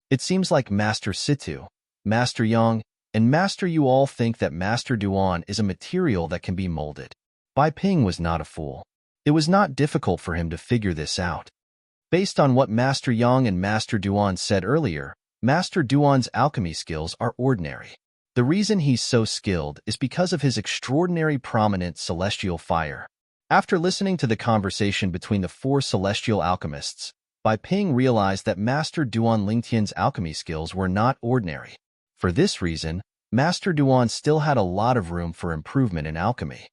It seems like Master Situ, Master Yang, and Master Yu all think that Master Duan is a material that can be molded. Bai Ping was not a fool. It was not difficult for him to figure this out. Based on what Master Yang and Master Duan said earlier, Master Duan's alchemy skills are ordinary. The reason he's so skilled is because of his extraordinary prominent celestial fire. After listening to the conversation between the four celestial alchemists, Bai Ping realized that Master Duan Lingtian's alchemy skills were not ordinary. For this reason, Master Duan still had a lot of room for improvement in alchemy.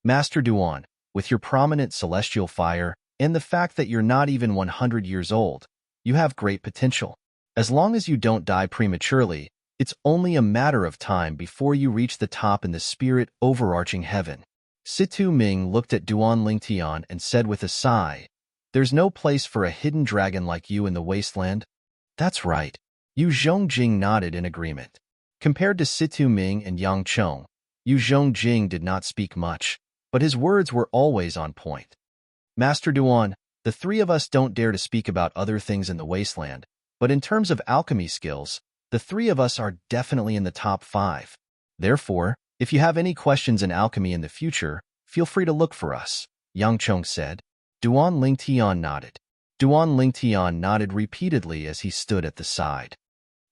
Master Duan, with your prominent celestial fire and the fact that you're not even 100 years old, you have great potential. As long as you don't die prematurely, it's only a matter of time before you reach the top in the spirit overarching heaven. Situ Ming looked at Duan Lingtian and said with a sigh, "There's no place for a hidden dragon like you in the wasteland." "That's right." Yu Zhongjing nodded in agreement. Compared to Situ Ming and Yang Chong, Yu Zhongjing did not speak much, but his words were always on point. "Master Duan, the three of us don't dare to speak about other things in the wasteland, but in terms of alchemy skills, the three of us are definitely in the top 5. Therefore, if you have any questions in alchemy in the future, feel free to look for us," Yang Chong said. Duan Lingtian nodded. Duan Lingtian nodded repeatedly as he stood at the side.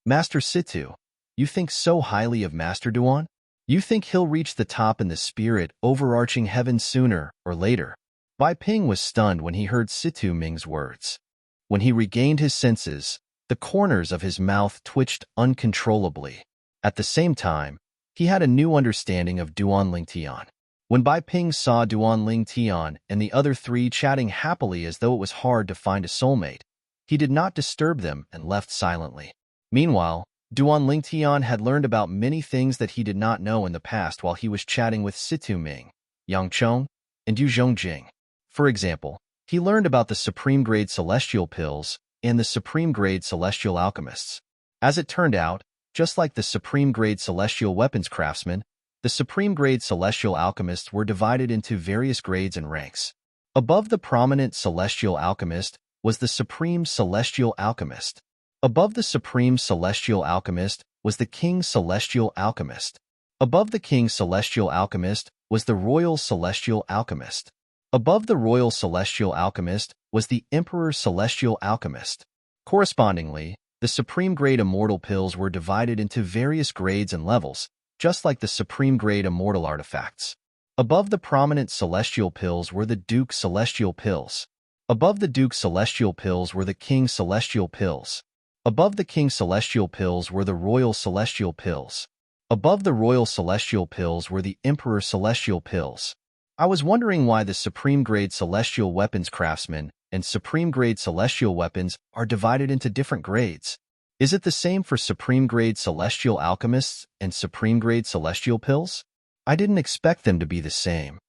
"Master Situ, you think so highly of Master Duan? You think he'll reach the top in the spirit overarching heaven sooner or later?" Bai Ping was stunned when he heard Situ Ming's words. When he regained his senses, the corners of his mouth twitched uncontrollably. At the same time, he had a new understanding of Duan Lingtian. When Bai Ping saw Duan Lingtian and the other three chatting happily as though it was hard to find a soulmate, he did not disturb them and left silently. Meanwhile, Duan Lingtian had learned about many things that he did not know in the past while he was chatting with Situ Ming, Yang Chong, and Yu Zhongjing. For example, he learned about the Supreme Grade Celestial Pills and the Supreme Grade Celestial Alchemists. As it turned out, just like the Supreme Grade Celestial Weapons Craftsmen, the Supreme Grade Celestial Alchemists were divided into various grades and ranks. Above the prominent Celestial Alchemist was the Supreme Celestial Alchemist. Above the Supreme Celestial Alchemist was the King Celestial Alchemist. Above the King Celestial Alchemist was the Royal Celestial Alchemist. Above the Royal Celestial Alchemist was the Emperor Celestial Alchemist. Correspondingly, the Supreme Grade Immortal Pills were divided into various grades and levels, just like the Supreme Grade Immortal Artifacts. Above the prominent Celestial Pills were the Duke Celestial Pills. Above the Duke Celestial Pills were the King Celestial Pills. Above the King Celestial Pills were the Royal Celestial Pills. Above the Royal Celestial Pills were the Emperor Celestial Pills. I was wondering why the Supreme Grade Celestial Weapons Craftsmen and Supreme Grade Celestial Weapons are divided into different grades. Is it the same for Supreme Grade Celestial Alchemists and Supreme Grade Celestial Pills? I didn't expect them to be the same.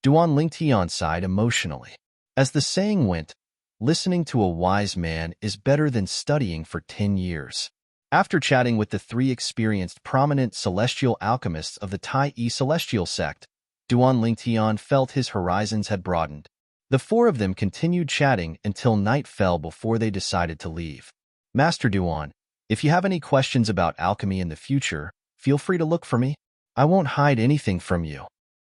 Duan Lingtian sighed emotionally. As the saying went, listening to a wise man is better than studying for 10 years. After chatting with the three experienced prominent celestial alchemists of the Tai celestial sect, Duan Lingtian felt his horizons had broadened. The four of them continued chatting until night fell before they decided to leave. "Master Duan, if you have any questions about alchemy in the future, feel free to look for me. I won't hide anything from you,"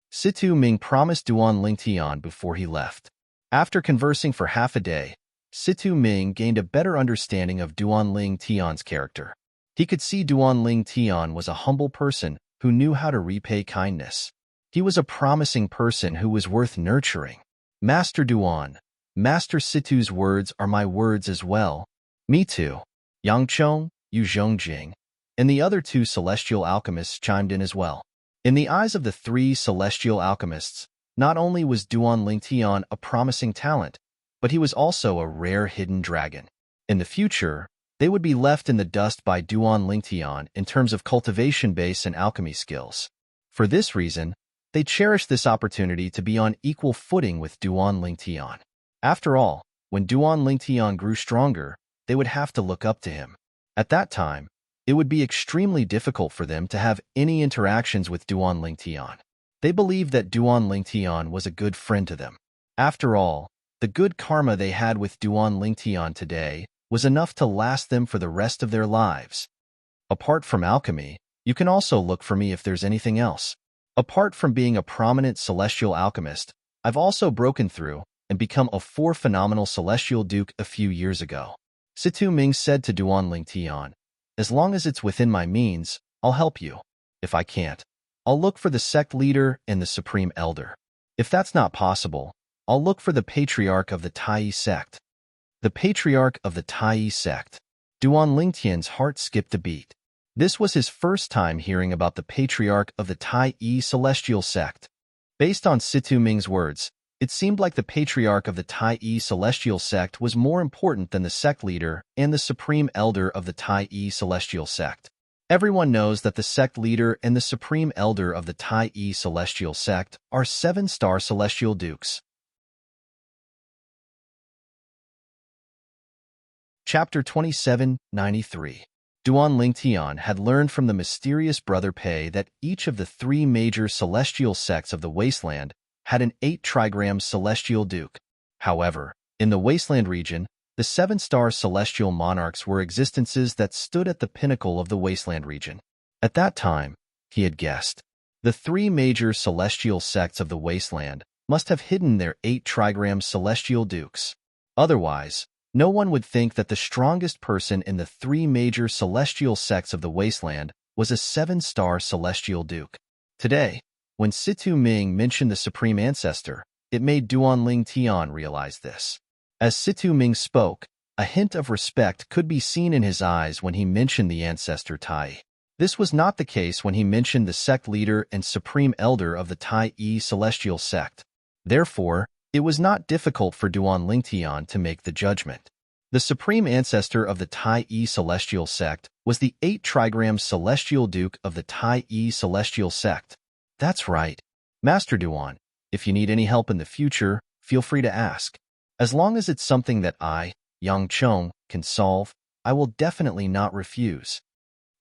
Situ Ming promised Duan Lingtian before he left. After conversing for half a day, Situ Ming gained a better understanding of Duan Lingtian's character. He could see Duan Lingtian was a humble person who knew how to repay kindness. He was a promising person who was worth nurturing. Master Duan, Master Situ's words are my words as well. Me too. Yang Chong, Yu Zhongjing, and the other two celestial alchemists chimed in as well. In the eyes of the three celestial alchemists, not only was Duan Lingtian a promising talent, but he was also a rare hidden dragon. In the future, they would be left in the dust by Duan Lingtian in terms of cultivation base and alchemy skills. For this reason, they cherished this opportunity to be on equal footing with Duan Lingtian. After all, when Duan Lingtian grew stronger, they would have to look up to him. At that time, it would be extremely difficult for them to have any interactions with Duan Lingtian. They believed that Duan Lingtian was a good friend to them. After all, the good karma they had with Duan Lingtian today was enough to last them for the rest of their lives. Apart from alchemy, you can also look for me if there's anything else. Apart from being a prominent celestial alchemist, I've also broken through and become a phenomenal celestial duke a few years ago. Situ Ming said to Duan Lingtian, as long as it's within my means, I'll help you. If I can't, I'll look for the sect leader and the supreme elder. If that's not possible, I'll look for the patriarch of the Tai sect. The patriarch of the Tai sect. Duan Lingtian's heart skipped a beat. This was his first time hearing about the patriarch of the Tai celestial sect. Based on Situ Ming's words, it seemed like the patriarch of the Tai celestial sect was more important than the sect leader and the supreme elder of the Tai celestial sect. Everyone knows that the sect leader and the supreme elder of the Tai celestial sect are 7-star celestial dukes. Chapter 2793. Duan Lingtian had learned from the mysterious Brother Pei that each of the 3 major celestial sects of the Wasteland had an 8-trigram celestial duke. However, in the Wasteland region, the 7-star celestial monarchs were existences that stood at the pinnacle of the Wasteland region. At that time, he had guessed, the 3 major celestial sects of the Wasteland must have hidden their 8-trigram celestial dukes. Otherwise, no one would think that the strongest person in the 3 major celestial sects of the Wasteland was a 7-star celestial duke. Today, when Situ Ming mentioned the Supreme Ancestor, it made Duan Lingtian realize this. As Situ Ming spoke, a hint of respect could be seen in his eyes when he mentioned the Ancestor Tai. This was not the case when he mentioned the sect leader and supreme elder of the Tai celestial sect. Therefore, it was not difficult for Duan Lingtian to make the judgment. The supreme ancestor of the Tai celestial sect was the 8-trigram celestial duke of the Tai celestial sect. That's right. Master Duan, if you need any help in the future, feel free to ask. As long as it's something that I, Yang Chong, can solve, I will definitely not refuse.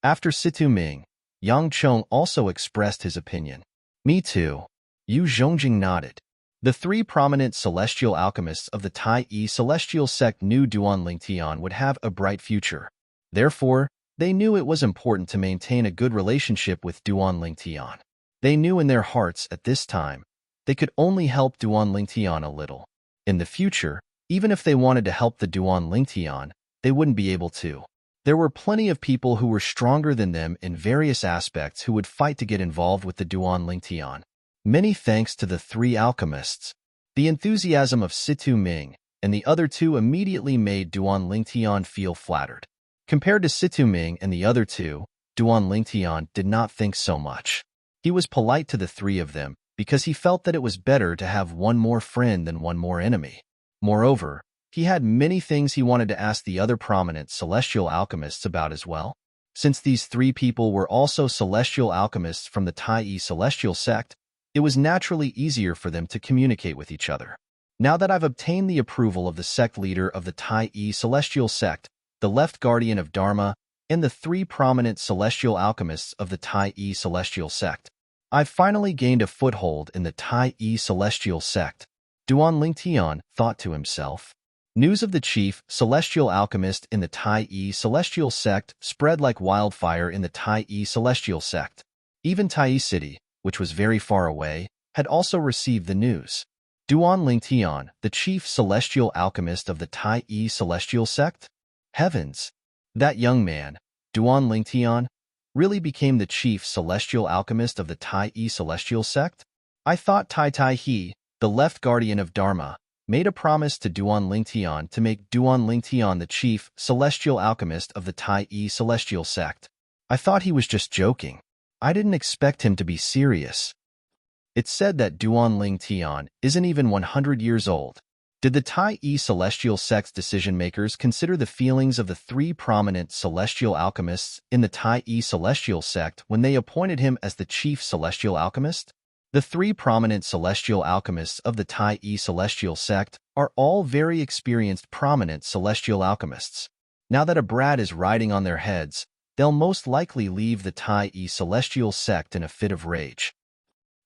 After Situ Ming, Yang Chong also expressed his opinion. Me too. Yu Zhongjing nodded. The 3 prominent celestial alchemists of the Tai celestial sect knew Duan Lingtian would have a bright future. Therefore, they knew it was important to maintain a good relationship with Duan Lingtian. They knew in their hearts at this time, they could only help Duan Lingtian a little. In the future, even if they wanted to help the Duan Lingtian, they wouldn't be able to. There were plenty of people who were stronger than them in various aspects who would fight to get involved with the Duan Lingtian. Many thanks to the 3 alchemists. The enthusiasm of Situ Ming and the other 2 immediately made Duan Lingtian feel flattered. Compared to Situ Ming and the other 2, Duan Lingtian did not think so much. He was polite to the 3 of them because he felt that it was better to have one more friend than one more enemy. Moreover, he had many things he wanted to ask the other prominent celestial alchemists about as well. Since these 3 people were also celestial alchemists from the Tai celestial sect, it was naturally easier for them to communicate with each other. Now that I've obtained the approval of the sect leader of the Tai celestial sect, the left guardian of Dharma, and the 3 prominent celestial alchemists of the Tai celestial sect, I've finally gained a foothold in the Tai celestial sect. Duan Lingtian thought to himself. News of the chief celestial alchemist in the Tai celestial sect spread like wildfire in the Tai celestial sect. Even Tai City, which was very far away, had also received the news. Duan Lingtian, the chief celestial alchemist of the Tai celestial sect? Heavens! That young man, Duan Lingtian, really became the chief celestial alchemist of the Tai celestial sect? I thought Tai Tai He, the left guardian of Dharma, made a promise to Duan Lingtian to make Duan Lingtian the chief celestial alchemist of the Tai celestial sect. I thought he was just joking. I didn't expect him to be serious. It's said that Duan Lingtian isn't even 100 years old. Did the Tai celestial sect's decision-makers consider the feelings of the three prominent celestial alchemists in the Tai celestial sect when they appointed him as the chief celestial alchemist? The three prominent celestial alchemists of the Tai celestial sect are all very experienced prominent celestial alchemists. Now that a brat is riding on their heads, they'll most likely leave the Tai celestial sect in a fit of rage.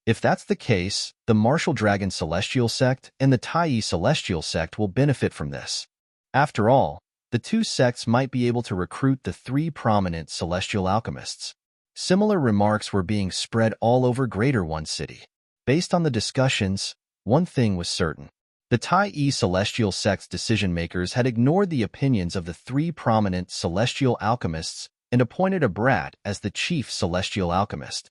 If that's the case, the Martial Dragon Celestial Sect and the Tai Celestial Sect will benefit from this. After all, the two sects might be able to recruit the three prominent celestial alchemists. Similar remarks were being spread all over Greater One City. Based on the discussions, one thing was certain. The Tai Celestial Sect's decision-makers had ignored the opinions of the three prominent celestial alchemists and appointed a brat as the chief celestial alchemist.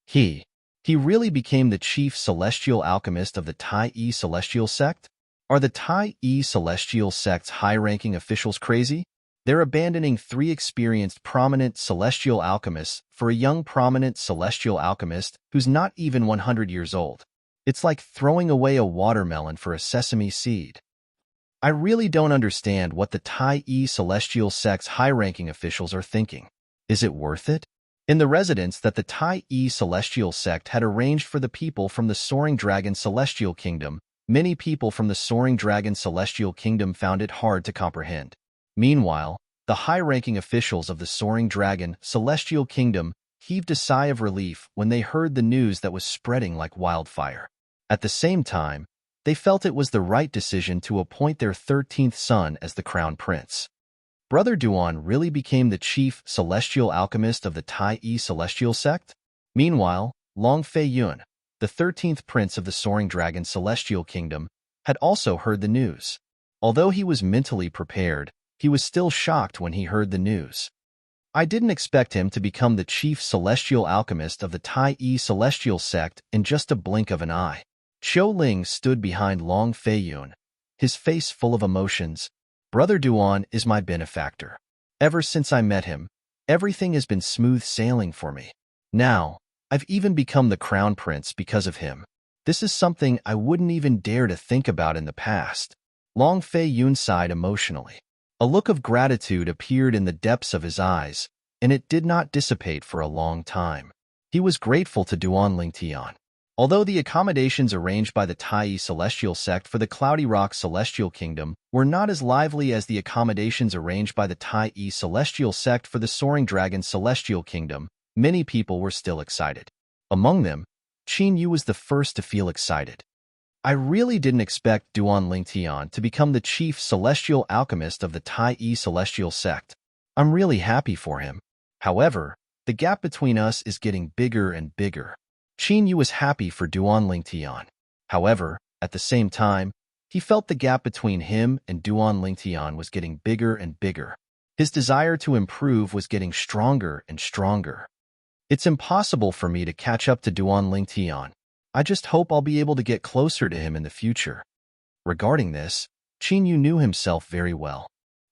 He really became the chief celestial alchemist of the Tai Celestial Sect? Are the Tai Celestial Sect's high-ranking officials crazy? They're abandoning three experienced prominent celestial alchemists for a young prominent celestial alchemist who's not even 100 years old. It's like throwing away a watermelon for a sesame seed. I really don't understand what the Tai Celestial Sect's high-ranking officials are thinking. Is it worth it? In the residence that the Tai Celestial Sect had arranged for the people from the Soaring Dragon Celestial Kingdom, many people from the Soaring Dragon Celestial Kingdom found it hard to comprehend. Meanwhile, the high-ranking officials of the Soaring Dragon Celestial Kingdom heaved a sigh of relief when they heard the news that was spreading like wildfire. At the same time, they felt it was the right decision to appoint their 13th son as the crown prince. Brother Duan really became the chief celestial alchemist of the Tai Celestial Sect? Meanwhile, Long Fei Yun, the 13th prince of the Soaring Dragon Celestial Kingdom, had also heard the news. Although he was mentally prepared, he was still shocked when he heard the news. I didn't expect him to become the chief celestial alchemist of the Tai Celestial Sect in just a blink of an eye. Qiu Ling stood behind Long Fei Yun, his face full of emotions. Brother Duan is my benefactor. Ever since I met him, everything has been smooth sailing for me. Now, I've even become the crown prince because of him. This is something I wouldn't even dare to think about in the past. Long Fei Yun sighed emotionally. A look of gratitude appeared in the depths of his eyes, and it did not dissipate for a long time. He was grateful to Duan Lingtian. Although the accommodations arranged by the Tai Celestial Sect for the Cloudy Rock Celestial Kingdom were not as lively as the accommodations arranged by the Tai Celestial Sect for the Soaring Dragon Celestial Kingdom, many people were still excited. Among them, Qin Yu was the first to feel excited. I really didn't expect Duan Lingtian to become the chief celestial alchemist of the Tai Celestial Sect. I'm really happy for him. However, the gap between us is getting bigger and bigger. Qin Yu was happy for Duan Lingtian. However, at the same time, he felt the gap between him and Duan Lingtian was getting bigger and bigger. His desire to improve was getting stronger and stronger. It's impossible for me to catch up to Duan Lingtian. I just hope I'll be able to get closer to him in the future. Regarding this, Qin Yu knew himself very well.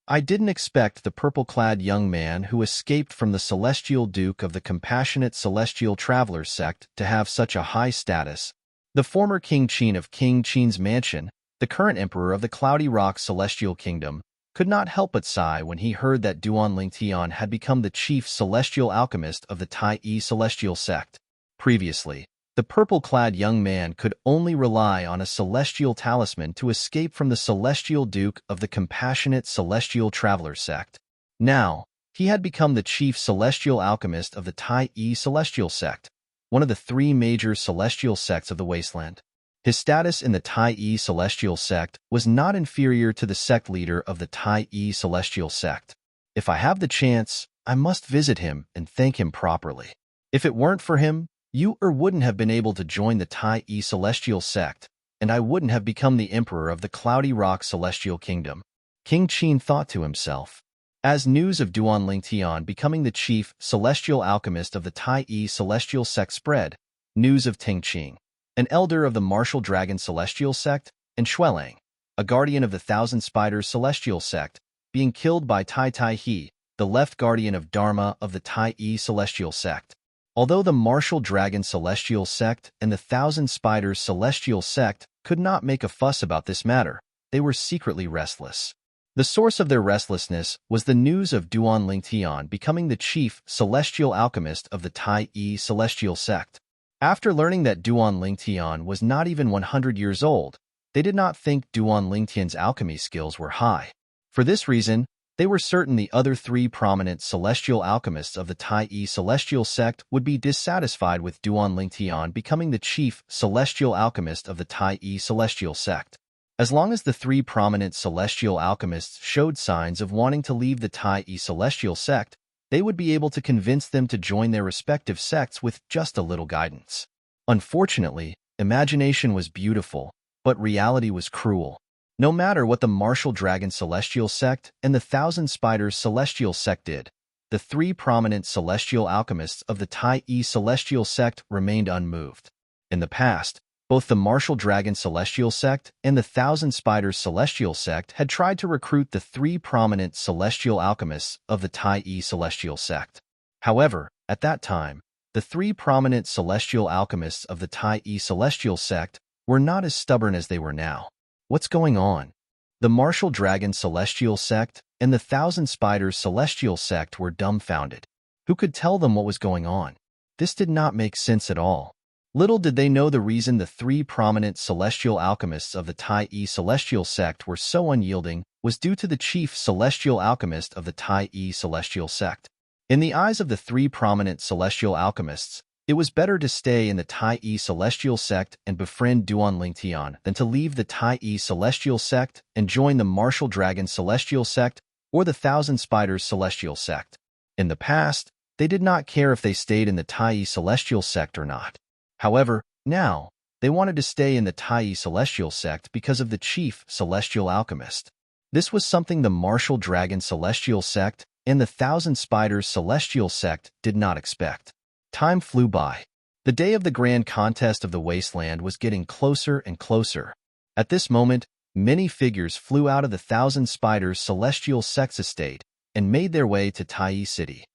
I didn't expect the purple-clad young man who escaped from the Celestial Duke of the Compassionate Celestial Traveler sect to have such a high status. The former King Qin of King Qin's mansion, the current emperor of the Cloudy Rock Celestial Kingdom, could not help but sigh when he heard that Duan Lingtian had become the chief celestial alchemist of the Tai Celestial Sect. Previously, the purple-clad young man could only rely on a celestial talisman to escape from the Celestial Duke of the Compassionate Celestial Traveler sect. Now, he had become the chief celestial alchemist of the Tai Celestial Sect, one of the three major celestial sects of the Wasteland. His status in the Tai Celestial Sect was not inferior to the sect leader of the Tai Celestial Sect. If I have the chance, I must visit him and thank him properly. If it weren't for him, you wouldn't have been able to join the Tai Celestial Sect, and I wouldn't have become the emperor of the Cloudy Rock Celestial Kingdom. King Qin thought to himself. As news of Duan Lingtian becoming the chief celestial alchemist of the Tai Celestial Sect spread, news of Ting Qing, an elder of the martial dragon celestial sect, and Xuelang, a guardian of the thousand spiders celestial sect, being killed by Tai Tai He, the left guardian of Dharma of the Tai E celestial sect. Although the martial dragon celestial sect and the thousand spiders celestial sect could not make a fuss about this matter, they were secretly restless. The source of their restlessness was the news of Duan Lingtian becoming the chief celestial alchemist of the Tai E celestial sect. After learning that Duan Lingtian was not even 100 years old, they did not think Duan Lingtian's alchemy skills were high. For this reason, they were certain the other three prominent celestial alchemists of the Tai E celestial sect would be dissatisfied with Duan Lingtian becoming the chief celestial alchemist of the Tai E celestial sect. As long as the three prominent celestial alchemists showed signs of wanting to leave the Tai E celestial sect, they would be able to convince them to join their respective sects with just a little guidance. Unfortunately, imagination was beautiful, but reality was cruel. No matter what the martial dragon celestial sect and the thousand spiders celestial sect did, the three prominent celestial alchemists of the Tai E celestial sect remained unmoved. In the past, both the martial dragon celestial sect and the thousand spiders celestial sect had tried to recruit the three prominent celestial alchemists of the Tai E celestial sect. However, at that time, the three prominent celestial alchemists of the Tai E celestial sect were not as stubborn as they were now. What's going on? The martial dragon celestial sect and the thousand spiders celestial sect were dumbfounded. Who could tell them what was going on? This did not make sense at all. Little did they know the reason the three prominent celestial alchemists of the Tai E celestial sect were so unyielding was due to the chief celestial alchemist of the Tai E celestial sect. In the eyes of the three prominent celestial alchemists, it was better to stay in the Tai E celestial sect and befriend Duan Lingtian than to leave the Tai E celestial sect and join the martial dragon celestial sect or the thousand spiders celestial sect. In the past, they did not care if they stayed in the Tai E celestial sect or not. However, now, they wanted to stay in the Tai E celestial sect because of the chief celestial alchemist. This was something the martial dragon celestial sect and the thousand spiders celestial sect did not expect. Time flew by. The day of the grand contest of the wasteland was getting closer and closer. At this moment, many figures flew out of the thousand spiders celestial sect's estate and made their way to Tai City.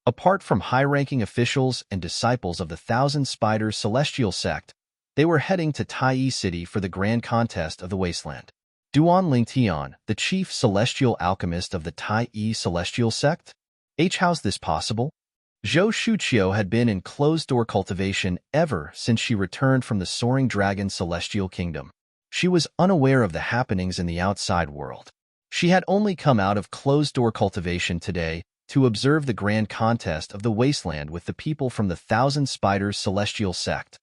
Apart from high-ranking officials and disciples of the thousand spiders celestial sect, they were heading to Tai City for the grand contest of the wasteland. Duan Lingtian, the chief celestial alchemist of the Tai celestial sect? How's this possible? Zhou Shuqiu had been in closed-door cultivation ever since she returned from the soaring dragon celestial kingdom. She was unaware of the happenings in the outside world. She had only come out of closed-door cultivation today to observe the grand contest of the wasteland with the people from the thousand spiders celestial sect.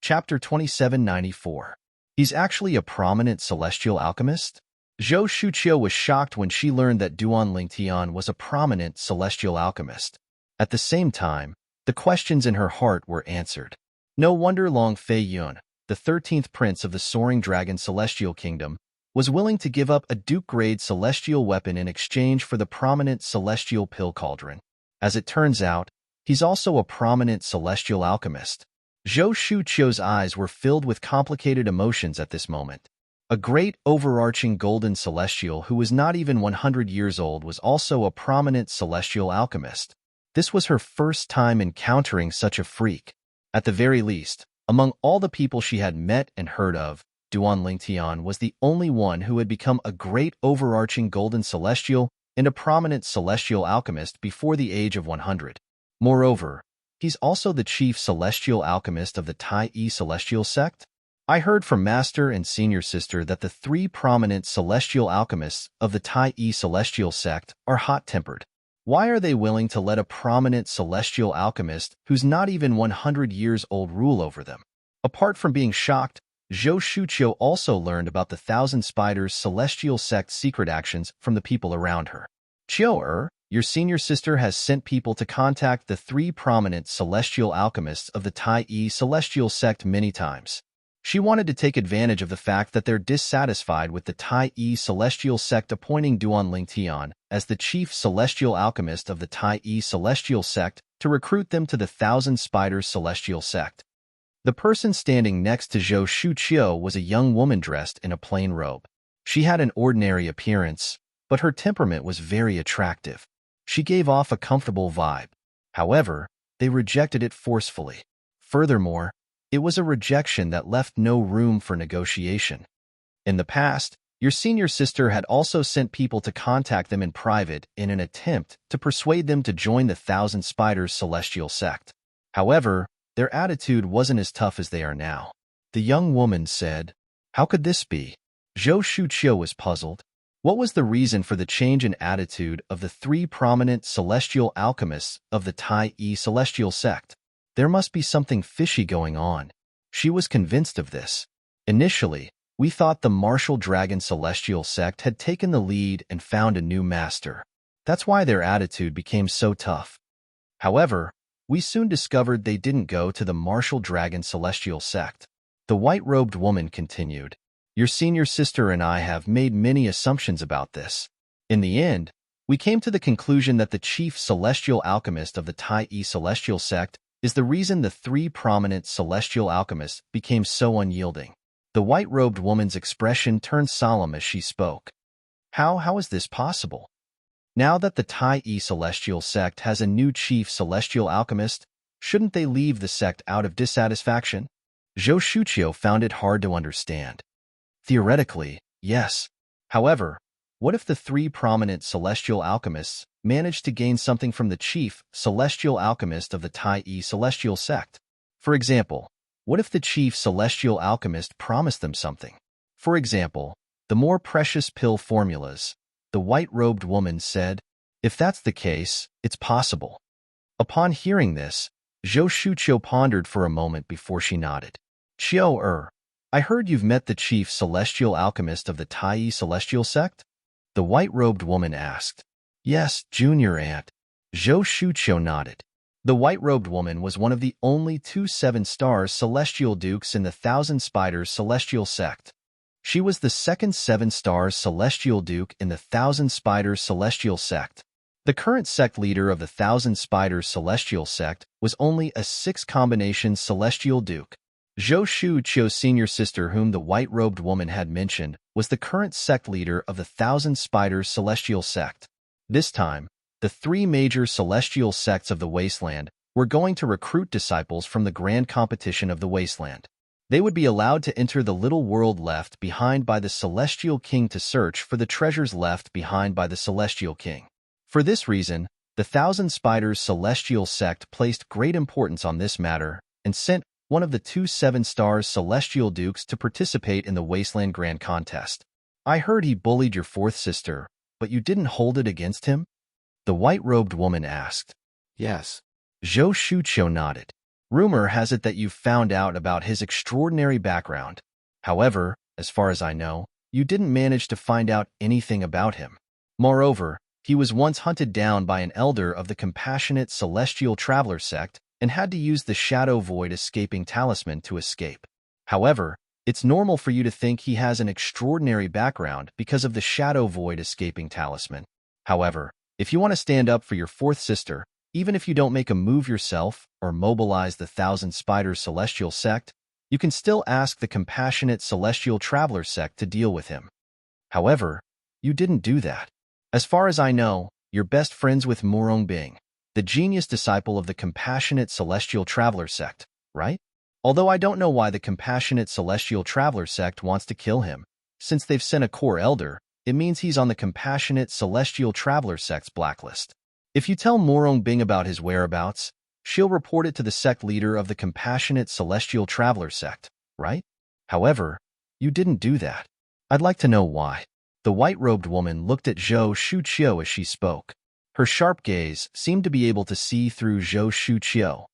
Chapter 2794. He's actually a prominent celestial alchemist? Zhou Shuqiu was shocked when she learned that Duan Lingtian was a prominent celestial alchemist. At the same time, the questions in her heart were answered. No wonder Long Fei Yun, the 13th prince of the soaring dragon celestial kingdom, was willing to give up a duke-grade celestial weapon in exchange for the prominent celestial pill cauldron. As it turns out, he's also a prominent celestial alchemist. Zhou Shuqiu's eyes were filled with complicated emotions at this moment. A great overarching golden celestial who was not even 100 years old was also a prominent celestial alchemist. This was her first time encountering such a freak. At the very least, among all the people she had met and heard of, Duan Lingtian was the only one who had become a great overarching golden celestial and a prominent celestial alchemist before the age of 100. Moreover, he's also the chief celestial alchemist of the Tai celestial sect. I heard from Master and Senior Sister that the three prominent celestial alchemists of the Tai celestial sect are hot-tempered. Why are they willing to let a prominent celestial alchemist who's not even 100 years old rule over them? Apart from being shocked, Zhou Shuqiu also learned about the thousand spiders celestial sect's secret actions from the people around her. Qiu, your senior sister has sent people to contact the three prominent celestial alchemists of the Tai celestial sect many times. She wanted to take advantage of the fact that they're dissatisfied with the Tai celestial sect appointing Duan Lingtian as the chief celestial alchemist of the Tai celestial sect to recruit them to the Thousand Spiders celestial sect. The person standing next to Zhou Shuqiu was a young woman dressed in a plain robe. She had an ordinary appearance, but her temperament was very attractive. She gave off a comfortable vibe. However, they rejected it forcefully. Furthermore, it was a rejection that left no room for negotiation. In the past, your senior sister had also sent people to contact them in private in an attempt to persuade them to join the Thousand Spiders celestial sect. However, their attitude wasn't as tough as they are now. The young woman said, "How could this be?" Zhou Shuqiu was puzzled. What was the reason for the change in attitude of the three prominent celestial alchemists of the Tai celestial sect? There must be something fishy going on. She was convinced of this. Initially, we thought the Martial Dragon celestial sect had taken the lead and found a new master. That's why their attitude became so tough. However, we soon discovered they didn't go to the Martial Dragon celestial sect. The white-robed woman continued, "Your senior sister and I have made many assumptions about this. In the end, we came to the conclusion that the chief celestial alchemist of the Tai celestial sect is the reason the three prominent celestial alchemists became so unyielding." The white-robed woman's expression turned solemn as she spoke. How is this possible? Now that the Tai celestial sect has a new chief celestial alchemist, shouldn't they leave the sect out of dissatisfaction? Zhou Shuqiu found it hard to understand. Theoretically, yes. However, what if the three prominent celestial alchemists managed to gain something from the chief celestial alchemist of the Tai celestial sect? For example, what if the chief celestial alchemist promised them something? For example, the more precious pill formulas. The white-robed woman said, "If that's the case, it's possible." Upon hearing this, Zhou Shuqiu pondered for a moment before she nodded. "Qiu, I heard you've met the chief celestial alchemist of the Tai celestial sect?" The white-robed woman asked. "Yes, Junior Aunt." Zhou Shuqiu nodded. The white-robed woman was one of the only two 7-star celestial dukes in the Thousand Spiders celestial sect. She was the second 7-star celestial duke in the Thousand Spiders celestial sect. The current sect leader of the Thousand Spiders celestial sect was only a 6-combination celestial duke. Zhou Shuqiu's senior sister, whom the white-robed woman had mentioned, was the current sect leader of the Thousand Spiders celestial sect. This time, the three major celestial sects of the Wasteland were going to recruit disciples from the grand competition of the Wasteland. They would be allowed to enter the little world left behind by the Celestial King to search for the treasures left behind by the Celestial King. For this reason, the Thousand Spiders celestial sect placed great importance on this matter and sent one of the two 7-star celestial dukes to participate in the Wasteland Grand Contest. "I heard he bullied your fourth sister, but you didn't hold it against him?" The white-robed woman asked. "Yes." Zhou Shuqiu nodded. "Rumor has it that you've found out about his extraordinary background. However, as far as I know, you didn't manage to find out anything about him. Moreover, he was once hunted down by an elder of the compassionate celestial traveler sect and had to use the Shadow Void escaping talisman to escape. However, it's normal for you to think he has an extraordinary background because of the Shadow Void escaping talisman. However, if you want to stand up for your fourth sister, even if you don't make a move yourself or mobilize the Thousand Spiders celestial sect, you can still ask the compassionate celestial traveler sect to deal with him. However, you didn't do that. As far as I know, you're best friends with Murong Bing, the genius disciple of the compassionate celestial traveler sect, right? Although I don't know why the compassionate celestial traveler sect wants to kill him. Since they've sent a core elder, it means he's on the compassionate celestial traveler sect's blacklist. If you tell Murong Bing about his whereabouts, she'll report it to the sect leader of the compassionate celestial traveler sect, right? However, you didn't do that. I'd like to know why." The white-robed woman looked at Zhou Shuqiu as she spoke. Her sharp gaze seemed to be able to see through Zhou Shuqiu.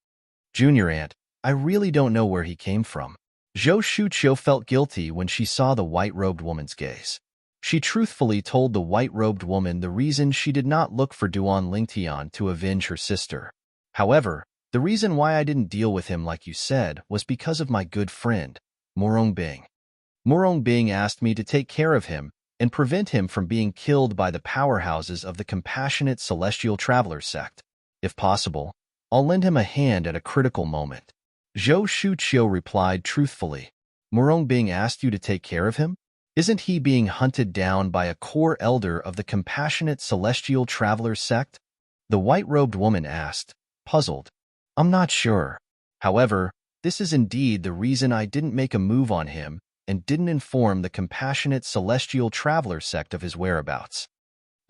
"Junior Aunt, I really don't know where he came from." Zhou Shuqiu felt guilty when she saw the white-robed woman's gaze. She truthfully told the white-robed woman the reason she did not look for Duan Lingtian to avenge her sister. "However, the reason why I didn't deal with him like you said was because of my good friend, Morongbing. Morongbing asked me to take care of him and prevent him from being killed by the powerhouses of the compassionate celestial traveler sect. If possible, I'll lend him a hand at a critical moment. Zhou Shuqiu replied truthfully. Morongbing asked you to take care of him? Isn't he being hunted down by a core elder of the compassionate celestial traveler sect? The white-robed woman asked, puzzled. I'm not sure. However, this is indeed the reason I didn't make a move on him and didn't inform the compassionate celestial traveler sect of his whereabouts.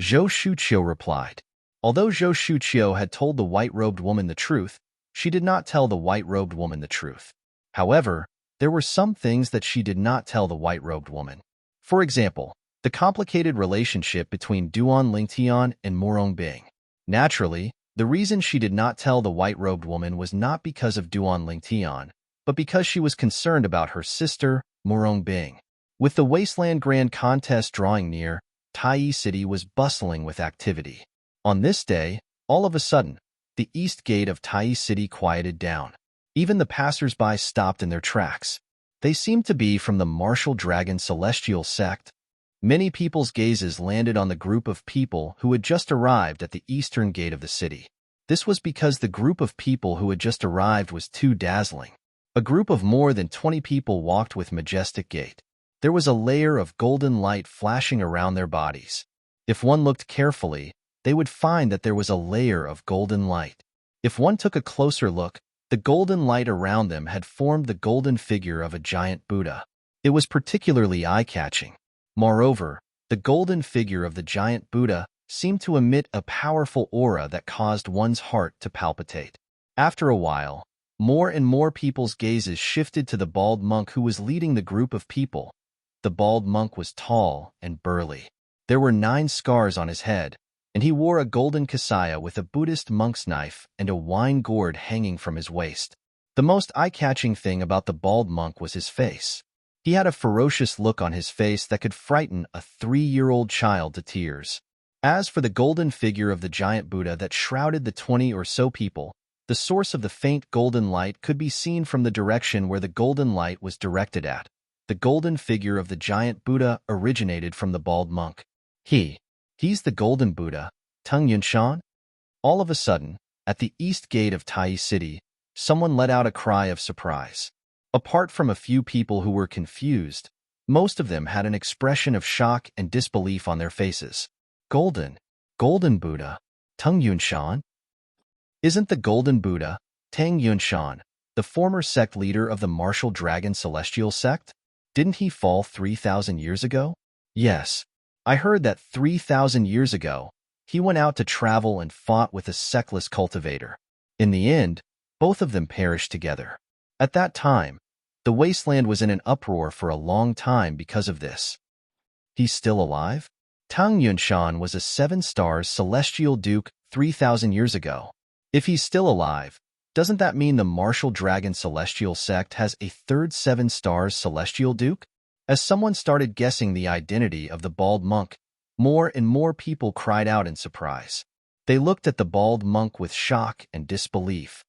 Zhou Shuqiu replied. Although Zhou Shuqiu had told the white-robed woman the truth, she did not tell the white-robed woman the truth. However, there were some things that she did not tell the white-robed woman. For example, the complicated relationship between Duan Lingtian and Morongbing. Naturally, the reason she did not tell the white-robed woman was not because of Duan Lingtian, but because she was concerned about her sister, Morongbing. With the Wasteland Grand Contest drawing near, Tai City was bustling with activity. On this day, all of a sudden, the east gate of Tai City quieted down. Even the passers-by stopped in their tracks. They seemed to be from the martial dragon celestial sect. Many people's gazes landed on the group of people who had just arrived at the eastern gate of the city. This was because the group of people who had just arrived was too dazzling. A group of more than 20 people walked with majestic gait. There was a layer of golden light flashing around their bodies. If one looked carefully, they would find that there was a layer of golden light. If one took a closer look, the golden light around them had formed the golden figure of a giant Buddha. It was particularly eye-catching. Moreover, the golden figure of the giant Buddha seemed to emit a powerful aura that caused one's heart to palpitate. After a while, more and more people's gazes shifted to the bald monk who was leading the group of people. The bald monk was tall and burly. There were 9 scars on his head, and he wore a golden kasaya with a Buddhist monk's knife and a wine gourd hanging from his waist. The most eye-catching thing about the bald monk was his face. He had a ferocious look on his face that could frighten a 3-year-old child to tears. As for the golden figure of the giant Buddha that shrouded the 20 or so people, the source of the faint golden light could be seen from the direction where the golden light was directed at. The golden figure of the giant Buddha originated from the bald monk. He's the golden Buddha, Tung Yunshan? All of a sudden, at the east gate of Tai City, someone let out a cry of surprise. Apart from a few people who were confused, most of them had an expression of shock and disbelief on their faces. Golden Buddha, Tung Yunshan? Isn't the golden Buddha, Tang Yunshan, the former sect leader of the martial dragon celestial sect? Didn't he fall 3,000 years ago? Yes, I heard that 3,000 years ago, he went out to travel and fought with a sectless cultivator. In the end, both of them perished together. At that time, the wasteland was in an uproar for a long time because of this. He's still alive? Tang Yunshan was a 7-star celestial duke 3,000 years ago. If he's still alive, doesn't that mean the martial dragon celestial sect has a third 7-star celestial duke? As someone started guessing the identity of the bald monk, more and more people cried out in surprise. They looked at the bald monk with shock and disbelief.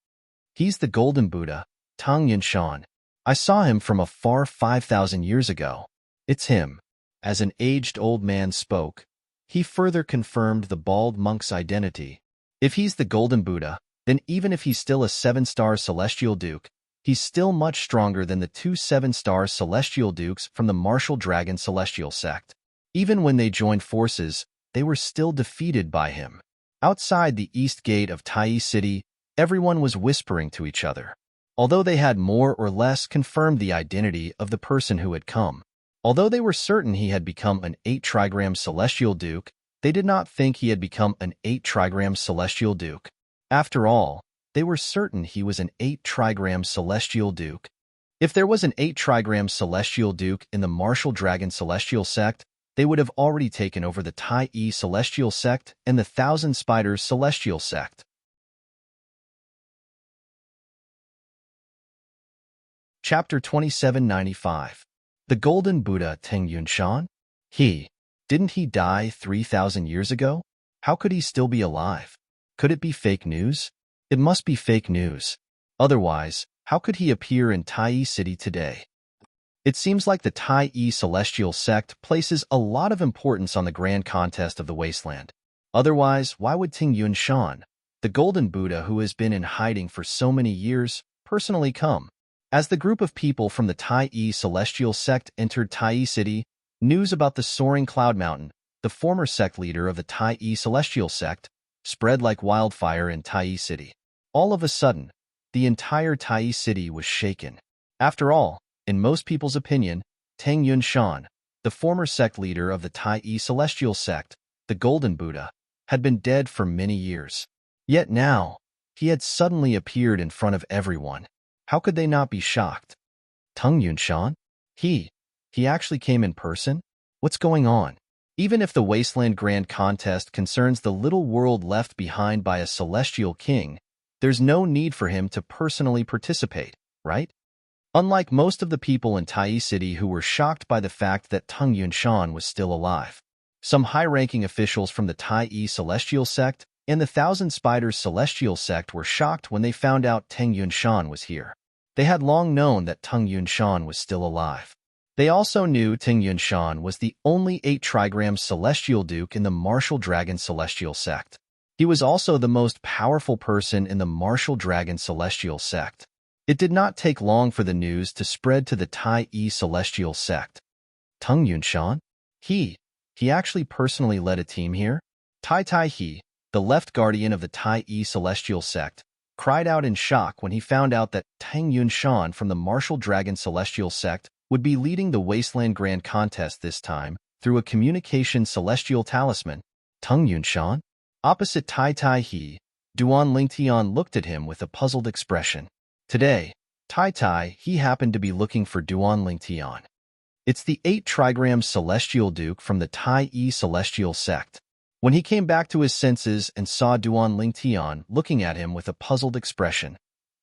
He's the golden Buddha, Tang Yunshan. I saw him from afar 5,000 years ago. It's him. As an aged old man spoke, he further confirmed the bald monk's identity. If he's the golden Buddha, then even if he's still a 7-star celestial duke, he's still much stronger than the 2 7-star celestial dukes from the martial dragon celestial sect. Even when they joined forces, they were still defeated by him. Outside the east gate of Tai City, everyone was whispering to each other. Although they had more or less confirmed the identity of the person who had come. Although they were certain he had become an 8-trigram celestial duke, they did not think he had become an 8-trigram celestial duke. After all, they were certain he was an 8-trigram celestial duke. If there was an 8-trigram celestial duke in the martial dragon celestial sect, they would have already taken over the Tai celestial sect and the 1,000 Spiders celestial sect. Chapter 2795. The Golden Buddha Teng Yunshan? Didn't he die 3,000 years ago? How could he still be alive? Could it be fake news? It must be fake news. Otherwise, how could he appear in Tai City today? It seems like the Tai celestial sect places a lot of importance on the grand contest of the wasteland. Otherwise, why would Ting Yunshan, the golden Buddha who has been in hiding for so many years, personally come? As the group of people from the Tai celestial sect entered Tai City, news about the soaring cloud mountain, the former sect leader of the Tai celestial sect, spread like wildfire in Tai City. All of a sudden, the entire Tai City was shaken. After all, in most people's opinion, Tang Yunshan, the former sect leader of the Tai celestial sect, the Golden Buddha, had been dead for many years. Yet now, he had suddenly appeared in front of everyone. How could they not be shocked? Tang Yunshan? He actually came in person? What's going on? Even if the Wasteland Grand Contest concerns the little world left behind by a celestial king, there's no need for him to personally participate, right? Unlike most of the people in Tai City who were shocked by the fact that Tang Yunshan was still alive. Some high-ranking officials from the Tai celestial sect and the Thousand Spiders celestial sect were shocked when they found out Tang Yunshan was here. They had long known that Tang Yunshan was still alive. They also knew Tang Yunshan was the only 8-trigram celestial duke in the Martial Dragon celestial sect. He was also the most powerful person in the Martial Dragon celestial sect. It did not take long for the news to spread to the Tai celestial sect. Tang Yunshan? He actually personally led a team here? Tai He, the left guardian of the Tai celestial sect, cried out in shock when he found out that Tang Yunshan from the Martial Dragon celestial sect would be leading the Wasteland Grand Contest this time through a communication celestial talisman. Tang Yunshan? Opposite Tai He, Duan Lingtian looked at him with a puzzled expression. Today, Tai He happened to be looking for Duan Lingtian. It's the 8-trigram celestial duke from the Tai celestial sect. When he came back to his senses and saw Duan Lingtian looking at him with a puzzled expression,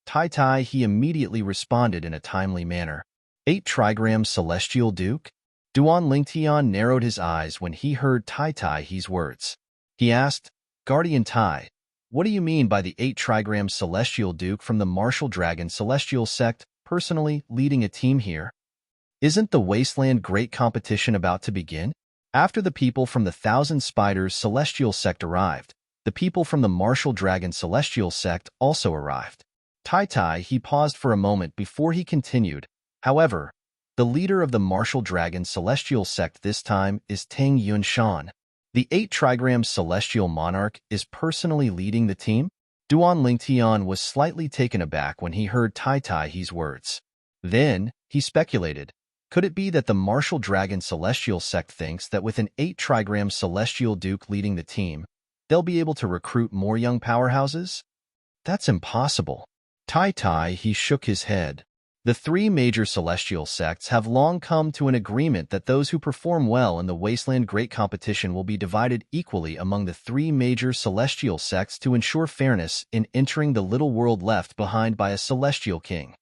Tai He immediately responded in a timely manner. 8-trigram celestial duke? Duan Lingtian narrowed his eyes when he heard Tai He's words. He asked, Guardian Tai, what do you mean by the 8-trigram celestial duke from the Martial Dragon celestial sect personally leading a team here? Isn't the Wasteland Great Competition about to begin? After the people from the Thousand Spiders celestial sect arrived, the people from the Martial Dragon celestial sect also arrived. Tai He paused for a moment before he continued. However, the leader of the Martial Dragon celestial sect this time is Tang Yunshan. The 8-trigram celestial monarch is personally leading the team? Duan Lingtian was slightly taken aback when he heard Tai He's words. Then, he speculated, could it be that the Martial Dragon celestial sect thinks that with an 8-trigram celestial duke leading the team, they'll be able to recruit more young powerhouses? That's impossible. Tai He shook his head. The 3 major celestial sects have long come to an agreement that those who perform well in the Wasteland Great Competition will be divided equally among the 3 major celestial sects to ensure fairness in entering the little world left behind by a celestial king.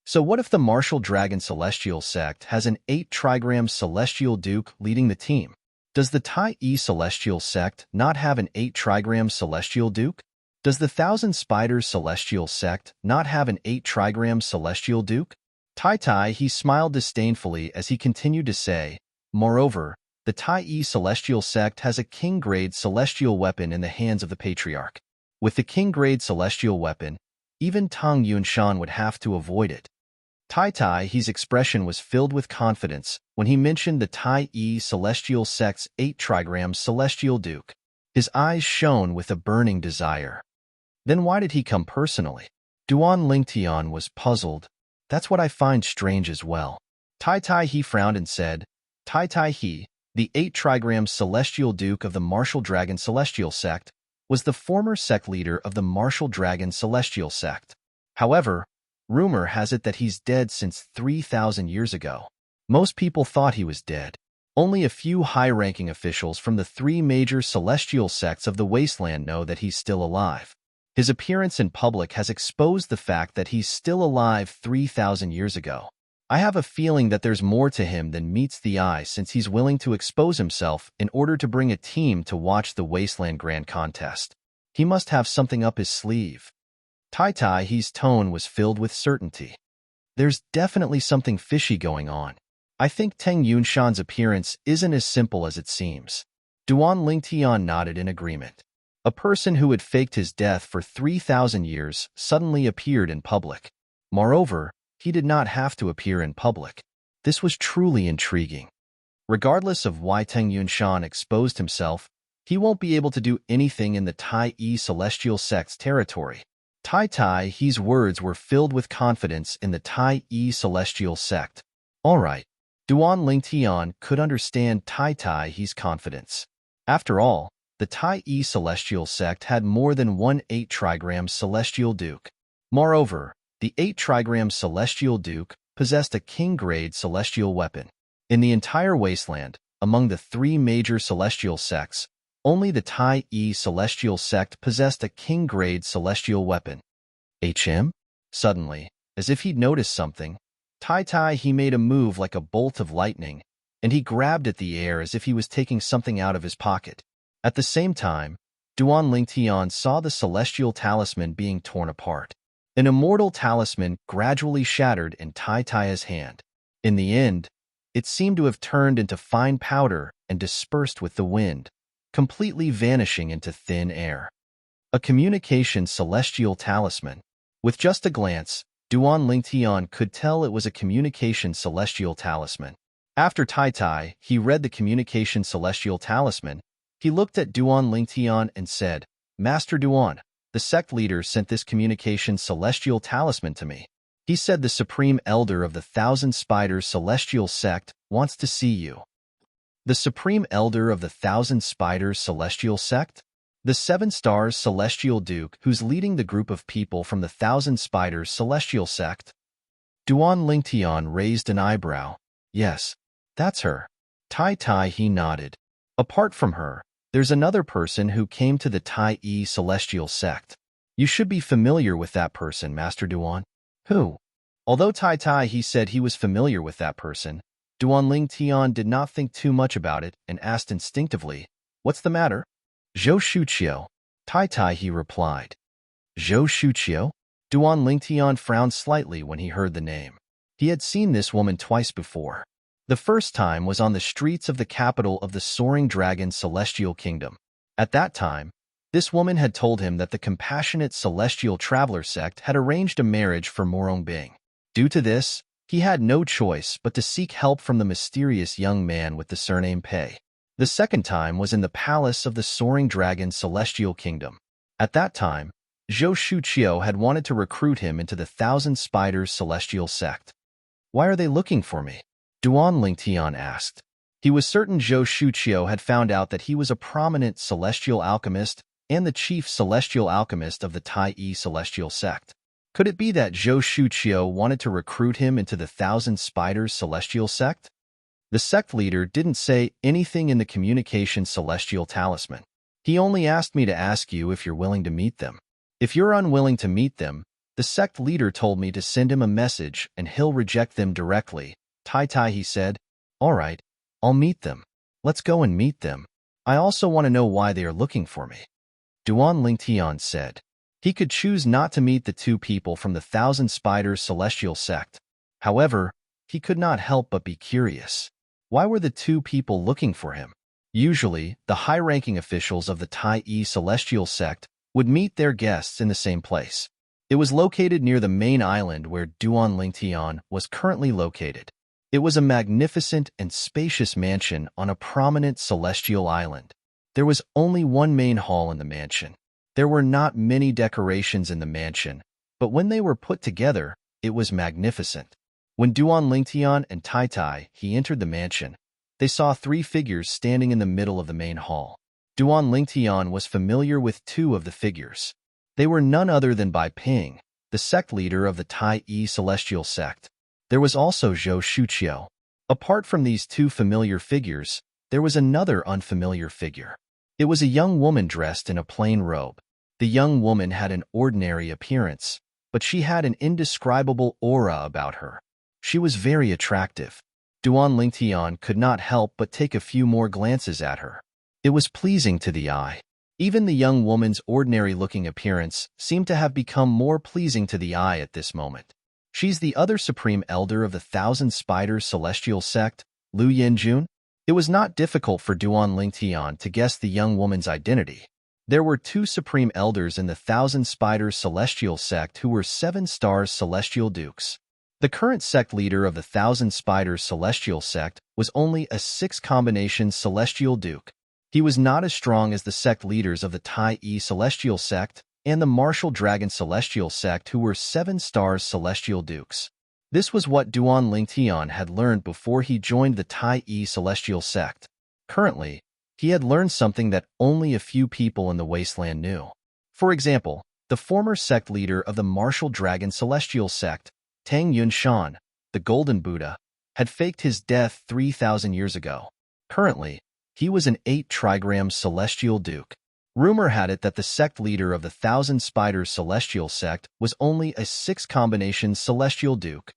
So what if the Martial Dragon celestial sect has an 8-trigram celestial duke leading the team? Does the Tai celestial sect not have an 8-trigram celestial duke? Does the Thousand Spiders celestial sect not have an 8-trigram celestial duke? Tai He smiled disdainfully as he continued to say, moreover, the Tai celestial sect has a king-grade celestial weapon in the hands of the patriarch. With the king-grade celestial weapon, even Tang Yunshan would have to avoid it. Tai He's expression was filled with confidence when he mentioned the Tai celestial sect's 8-trigram celestial duke. His eyes shone with a burning desire. Then why did he come personally? Duan Lingtian was puzzled. That's what I find strange as well. Tai He frowned and said, Tai He, the 8-trigram celestial duke of the Martial Dragon celestial sect, was the former sect leader of the Martial Dragon celestial sect. However, rumor has it that he's dead since 3,000 years ago. Most people thought he was dead. Only a few high-ranking officials from the 3 major celestial sects of the Wasteland know that he's still alive. His appearance in public has exposed the fact that he's still alive 3,000 years ago. I have a feeling that there's more to him than meets the eye since he's willing to expose himself in order to bring a team to watch the Wasteland Grand Contest. He must have something up his sleeve. Tai He's tone was filled with certainty. There's definitely something fishy going on. I think Teng Yunshan's appearance isn't as simple as it seems. Duan Lingtian nodded in agreement. A person who had faked his death for 3,000 years suddenly appeared in public. Moreover, he did not have to appear in public. This was truly intriguing. Regardless of why Teng Yunshan exposed himself, he won't be able to do anything in the Tai Yi Celestial Sect's territory. Tai He's words were filled with confidence in the Tai Yi Celestial Sect. All right. Duan Lingtian could understand Tai He's confidence. After all, the Tai Yi Celestial Sect had more than one 8-trigram Celestial Duke. Moreover, the 8-trigram Celestial Duke possessed a king-grade celestial weapon. In the entire wasteland, among the 3 major celestial sects, only the Tai Yi Celestial Sect possessed a king-grade celestial weapon. HM? Suddenly, as if he'd noticed something, he made a move like a bolt of lightning, and he grabbed at the air as if he was taking something out of his pocket. At the same time, Duan Lingtian saw the celestial talisman being torn apart. An immortal talisman gradually shattered in Tai's hand. In the end, it seemed to have turned into fine powder and dispersed with the wind, completely vanishing into thin air. A communication celestial talisman. With just a glance, Duan Lingtian could tell it was a communication celestial talisman. After he read the communication celestial talisman, he looked at Duan Lingtian and said, "Master Duan, the sect leader sent this communication celestial talisman to me. He said the Supreme Elder of the 1,000 Spiders Celestial Sect wants to see you." The Supreme Elder of the 1,000 Spiders Celestial Sect? The 7 Stars Celestial Duke who's leading the group of people from the 1,000 Spiders Celestial Sect? Duan Lingtian raised an eyebrow. Yes, that's her. He nodded. Apart from her, there's another person who came to the Tai Yi Celestial Sect. You should be familiar with that person, Master Duan. Who? Although he said he was familiar with that person, Duan Lingtian did not think too much about it and asked instinctively, "What's the matter?" "Zhou Shuqiu." He replied. "Zhou Shuqiu?" Duan Lingtian frowned slightly when he heard the name. He had seen this woman twice before. The first time was on the streets of the capital of the Soaring Dragon Celestial Kingdom. At that time, this woman had told him that the compassionate Celestial Traveler sect had arranged a marriage for Morongbing. Due to this, he had no choice but to seek help from the mysterious young man with the surname Pei. The second time was in the palace of the Soaring Dragon Celestial Kingdom. At that time, Zhou Shuqiu had wanted to recruit him into the 1,000 Spiders Celestial Sect. "Why are they looking for me?" Duan Lingtian asked. He was certain Zhou Shuqiu had found out that he was a prominent celestial alchemist and the chief celestial alchemist of the Tai Yi Celestial Sect. Could it be that Zhou Shuqiu wanted to recruit him into the 1,000 Spiders Celestial Sect? The sect leader didn't say anything in the communication celestial talisman. He only asked me to ask you if you're willing to meet them. If you're unwilling to meet them, the sect leader told me to send him a message and he'll reject them directly. He said, "All right, I'll meet them. Let's go and meet them. I also want to know why they are looking for me." Duan Lingtian said. He could choose not to meet the 2 people from the 1,000 Spiders Celestial Sect. However, he could not help but be curious. Why were the 2 people looking for him? Usually, the high-ranking officials of the Tai Yi Celestial Sect would meet their guests in the same place. It was located near the main island where Duan Lingtian was currently located. It was a magnificent and spacious mansion on a prominent celestial island. There was only one main hall in the mansion. There were not many decorations in the mansion, but when they were put together, it was magnificent. When Duan Lingtian and he entered the mansion, they saw 3 figures standing in the middle of the main hall. Duan Lingtian was familiar with 2 of the figures. They were none other than Bai Ping, the sect leader of the Tai Yi Celestial Sect. There was also Zhou Shuqiu. Apart from these 2 familiar figures, there was another unfamiliar figure. It was a young woman dressed in a plain robe. The young woman had an ordinary appearance, but she had an indescribable aura about her. She was very attractive. Duan Lingtian could not help but take a few more glances at her. It was pleasing to the eye. Even the young woman's ordinary-looking appearance seemed to have become more pleasing to the eye at this moment. She's the other supreme elder of the Thousand Spiders celestial sect, Lu Yinjun. It was not difficult for Duan Lingtian to guess the young woman's identity. There were two supreme elders in the Thousand Spiders celestial sect who were 7-star celestial dukes. The current sect leader of the Thousand Spiders celestial sect was only a 6-combination celestial duke. He was not as strong as the sect leaders of the Tai Yi celestial sect and the Martial Dragon celestial sect who were 7-star celestial dukes. This was what Duan Lingtian had learned before he joined the Tai Yi celestial sect. Currently, he had learned something that only a few people in the wasteland knew. For example, the former sect leader of the Martial Dragon celestial sect, Tang Yunshan, the Golden Buddha, had faked his death 3,000 years ago. Currently, he was an 8-trigram celestial duke. Rumor had it that the sect leader of the Thousand Spiders celestial sect was only a 6-combination celestial duke.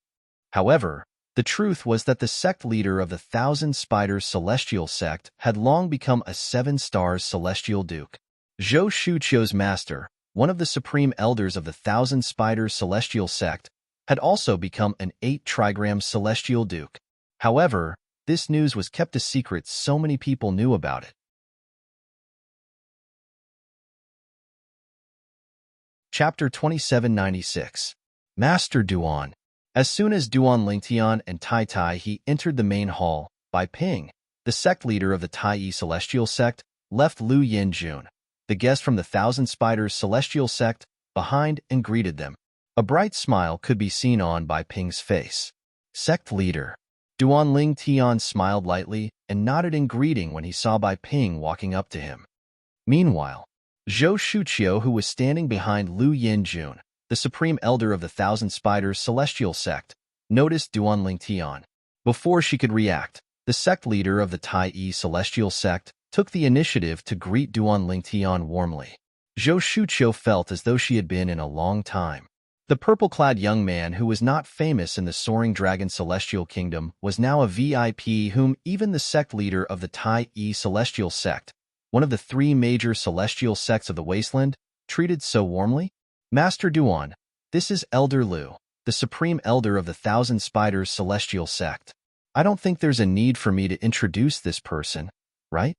However, the truth was that the sect leader of the Thousand Spiders celestial sect had long become a 7-star celestial duke. Zhou Shuqiu's master, one of the supreme elders of the Thousand Spiders celestial sect, had also become an 8-trigram celestial duke. However, this news was kept a secret, so many people knew about it. Chapter 2796. Master Duan. As soon as Duan Lingtian and Tai Tai He entered the main hall, Bai Ping, the sect leader of the Tai Yi celestial sect, left Lu Yinjun, the guest from the Thousand Spiders celestial sect, behind and greeted them. A bright smile could be seen on Bai Ping's face. Sect leader. Duan Lingtian smiled lightly and nodded in greeting when he saw Bai Ping walking up to him. Meanwhile, Zhou Shuqiu, who was standing behind Lu Yinjun, the supreme elder of the Thousand Spiders celestial sect, noticed Duan Lingtian. Before she could react, the sect leader of the Tai Yi celestial sect took the initiative to greet Duan Lingtian warmly. Zhou Shuqiu felt as though she had been in a long time. The purple-clad young man who was not famous in the Soaring Dragon Celestial Kingdom was now a VIP whom even the sect leader of the Tai Yi celestial sect, one of the 3 major celestial sects of the wasteland, treated so warmly. Master Duan, this is Elder Lu, the supreme elder of the Thousand Spiders celestial sect. I don't think there's a need for me to introduce this person, right?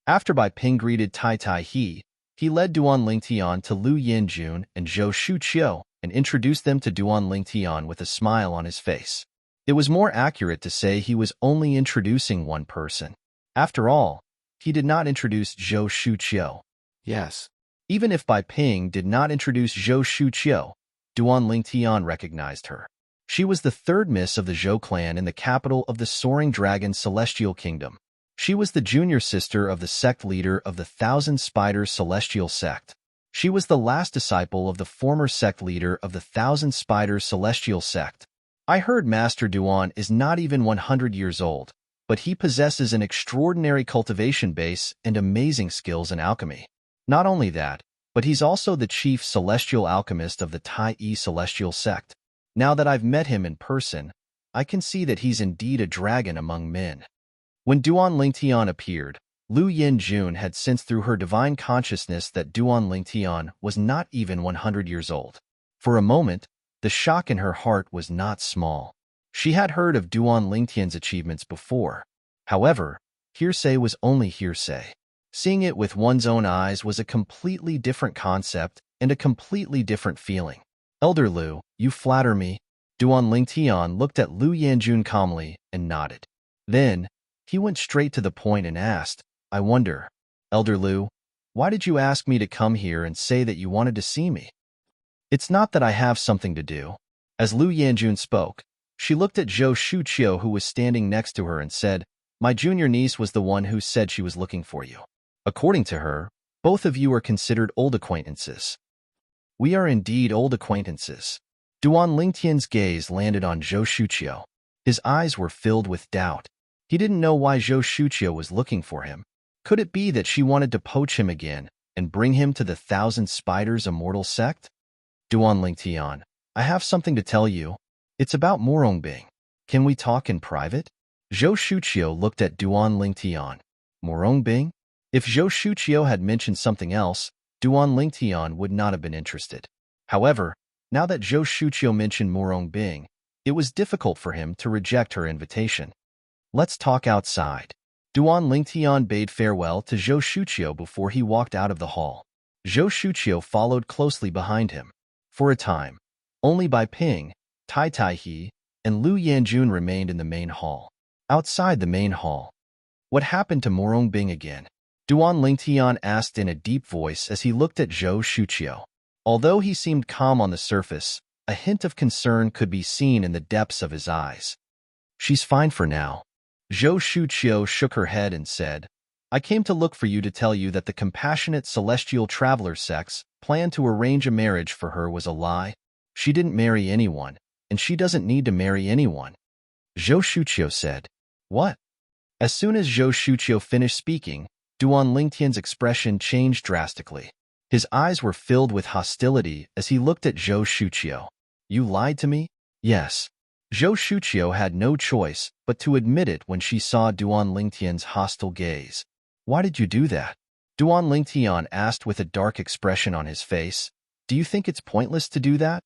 After Bai Ping greeted Tai Tai He led Duan Lingtian to Lu Yinjun and Zhou Shuqiu and introduced them to Duan Lingtian with a smile on his face. It was more accurate to say he was only introducing one person. After all, he did not introduce Zhou Shuqiu. Yes. Even if Bai Ping did not introduce Zhou Shuqiu, Duan Lingtian recognized her. She was the 3rd miss of the Zhou clan in the capital of the Soaring Dragon Celestial Kingdom. She was the junior sister of the sect leader of the Thousand Spiders celestial sect. She was the last disciple of the former sect leader of the Thousand Spiders celestial sect. I heard Master Duan is not even 100 years old, but he possesses an extraordinary cultivation base and amazing skills in alchemy. Not only that, but he's also the chief celestial alchemist of the Tai Yi celestial sect. Now that I've met him in person, I can see that he's indeed a dragon among men. When Duan Lingtian appeared, Lu Yinjun had sensed through her divine consciousness that Duan Lingtian was not even 100 years old. For a moment, the shock in her heart was not small. She had heard of Duan Lingtian's achievements before. However, hearsay was only hearsay. Seeing it with one's own eyes was a completely different concept and a completely different feeling. Elder Lu, you flatter me. Duan Lingtian looked at Lu Yinjun calmly and nodded. Then, he went straight to the point and asked, I wonder, Elder Lu, why did you ask me to come here and say that you wanted to see me? It's not that I have something to do. As Lu Yinjun spoke, she looked at Zhou Shuqiu, who was standing next to her, and said, My junior niece was the one who said she was looking for you. According to her, both of you are considered old acquaintances. We are indeed old acquaintances. Duan Lingtian's gaze landed on Zhou Shuqiu. His eyes were filled with doubt. He didn't know why Zhou Shuqiu was looking for him. Could it be that she wanted to poach him again and bring him to the Thousand Spiders immortal sect? Duan Lingtian, I have something to tell you. It's about Morongbing. Can we talk in private? Zhou Shuqiu looked at Duan Lingtian. Morongbing? If Zhou Shuqiu had mentioned something else, Duan Lingtian would not have been interested. However, Now that Zhou Shuqiu mentioned Murong Bing, it was difficult for him to reject her invitation. Let's talk outside. Duan Lingtian bade farewell to Zhou Shuqiu before he walked out of the hall. Zhou Shuqiu followed closely behind him. For a time, only Bai Ping, Tai Tai He, and Lu Yanjun remained in the main hall. Outside the main hall, what happened to Murong Bing again? Duan Lingtian asked in a deep voice as he looked at Zhou Shuqiu. Although he seemed calm on the surface, a hint of concern could be seen in the depths of his eyes. She's fine for now. Zhou Shuqiu shook her head and said, I came to look for you to tell you that the compassionate celestial traveler sex plan to arrange a marriage for her was a lie. She didn't marry anyone, and she doesn't need to marry anyone. Zhou Shuqiu said, What? As soon as Zhou Shuqiu finished speaking, Duan Lingtian's expression changed drastically. His eyes were filled with hostility as he looked at Zhou Shuqiu. You lied to me? Yes. Zhou Shuqiu had no choice but to admit it when she saw Duan Lingtian's hostile gaze. Why did you do that? Duan Lingtian asked with a dark expression on his face. Do you think it's pointless to do that?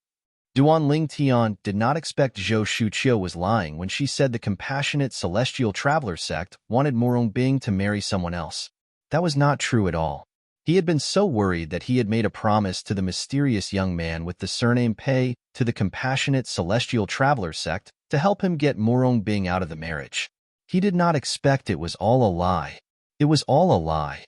Duan Lingtian did not expect Zhou Shuqiu was lying when she said the compassionate celestial traveler sect wanted Murong Bing to marry someone else. That was not true at all. He had been so worried that he had made a promise to the mysterious young man with the surname Pei to the compassionate celestial traveler sect to help him get Murong Bing out of the marriage. He did not expect it was all a lie. It was all a lie.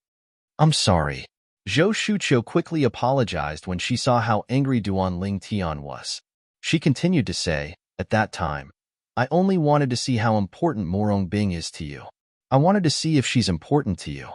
I'm sorry. Zhou Shuqiu quickly apologized when she saw how angry Duan Lingtian was. She continued to say, at that time, I only wanted to see how important Murong Bing is to you. I wanted to see if she's important to you.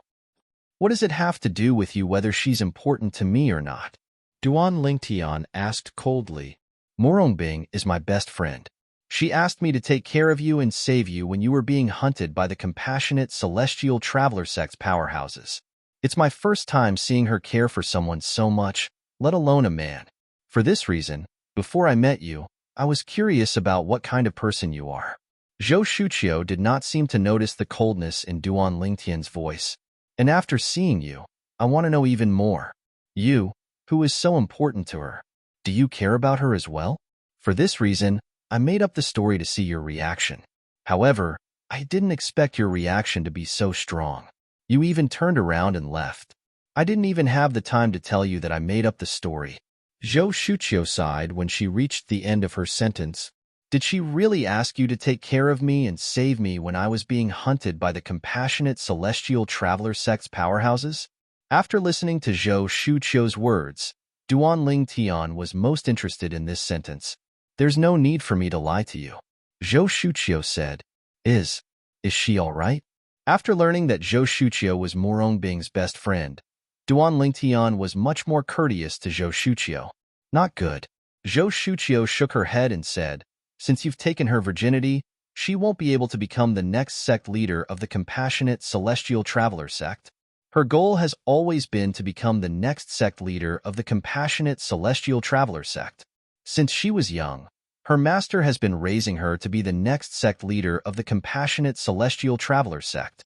What does it have to do with you whether she's important to me or not? Duan Lingtian asked coldly. Murong Bing is my best friend. She asked me to take care of you and save you when you were being hunted by the compassionate celestial traveler sect's powerhouses. It's my first time seeing her care for someone so much, let alone a man. For this reason, before I met you, I was curious about what kind of person you are. Zhou Shuqiu did not seem to notice the coldness in Duan Lingtian's voice. And after seeing you, I want to know even more. You, who is so important to her, do you care about her as well? For this reason, I made up the story to see your reaction. However, I didn't expect your reaction to be so strong. You even turned around and left. I didn't even have the time to tell you that I made up the story. Zhou Shuqiu sighed when she reached the end of her sentence. Did she really ask you to take care of me and save me when I was being hunted by the compassionate celestial traveler sect's powerhouses? After listening to Zhou Shuqiu's words, Duan Lingtian was most interested in this sentence. There's no need for me to lie to you. Zhou Shuqiu said, Is she all right? After learning that Zhou Shuqiu was Murong Bing's best friend, Duan Lingtian was much more courteous to Zhou Shuqiu. Not good. Zhou Shuqiu shook her head and said, Since you've taken her virginity, she won't be able to become the next sect leader of the compassionate celestial traveler sect. Her goal has always been to become the next sect leader of the compassionate celestial traveler sect. Since she was young, her master has been raising her to be the next sect leader of the compassionate celestial traveler sect.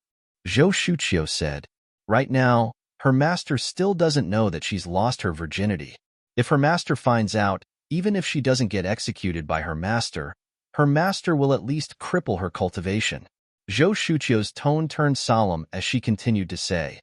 Zhou Shuqiu said, Right now, her master still doesn't know that she's lost her virginity. If her master finds out, even if she doesn't get executed by her master will at least cripple her cultivation. Zhou Shuqiu's tone turned solemn as she continued to say,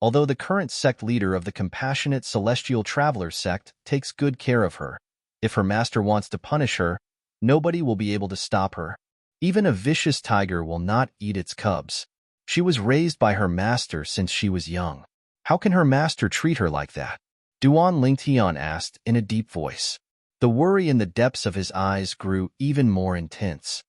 Although the current sect leader of the compassionate celestial traveler sect takes good care of her, if her master wants to punish her, nobody will be able to stop her. Even a vicious tiger will not eat its cubs. She was raised by her master since she was young. How can her master treat her like that? Duan Lingtian asked in a deep voice. The worry in the depths of his eyes grew even more intense.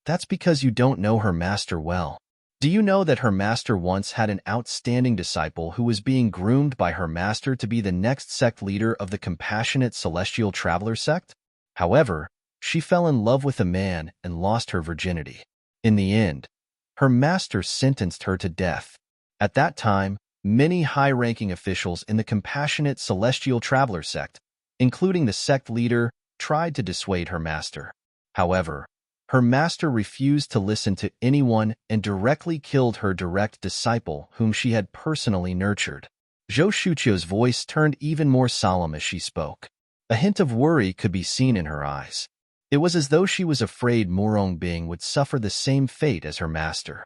That's because you don't know her master well. Do you know that her master once had an outstanding disciple who was being groomed by her master to be the next sect leader of the compassionate celestial traveler sect? However, she fell in love with a man and lost her virginity. In the end, her master sentenced her to death. At that time, many high-ranking officials in the compassionate celestial traveler sect, including the sect leader, tried to dissuade her master. However, her master refused to listen to anyone and directly killed her direct disciple whom she had personally nurtured. Zhou Shuqiu's voice turned even more solemn as she spoke. A hint of worry could be seen in her eyes. It was as though she was afraid Morongbing would suffer the same fate as her master.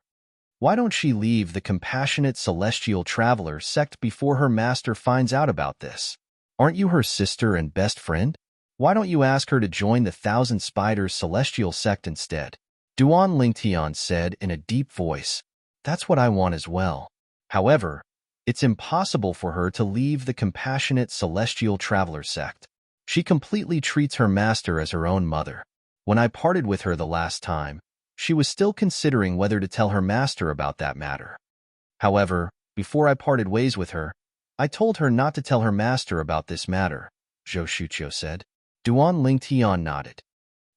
Why don't she leave the compassionate celestial traveler sect before her master finds out about this? Aren't you her sister and best friend? Why don't you ask her to join the Thousand Spiders celestial sect instead? Duan Lingtian said in a deep voice. That's what I want as well. However, it's impossible for her to leave the compassionate celestial traveler sect. She completely treats her master as her own mother. When I parted with her the last time, she was still considering whether to tell her master about that matter. However, before I parted ways with her, I told her not to tell her master about this matter, Zhou Shuqiu said. Duan Lingtian nodded.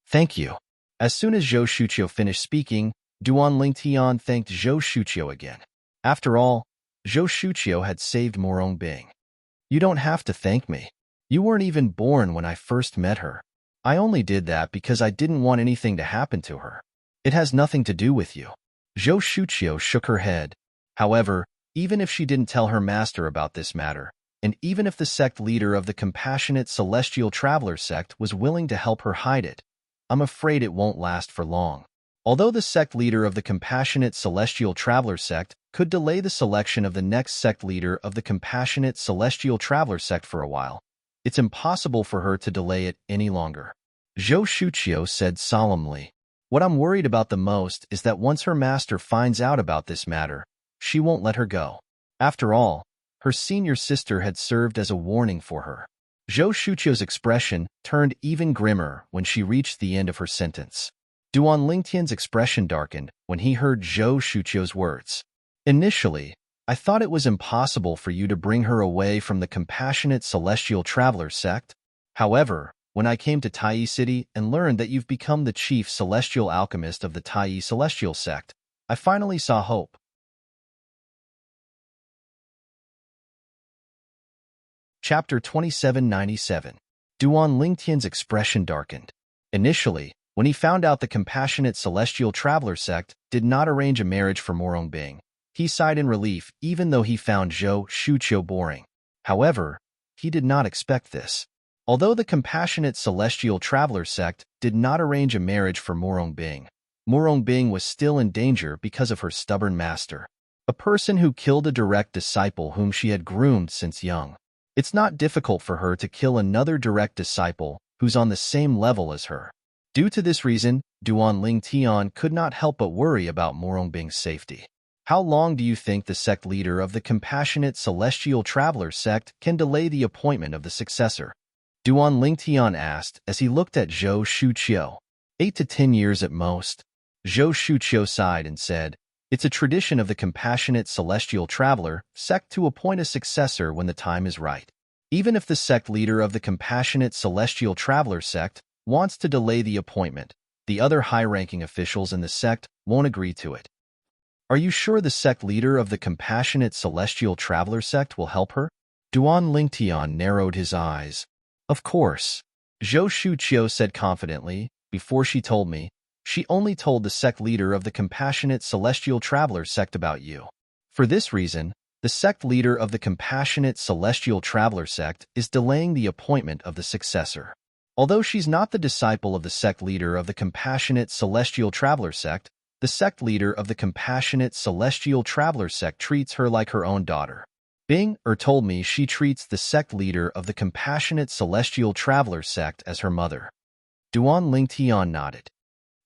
Thank you. As soon as Zhou Shuqiu finished speaking, Duan Lingtian thanked Zhou Shuqiu again. After all, Zhou Shuqiu had saved Morongbing. You don't have to thank me. You weren't even born when I first met her. I only did that because I didn't want anything to happen to her. It has nothing to do with you. Zhou Shuqiu shook her head. However, even if she didn't tell her master about this matter, and even if the sect leader of the compassionate celestial traveler sect was willing to help her hide it, I'm afraid it won't last for long. Although the sect leader of the compassionate celestial traveler sect could delay the selection of the next sect leader of the compassionate celestial traveler sect for a while, it's impossible for her to delay it any longer. Zhou Shuqiu said solemnly. What I'm worried about the most is that once her master finds out about this matter, she won't let her go. After all, her senior sister had served as a warning for her. Zhou Shuqiu's expression turned even grimmer when she reached the end of her sentence. Duan Lingtian's expression darkened when he heard Zhou Shuqiu's words. Initially, I thought it was impossible for you to bring her away from the compassionate celestial traveler sect. However, when I came to Tai City and learned that you've become the chief celestial alchemist of the Tai celestial sect, I finally saw hope. Chapter 2797. Duan Lingtian's expression darkened. Initially, when he found out the compassionate celestial traveler sect did not arrange a marriage for Morongbing, he sighed in relief even though he found Zhou Shuqiu boring. However, he did not expect this. Although the compassionate celestial traveler sect did not arrange a marriage for Morongbing, Morongbing was still in danger because of her stubborn master, a person who killed a direct disciple whom she had groomed since young. It's not difficult for her to kill another direct disciple who's on the same level as her. Due to this reason, Duan Lingtian could not help but worry about Morongbing's safety. How long do you think the sect leader of the compassionate celestial traveler sect can delay the appointment of the successor? Duan Lingtian asked as he looked at Zhou Shuqiu. 8 to 10 years at most. Zhou Shuqiu sighed and said, it's a tradition of the compassionate celestial traveler sect to appoint a successor when the time is right. Even if the sect leader of the compassionate celestial traveler sect wants to delay the appointment, the other high-ranking officials in the sect won't agree to it. Are you sure the sect leader of the compassionate celestial traveler sect will help her? Duan Lingtian narrowed his eyes. Of course. Zhou Shuqiu said confidently. Before she told me, she only told the sect leader of the compassionate celestial traveler sect about you. For this reason, the sect leader of the compassionate celestial traveler sect is delaying the appointment of the successor. Although she's not the disciple of the sect leader of the compassionate celestial traveler sect, the sect leader of the compassionate celestial traveler sect treats her like her own daughter. Bing told me she treats the sect leader of the compassionate celestial traveler sect as her mother. Duan Lingtian nodded.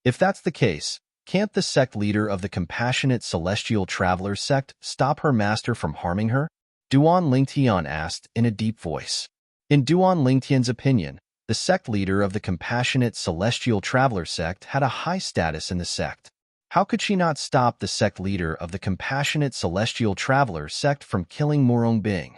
If that's the case, can't the sect leader of the compassionate celestial traveler sect stop her master from harming her? Duan Lingtian asked in a deep voice. In Duan Lingtian's opinion, the sect leader of the compassionate celestial traveler sect had a high status in the sect. How could she not stop the sect leader of the compassionate celestial traveler sect from killing Morongbing?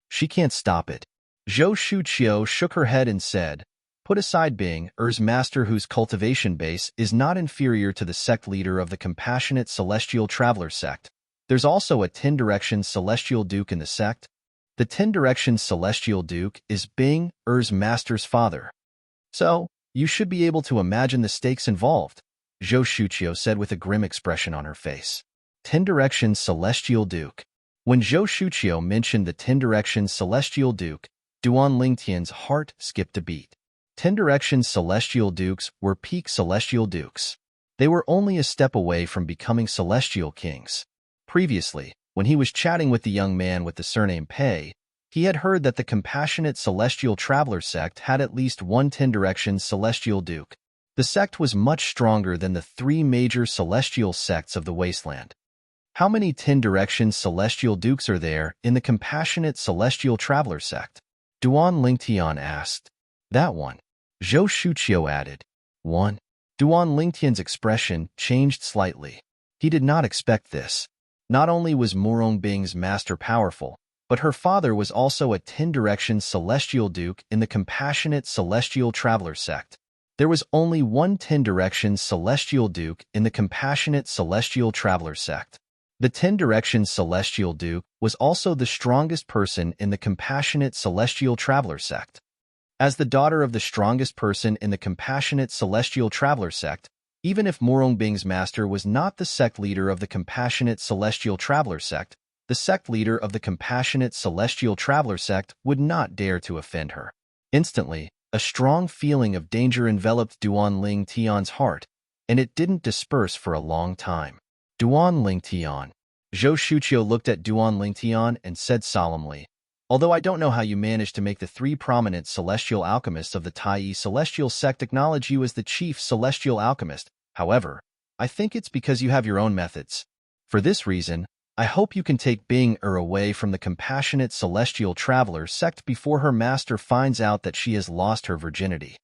She can't stop it. Zhou Shuqiu shook her head and said, put aside Bing Er's master whose cultivation base is not inferior to the sect leader of the compassionate celestial traveler sect. There's also a 10 Directions celestial duke in the sect. The 10 Directions celestial duke is Bing Er's master's father. So, you should be able to imagine the stakes involved, Zhou Shuqiu said with a grim expression on her face. 10 Directions celestial duke. When Zhou Shuqiu mentioned the 10 Directions celestial duke, Duan Lingtian's heart skipped a beat. 10 Directions Celestial Dukes were peak Celestial Dukes. They were only a step away from becoming Celestial Kings. Previously, when he was chatting with the young man with the surname Pei, he had heard that the Compassionate Celestial Traveler sect had at least one 10 Directions Celestial Duke. The sect was much stronger than the 3 major celestial sects of the Wasteland. How many 10 Directions Celestial Dukes are there in the Compassionate Celestial Traveler sect? Duan Lingtian asked. That one. Zhou Shuqiu added. 1. Duan Lingtian's expression changed slightly. He did not expect this. Not only was Morongbing's master powerful, but her father was also a 10 Directions Celestial Duke in the Compassionate Celestial Traveler sect. There was only one 10 Directions Celestial Duke in the Compassionate Celestial Traveler sect. The 10 Directions Celestial Duke was also the strongest person in the Compassionate Celestial Traveler sect. As the daughter of the strongest person in the Compassionate Celestial Traveler sect, even if Morongbing's master was not the sect leader of the Compassionate Celestial Traveler sect, the sect leader of the Compassionate Celestial Traveler sect would not dare to offend her. Instantly, a strong feeling of danger enveloped Duan Lingtian's heart, and it didn't disperse for a long time. Duan Lingtian. Zhou Shuqiu looked at Duan Lingtian and said solemnly, although I don't know how you managed to make the 3 prominent celestial alchemists of the Tai celestial sect acknowledge you as the chief celestial alchemist, however, I think it's because you have your own methods. For this reason, I hope you can take Bing away from the Compassionate Celestial Traveler sect before her master finds out that she has lost her virginity.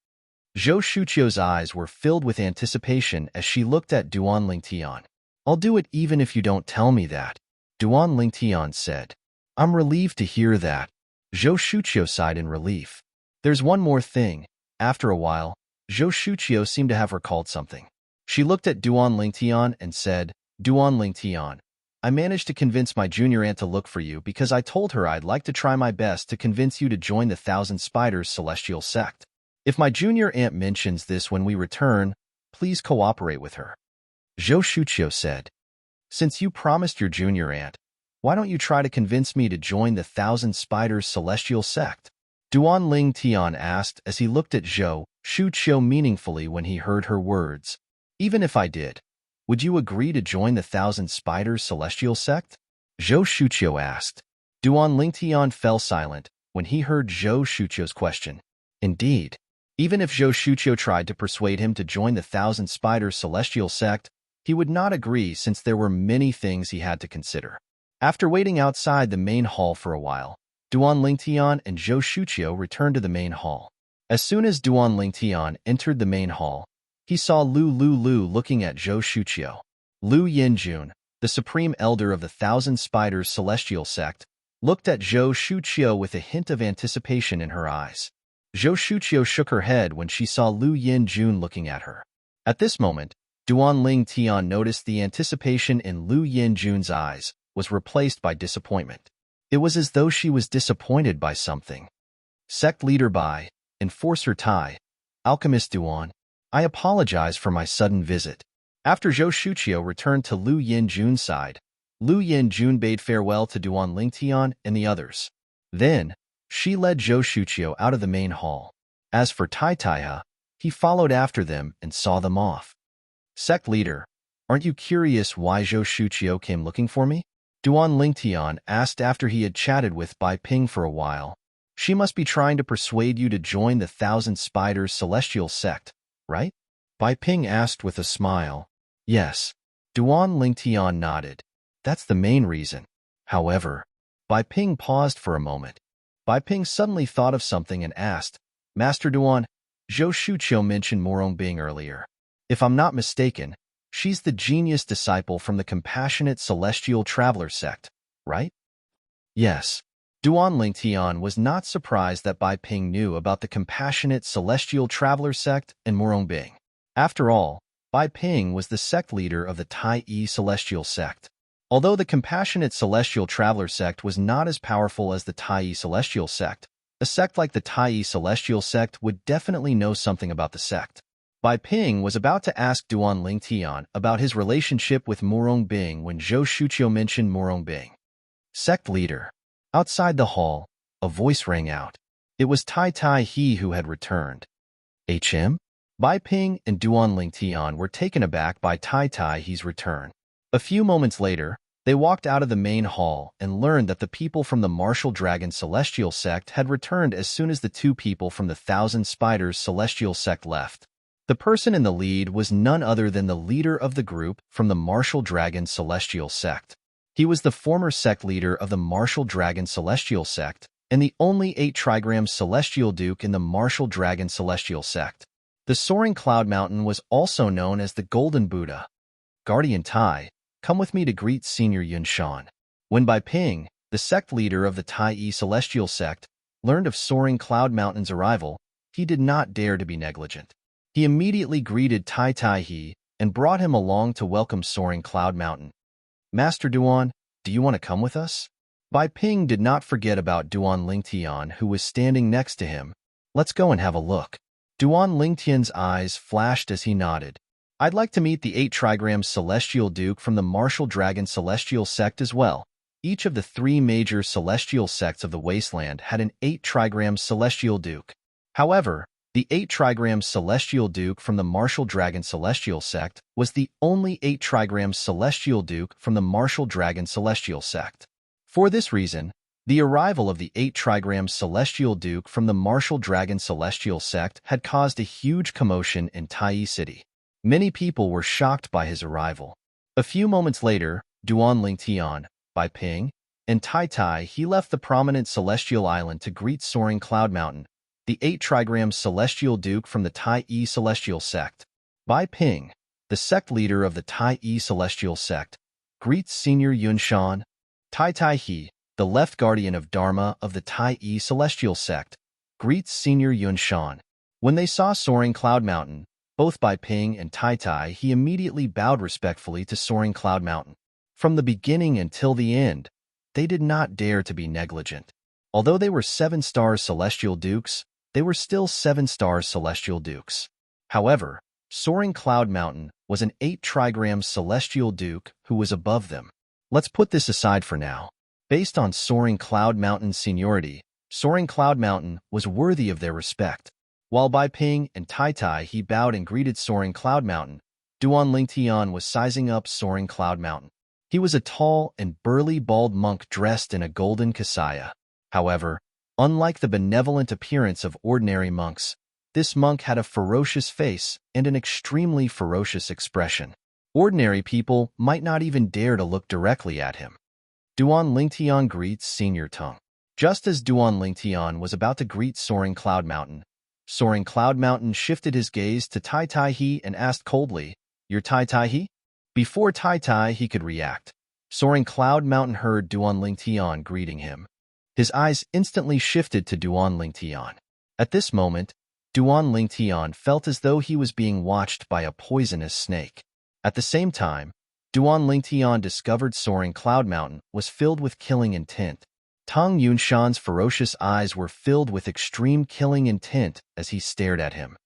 Zhou Shuqiu's eyes were filled with anticipation as she looked at Duan Lingtian. I'll do it even if you don't tell me that, Duan Lingtian said. I'm relieved to hear that. Zhou Shuqiu sighed in relief. There's one more thing. After a while, Zhou Shuqiu seemed to have recalled something. She looked at Duan Lingtian and said, Duan Lingtian, I managed to convince my junior aunt to look for you because I told her I'd like to try my best to convince you to join the Thousand Spiders Celestial Sect. If my junior aunt mentions this when we return, please cooperate with her. Zhou Shuqiu said, since you promised your junior aunt, why don't you try to convince me to join the Thousand Spiders Celestial Sect? Duan Lingtian asked as he looked at Zhou Shuqiu meaningfully when he heard her words. Even if I did, would you agree to join the Thousand Spiders Celestial Sect? Zhou Shuqiu asked. Duan Lingtian fell silent when he heard Zhou Shuqiu's question. Indeed, even if Zhou Shuqiu tried to persuade him to join the Thousand Spiders Celestial Sect, he would not agree since there were many things he had to consider. After waiting outside the main hall for a while, Duan Lingtian and Zhou Shuqiu returned to the main hall. As soon as Duan Lingtian entered the main hall, he saw Lu looking at Zhou Shuqiu. Lu Yinjun, the supreme elder of the Thousand Spiders Celestial Sect, looked at Zhou Shuqiu with a hint of anticipation in her eyes. Zhou Shuqiu shook her head when she saw Lu Yinjun looking at her. At this moment, Duan Lingtian noticed the anticipation in Lu Yinjun's eyes was replaced by disappointment. It was as though she was disappointed by something. Sect Leader Bai, Enforcer Tai, Alchemist Duan, I apologize for my sudden visit. After Zhou Shuqiu returned to Lu Yinjun's side, Lu Yinjun bade farewell to Duan Lingtian and the others. Then, she led Zhou Shuqiu out of the main hall. As for Tai Taiha, he followed after them and saw them off. Sect Leader, aren't you curious why Zhou Shuqiu came looking for me? Duan Lingtian asked after he had chatted with Bai Ping for a while. She must be trying to persuade you to join the Thousand Spiders Celestial Sect, right? Bai Ping asked with a smile. Yes. Duan Lingtian nodded. That's the main reason. However, Bai Ping paused for a moment. Bai Ping suddenly thought of something and asked, Master Duan, Zhou Shuqiu mentioned Morongbing earlier. If I'm not mistaken, she's the genius disciple from the Compassionate Celestial Traveler sect, right? Yes. Duan Lingtian was not surprised that Bai Ping knew about the Compassionate Celestial Traveler sect and Morongbing. After all, Bai Ping was the sect leader of the Tai Celestial sect. Although the Compassionate Celestial Traveler sect was not as powerful as the Tai Celestial sect, a sect like the Tai Celestial sect would definitely know something about the sect. Bai Ping was about to ask Duan Lingtian about his relationship with Morongbing when Zhou Shuqiu mentioned Morongbing. Sect Leader. Outside the hall, a voice rang out. It was Tai Tai He who had returned. HM? Bai Ping and Duan Lingtian were taken aback by Tai Tai He's return. A few moments later, they walked out of the main hall and learned that the people from the Martial Dragon Celestial Sect had returned as soon as the two people from the Thousand Spiders Celestial Sect left. The person in the lead was none other than the leader of the group from the Martial Dragon Celestial Sect. He was the former sect leader of the Martial Dragon Celestial Sect and the only 8 trigram Celestial Duke in the Martial Dragon Celestial Sect. The Soaring Cloud Mountain was also known as the Golden Buddha. Guardian Tai, come with me to greet Senior Yunshan. When Bai Ping, the sect leader of the Tai Celestial Sect, learned of Soaring Cloud Mountain's arrival, he did not dare to be negligent. He immediately greeted Tai Tai He and brought him along to welcome Soaring Cloud Mountain. Master Duan, do you want to come with us? Bai Ping did not forget about Duan Lingtian, who was standing next to him. Let's go and have a look. Duan Lingtian's eyes flashed as he nodded. I'd like to meet the 8 trigram Celestial Duke from the Martial Dragon Celestial Sect as well. Each of the 3 major celestial sects of the Wasteland had an 8 trigram Celestial Duke. However, the 8 trigram Celestial Duke from the Martial Dragon Celestial Sect was the only 8 trigram Celestial Duke from the Martial Dragon Celestial Sect. For this reason, the arrival of the 8 trigram Celestial Duke from the Martial Dragon Celestial Sect had caused a huge commotion in Tai City. Many people were shocked by his arrival. A few moments later, Duan Lingtian, Bai Ping, and Tai Tai He left the prominent Celestial Island to greet Soaring Cloud Mountain, the 8 trigram Celestial Duke from the Tai Celestial Sect. Bai Ping, the sect leader of the Tai Celestial Sect, greets Senior Yunshan. Tai Tai He, the left guardian of Dharma of the Tai Celestial Sect, greets Senior Yunshan. When they saw Soaring Cloud Mountain, both Bai Ping and Tai Tai He immediately bowed respectfully to Soaring Cloud Mountain. From the beginning until the end, they did not dare to be negligent. Although they were 7-star Celestial Dukes, they were still 7-star Celestial Dukes. However, Soaring Cloud Mountain was an 8 trigram Celestial Duke who was above them. Let's put this aside for now. Based on Soaring Cloud Mountain's seniority, Soaring Cloud Mountain was worthy of their respect. While Bai Ping and Tai Tai He bowed and greeted Soaring Cloud Mountain, Duan Lingtian was sizing up Soaring Cloud Mountain. He was a tall and burly bald monk dressed in a golden kasaya. However, unlike the benevolent appearance of ordinary monks, this monk had a ferocious face and an extremely ferocious expression. Ordinary people might not even dare to look directly at him. Duan Lingtian greets Senior Tung. Just as Duan Lingtian was about to greet Soaring Cloud Mountain, Soaring Cloud Mountain shifted his gaze to Tai Tai He and asked coldly, "You're Tai Tai He?" Before Tai Tai He could react, Soaring Cloud Mountain heard Duan Lingtian greeting him. His eyes instantly shifted to Duan Lingtian. At this moment, Duan Lingtian felt as though he was being watched by a poisonous snake. At the same time, Duan Lingtian discovered Soaring Cloud Mountain was filled with killing intent. Tang Yunshan's ferocious eyes were filled with extreme killing intent as he stared at him.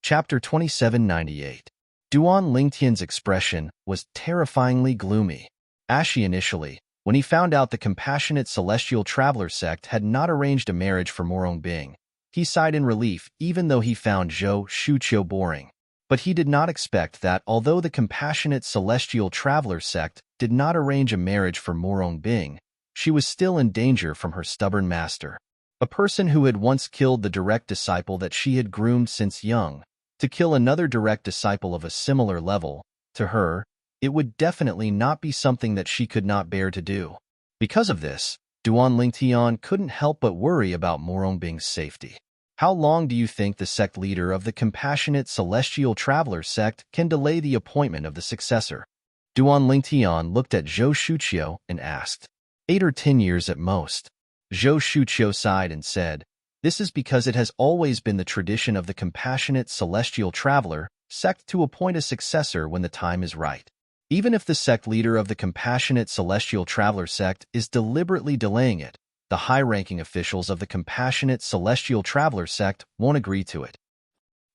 Chapter 2798. Duan Lingtian's expression was terrifyingly gloomy. Ashy initially, when he found out the compassionate Celestial Traveler sect had not arranged a marriage for Morong Bing, he sighed in relief even though he found Zhou Shuqiu boring. But he did not expect that although the compassionate Celestial Traveler sect did not arrange a marriage for Morong Bing, she was still in danger from her stubborn master. A person who had once killed the direct disciple that she had groomed since young, to kill another direct disciple of a similar level, to her, it would definitely not be something that she could not bear to do. Because of this, Duan Lingtian couldn't help but worry about Morong Bing's safety. How long do you think the sect leader of the compassionate Celestial Traveler sect can delay the appointment of the successor? Duan Lingtian looked at Zhou Shuqiu and asked. 8 or 10 years at most. Zhou Shuqiu sighed and said, "This is because it has always been the tradition of the compassionate Celestial Traveler sect to appoint a successor when the time is right. Even if the sect leader of the compassionate Celestial Traveler sect is deliberately delaying it, the high-ranking officials of the compassionate Celestial Traveler sect won't agree to it."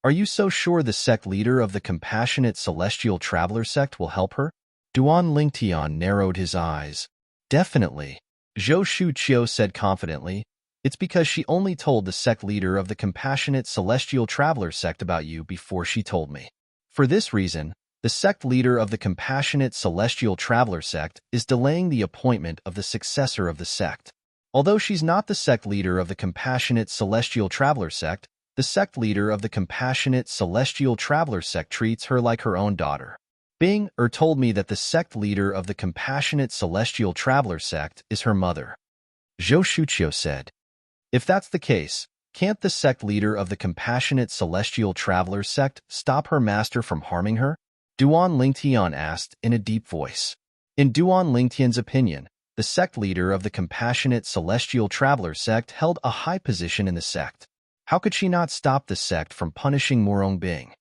Are you so sure the sect leader of the compassionate Celestial Traveler sect will help her? Duan Lingtian narrowed his eyes. Definitely, Zhou Shuqiu said confidently. It's because she only told the sect leader of the Compassionate Celestial Traveler sect about you before she told me. For this reason, the sect leader of the Compassionate Celestial Traveler sect is delaying the appointment of the successor of the sect. Although she's not the sect leader of the Compassionate Celestial Traveler sect, the sect leader of the Compassionate Celestial Traveler sect treats her like her own daughter. Bing told me that the sect leader of the Compassionate Celestial Traveler sect is her mother. Zhou Shuqiu said. If that's the case, can't the sect leader of the Compassionate Celestial Traveler sect stop her master from harming her? Duan Lingtian asked in a deep voice. In Duan Lingtian's opinion, the sect leader of the Compassionate Celestial Traveler sect held a high position in the sect. How could she not stop the sect from punishing Murong Bing?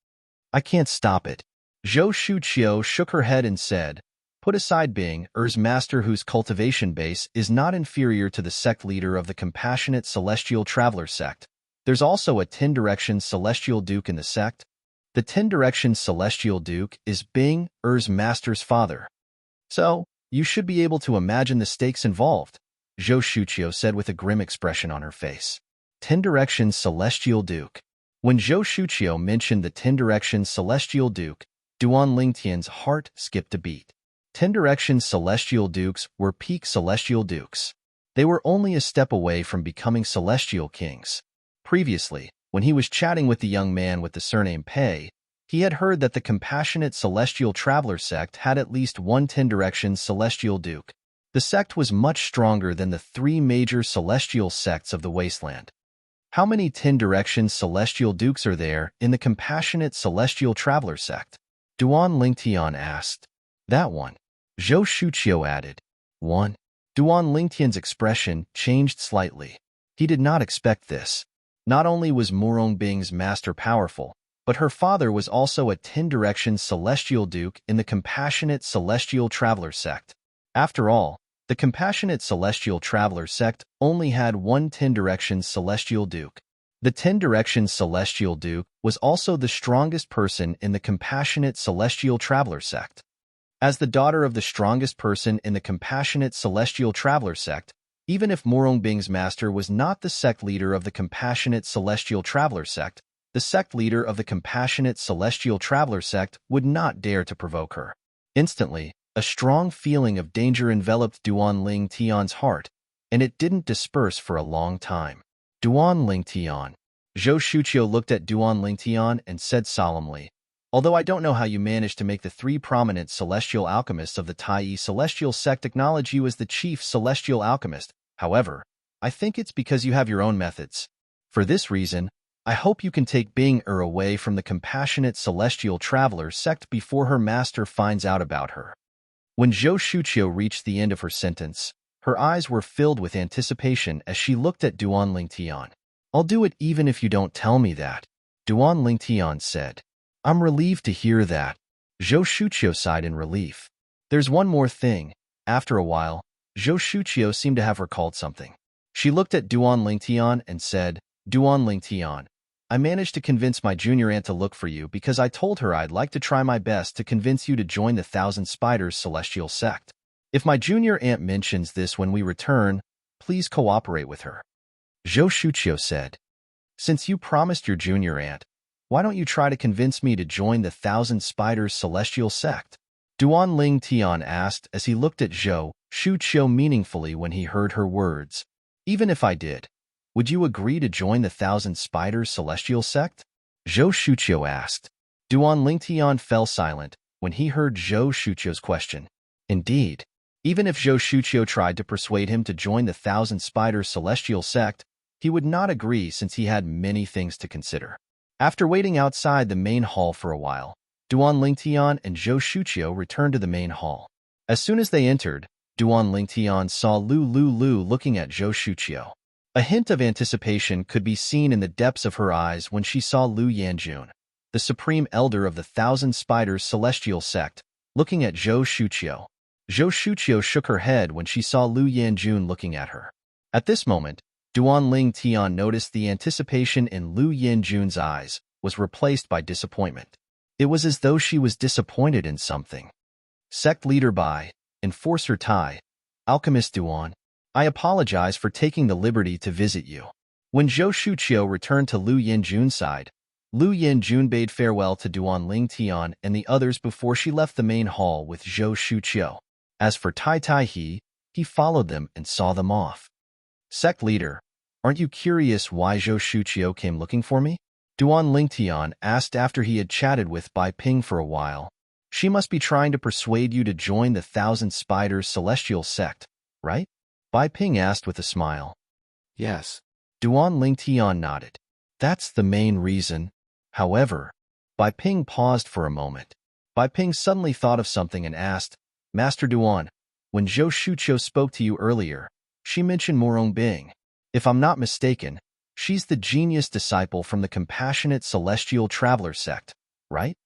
I can't stop it. Zhou Shuqiu shook her head and said, put aside Bing Er's master whose cultivation base is not inferior to the sect leader of the Compassionate Celestial Traveler sect. There's also a 10-direction Celestial Duke in the sect. The 10-direction Celestial Duke is Bing Er's master's father. So, you should be able to imagine the stakes involved, Zhou Shuqiu said with a grim expression on her face. 10-direction Celestial Duke. When Zhou Shuqiu mentioned the 10-direction Celestial Duke, Duan Lingtian's heart skipped a beat. 10-direction Celestial Dukes were peak Celestial Dukes. They were only a step away from becoming Celestial Kings. Previously, when he was chatting with the young man with the surname Pei, he had heard that the Compassionate Celestial Traveler sect had at least one 10-direction Celestial Duke. The sect was much stronger than the three major celestial sects of the Wasteland. How many 10-direction Celestial Dukes are there in the Compassionate Celestial Traveler sect? Duan Lingtian asked. That one. Zhou Shuqiu added. One. Duan Lingtian's expression changed slightly. He did not expect this. Not only was Murong Bing's master powerful, but her father was also a 10-direction Celestial Duke in the Compassionate Celestial Traveler sect. After all, the Compassionate Celestial Traveler sect only had one 10-direction Celestial Duke. The 10-direction Celestial Duke was also the strongest person in the Compassionate Celestial Traveler sect. As the daughter of the strongest person in the Compassionate Celestial Traveler sect, even if Murong Bing's master was not the sect leader of the Compassionate Celestial Traveler sect, the sect leader of the Compassionate Celestial Traveler sect would not dare to provoke her. Instantly, a strong feeling of danger enveloped Duan Lingtian's heart, and it didn't disperse for a long time. Duan Lingtian. Zhou Shuqiu looked at Duan Lingtian and said solemnly, although I don't know how you managed to make the three prominent celestial alchemists of the Tai celestial sect acknowledge you as the chief celestial alchemist, however, I think it's because you have your own methods. For this reason, I hope you can take Bing away from the Compassionate Celestial Traveler sect before her master finds out about her. When Zhou Shuqiu reached the end of her sentence, her eyes were filled with anticipation as she looked at Duan Lingtian. I'll do it even if you don't tell me that, Duan Lingtian said. I'm relieved to hear that. Zhou Shuqiu sighed in relief. There's one more thing. After a while, Zhou Shuqiu seemed to have recalled something. She looked at Duan Lingtian and said, Duan Lingtian, I managed to convince my junior aunt to look for you because I told her I'd like to try my best to convince you to join the Thousand Spiders Celestial Sect. If my junior aunt mentions this when we return, please cooperate with her. Zhou Shuqiu said. Since you promised your junior aunt, why don't you try to convince me to join the Thousand Spiders Celestial Sect? Duan Lingtian asked as he looked at Zhou Shuqiu meaningfully when he heard her words. Even if I did, would you agree to join the Thousand Spiders Celestial Sect? Zhou Shuqiu asked. Duan Lingtian fell silent when he heard Zhou Shuqiu's question. Indeed, even if Zhou Shuqiu tried to persuade him to join the Thousand Spiders Celestial Sect, he would not agree since he had many things to consider. After waiting outside the main hall for a while, Duan Lingtian and Zhou Shuqiu returned to the main hall. As soon as they entered, Duan Lingtian saw Lu looking at Zhou Shuqiu. A hint of anticipation could be seen in the depths of her eyes when she saw Lu Yanjun, the supreme elder of the Thousand Spiders Celestial Sect, looking at Zhou Shuqiu. Zhou Shuqiu shook her head when she saw Lu Yanjun looking at her. At this moment, Duan Lingtian noticed the anticipation in Lu Yanjun's eyes was replaced by disappointment. It was as though she was disappointed in something. Sect leader Bai, Enforcer Tai, Alchemist Duan, I apologize for taking the liberty to visit you. When Zhou Shuqiu returned to Lu Yinjun's side, Lu Yinjun bade farewell to Duan Lingtian and the others before she left the main hall with Zhou Shuqiu. As for Tai Tai he followed them and saw them off. Sect leader, aren't you curious why Zhou Shuqiu came looking for me? Duan Lingtian asked after he had chatted with Bai Ping for a while. She must be trying to persuade you to join the Thousand Spiders celestial sect, right? Bai Ping asked with a smile. Yes. Duan Lingtian nodded. That's the main reason. However, Bai Ping paused for a moment. Bai Ping suddenly thought of something and asked, Master Duan, when Zhou Shuqiu spoke to you earlier, she mentioned Morong Bing. If I'm not mistaken, she's the genius disciple from the Compassionate Celestial Traveler sect, right?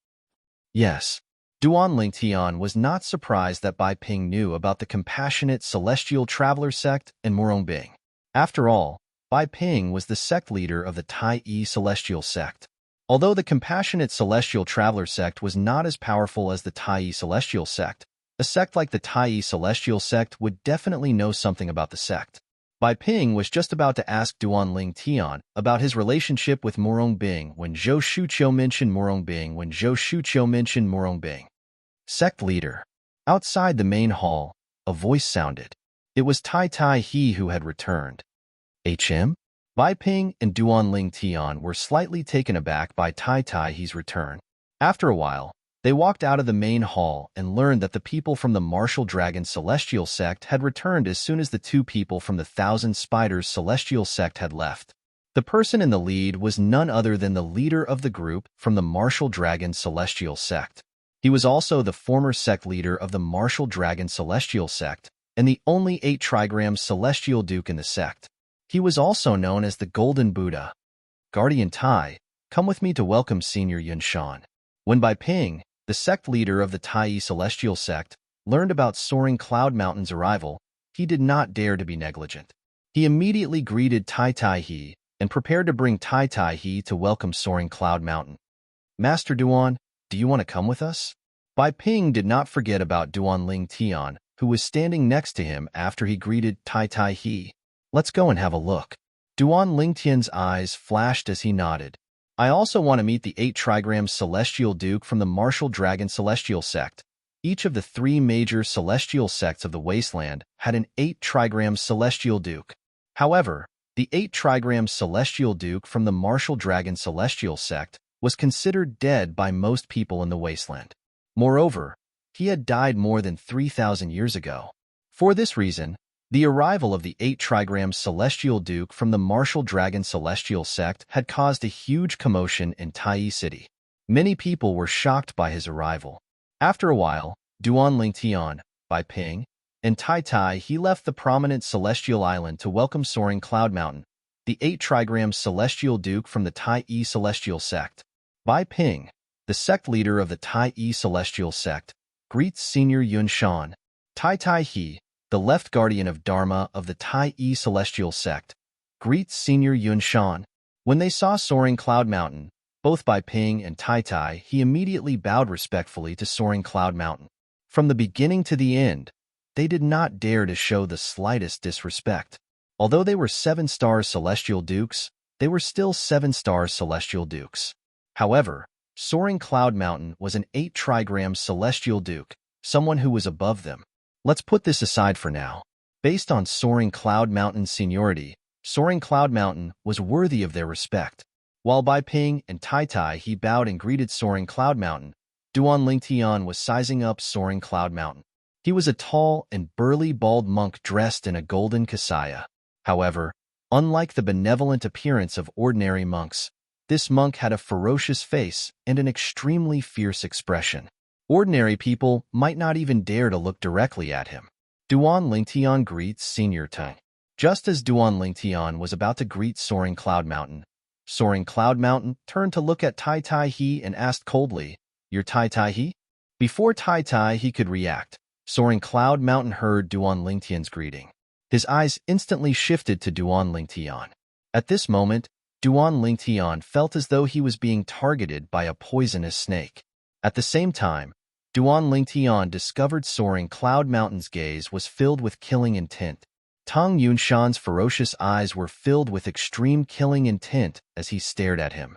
Yes. Duan Lingtian was not surprised that Bai Ping knew about the Compassionate Celestial Traveler sect and Morong Bing. After all, Bai Ping was the sect leader of the Tai Celestial sect. Although the Compassionate Celestial Traveler sect was not as powerful as the Tai Celestial sect, a sect like the Tai Celestial sect would definitely know something about the sect. Bai Ping was just about to ask Duan Lingtian about his relationship with Morong Bing when Zhou Shuqiu mentioned Morong Bing. Sect leader. Outside the main hall, a voice sounded. It was Tai Tai who had returned. HM? Bai Ping and Duan Lingtian were slightly taken aback by Tai Tai's return. After a while, they walked out of the main hall and learned that the people from the Martial Dragon Celestial Sect had returned as soon as the two people from the Thousand Spiders Celestial Sect had left. The person in the lead was none other than the leader of the group from the Martial Dragon Celestial Sect. He was also the former sect leader of the Martial Dragon Celestial Sect and the only 8-trigram Celestial Duke in the sect. He was also known as the Golden Buddha. Guardian Tai, come with me to welcome Senior Yunshan. When Bai Ping, the sect leader of the Tai Celestial Sect, learned about Soaring Cloud Mountain's arrival, he did not dare to be negligent. He immediately greeted Tai Tai and prepared to bring Tai Tai to welcome Soaring Cloud Mountain. Master Duan, do you want to come with us? Bai Ping did not forget about Duan Lingtian, who was standing next to him after he greeted Tai Tai. Let's go and have a look. Duan Lingtian's eyes flashed as he nodded. I also want to meet the 8-trigram Celestial Duke from the Martial Dragon Celestial Sect. Each of the 3 major celestial sects of the Wasteland had an 8-trigram Celestial Duke. However, the 8-trigram Celestial Duke from the Martial Dragon Celestial Sect was considered dead by most people in the Wasteland. Moreover, he had died more than 3,000 years ago. For this reason, the arrival of the 8-trigram Celestial Duke from the Martial Dragon Celestial Sect had caused a huge commotion in Tai City. Many people were shocked by his arrival. After a while, Duan Lingtian, Bai Ping, and Tai Tai left the prominent Celestial Island to welcome Soaring Cloud Mountain, the 8-trigram Celestial Duke from the Tai Celestial Sect. Bai Ping, the sect leader of the Tai Celestial Sect, greets Senior Yunshan. Tai Tai, the left guardian of Dharma of the Tai Celestial Sect, greets Senior Yunshan. When they saw Soaring Cloud Mountain, both Bai Ping and Tai Tai immediately bowed respectfully to Soaring Cloud Mountain. From the beginning to the end, they did not dare to show the slightest disrespect. Although they were 7-star Celestial Dukes, they were still 7-star Celestial Dukes. However, Soaring Cloud Mountain was an 8-trigram Celestial Duke, someone who was above them. Let's put this aside for now. Based on Soaring Cloud Mountain's seniority, Soaring Cloud Mountain was worthy of their respect. While Bai Ping and Tai Tai bowed and greeted Soaring Cloud Mountain, Duan Lingtian was sizing up Soaring Cloud Mountain. He was a tall and burly bald monk dressed in a golden kasaya. However, unlike the benevolent appearance of ordinary monks, this monk had a ferocious face and an extremely fierce expression. Ordinary people might not even dare to look directly at him. Duan Lingtian greets Senior Tai. Just as Duan Lingtian was about to greet Soaring Cloud Mountain, Soaring Cloud Mountain turned to look at Tai Tai and asked coldly, "You're Tai Tai?" Before Tai Tai could react, Soaring Cloud Mountain heard Duan Lingtian's greeting. His eyes instantly shifted to Duan Lingtian. At this moment, Duan Lingtian felt as though he was being targeted by a poisonous snake. At the same time, Duan Lingtian discovered soaring Cloud Mountain's gaze was filled with killing intent. Tang Yunshan's ferocious eyes were filled with extreme killing intent as he stared at him.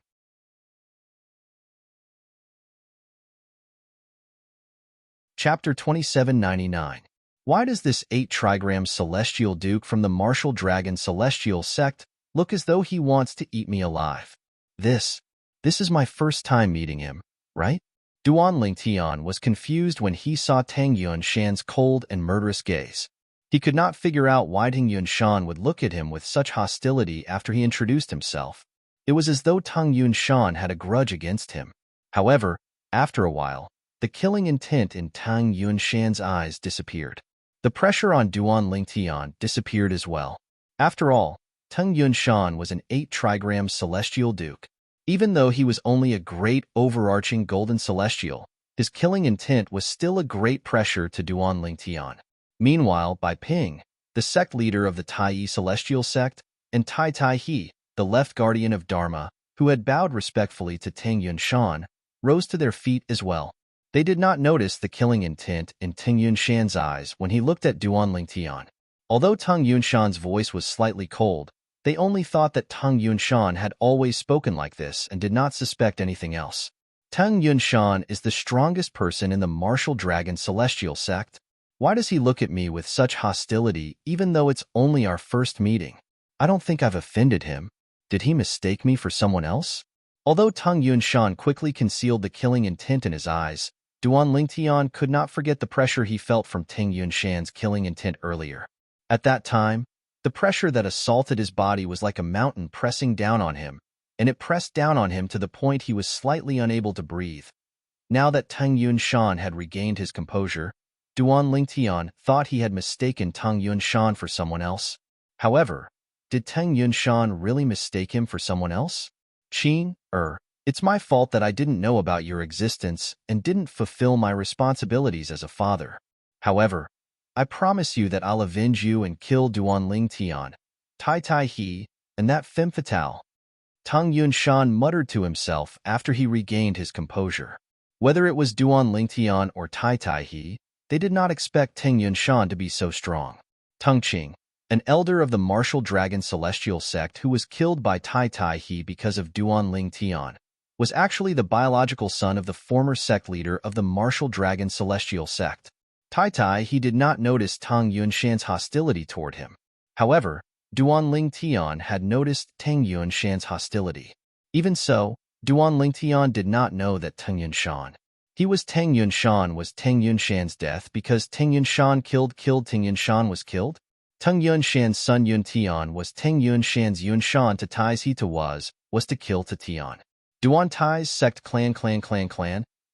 Chapter 2799. Why does this 8-trigram celestial duke from the martial dragon celestial sect look as though he wants to eat me alive? This is my first time meeting him, right? Duan Lingtian was confused when he saw Tang Yunshan's cold and murderous gaze. He could not figure out why Tang Yunshan would look at him with such hostility after he introduced himself. It was as though Tang Yunshan had a grudge against him. However, after a while, the killing intent in Tang Yunshan's eyes disappeared. The pressure on Duan Lingtian disappeared as well. After all, Tang Yunshan was an 8-trigram celestial duke. Even though he was only a great overarching golden celestial, his killing intent was still a great pressure to Duan Lingtian. Meanwhile, Bai Ping, the sect leader of the Tai celestial sect, and Tai He, the left guardian of Dharma, who had bowed respectfully to Tang Yunshan, rose to their feet as well. They did not notice the killing intent in Tang Yunshan's eyes when he looked at Duan Lingtian. Although Tang Yunshan's voice was slightly cold, they only thought that Tang Yunshan had always spoken like this and did not suspect anything else. Tang Yunshan is the strongest person in the martial dragon celestial sect. Why does he look at me with such hostility even though it's only our first meeting? I don't think I've offended him. Did he mistake me for someone else? Although Tang Yunshan quickly concealed the killing intent in his eyes, Duan Lingtian could not forget the pressure he felt from Tang Yunshan's killing intent earlier. At that time, the pressure that assaulted his body was like a mountain pressing down on him, and it pressed down on him to the point he was slightly unable to breathe. Now that Tang Yunshan had regained his composure, Duan Lingtian thought he had mistaken Tang Yunshan for someone else. However, did Tang Yunshan really mistake him for someone else? Qing, it's my fault that I didn't know about your existence and didn't fulfill my responsibilities as a father. However, I promise you that I'll avenge you and kill Duan Lingtian, Tai He, and that femme fatale. Tang Yunshan muttered to himself after he regained his composure. Whether it was Duan Lingtian or Tai He, they did not expect Tang Yunshan to be so strong. Tang Qing, an elder of the martial dragon celestial sect who was killed by Tai He because of Duan Lingtian, was actually the biological son of the former sect leader of the martial dragon celestial sect. Tai He did not notice Tang Yunshan's hostility toward him. However, Duan Lingtian had noticed Tang Yunshan's hostility. Even so, Duan Lingtian did not know that Tang Yunshan was Tang Yunshan's death because Tang Yunshan killed Tang Yunshan was killed. Tang Yunshan's son Yuntian was Tang Yunshan's Yunshan to Tai's he to was to kill to Tian. Duan Tai's sect clan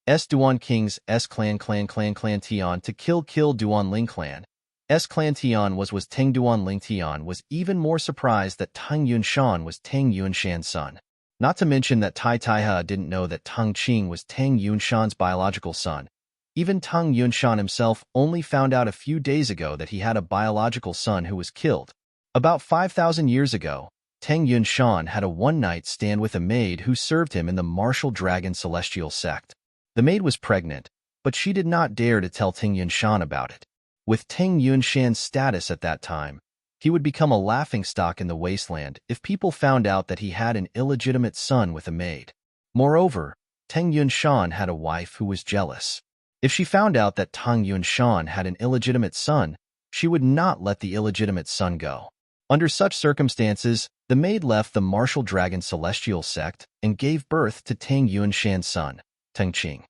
S Duan King's S clan Tian to kill Duan Ling clan. S clan Tian was Tang Duan Ling Tian was even more surprised that Tang Yunshan was Tang Yunshan's son. Not to mention that Tai Ha didn't know that Tang Qing was Tang Yunshan's biological son. Even Tang Yunshan himself only found out a few days ago that he had a biological son who was killed. About 5,000 years ago, Tang Yunshan had a one-night stand with a maid who served him in the martial dragon celestial sect. The maid was pregnant, but she did not dare to tell Tang Yunshan about it. With Tang Yunshan's status at that time, he would become a laughingstock in the wasteland if people found out that he had an illegitimate son with a maid. Moreover, Tang Yunshan had a wife who was jealous. If she found out that Tang Yunshan had an illegitimate son, she would not let the illegitimate son go. Under such circumstances, the maid left the martial dragon celestial sect and gave birth to Tang Yunshan's son, Tang Qing.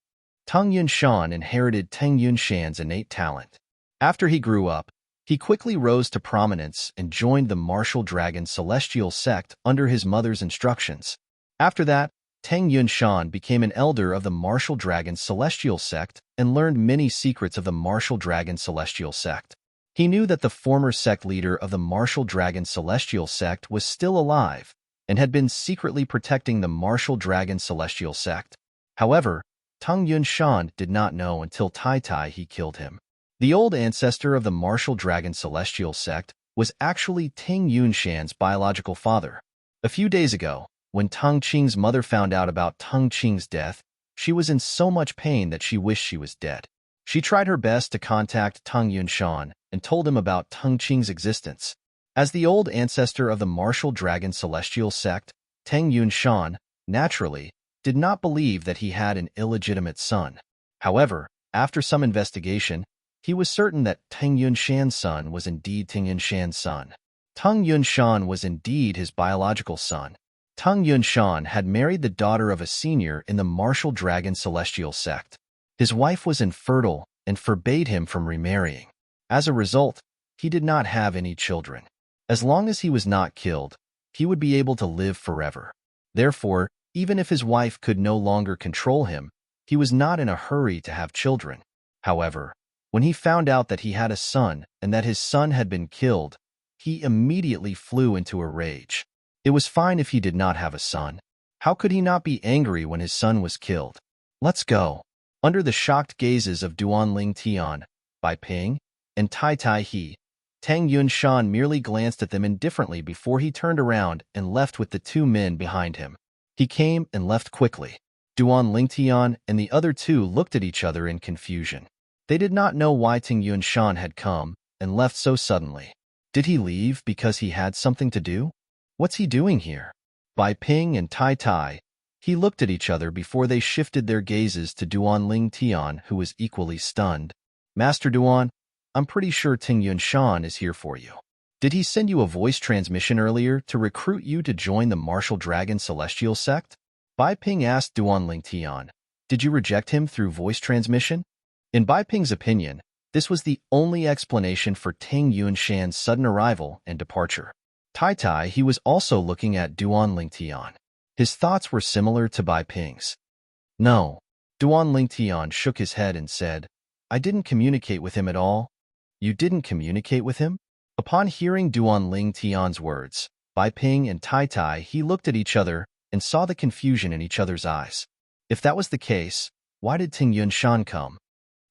Tang Yunshan inherited Tang Yunshan's innate talent. After he grew up, he quickly rose to prominence and joined the martial dragon celestial sect under his mother's instructions. After that, Tang Yunshan became an elder of the martial dragon celestial sect and learned many secrets of the martial dragon celestial sect. He knew that the former sect leader of the martial dragon celestial sect was still alive and had been secretly protecting the martial dragon celestial sect. However, Tang Yunshan did not know until Tai He killed him. The old ancestor of the martial dragon celestial sect was actually Tang Yunshan's biological father. A few days ago, when Tang Qing's mother found out about Tang Qing's death, She was in so much pain that she wished she was dead. She tried her best to contact Tang Yunshan and told him about Tang Qing's existence. As the old ancestor of the martial dragon celestial sect, Tang Yunshan, naturally, did not believe that he had an illegitimate son. However, after some investigation, he was certain that Tang Yunshan's son was indeed Tang Yunshan's son. Tang Yunshan was indeed his biological son. Tang Yunshan had married the daughter of a senior in the martial dragon celestial sect. His wife was infertile and forbade him from remarrying. As a result, he did not have any children. As long as he was not killed, he would be able to live forever. Therefore, even if his wife could no longer control him, he was not in a hurry to have children. However, when he found out that he had a son and that his son had been killed, he immediately flew into a rage. It was fine if he did not have a son. How could he not be angry when his son was killed? Let's go. Under the shocked gazes of Duan Ling Tian, Bai Ping, and Tai Tai He, Tang Yunshan merely glanced at them indifferently before he turned around and left with the two men behind him. He came and left quickly. Duan Ling Tian and the other two looked at each other in confusion. They did not know why Tang Yunshan had come and left so suddenly. Did he leave because he had something to do? What's he doing here? Bai Ping and Tai Tai, he looked at each other before they shifted their gazes to Duan Ling Tian, who was equally stunned. Master Duan, I'm pretty sure Tang Yunshan is here for you. Did he send you a voice transmission earlier to recruit you to join the martial dragon celestial sect? Bai Ping asked Duan Ling Tian. Did you reject him through voice transmission? In Bai Ping's opinion, this was the only explanation for Tang Yunshan's sudden arrival and departure. Tai Tai, he was also looking at Duan Ling Tian. His thoughts were similar to Bai Ping's. No. Duan Ling Tian shook his head and said, I didn't communicate with him at all. You didn't communicate with him? Upon hearing Duan Ling Tian's words, Bai Ping and Tai Tai, he looked at each other and saw the confusion in each other's eyes. If that was the case, why did Tang Yunshan come?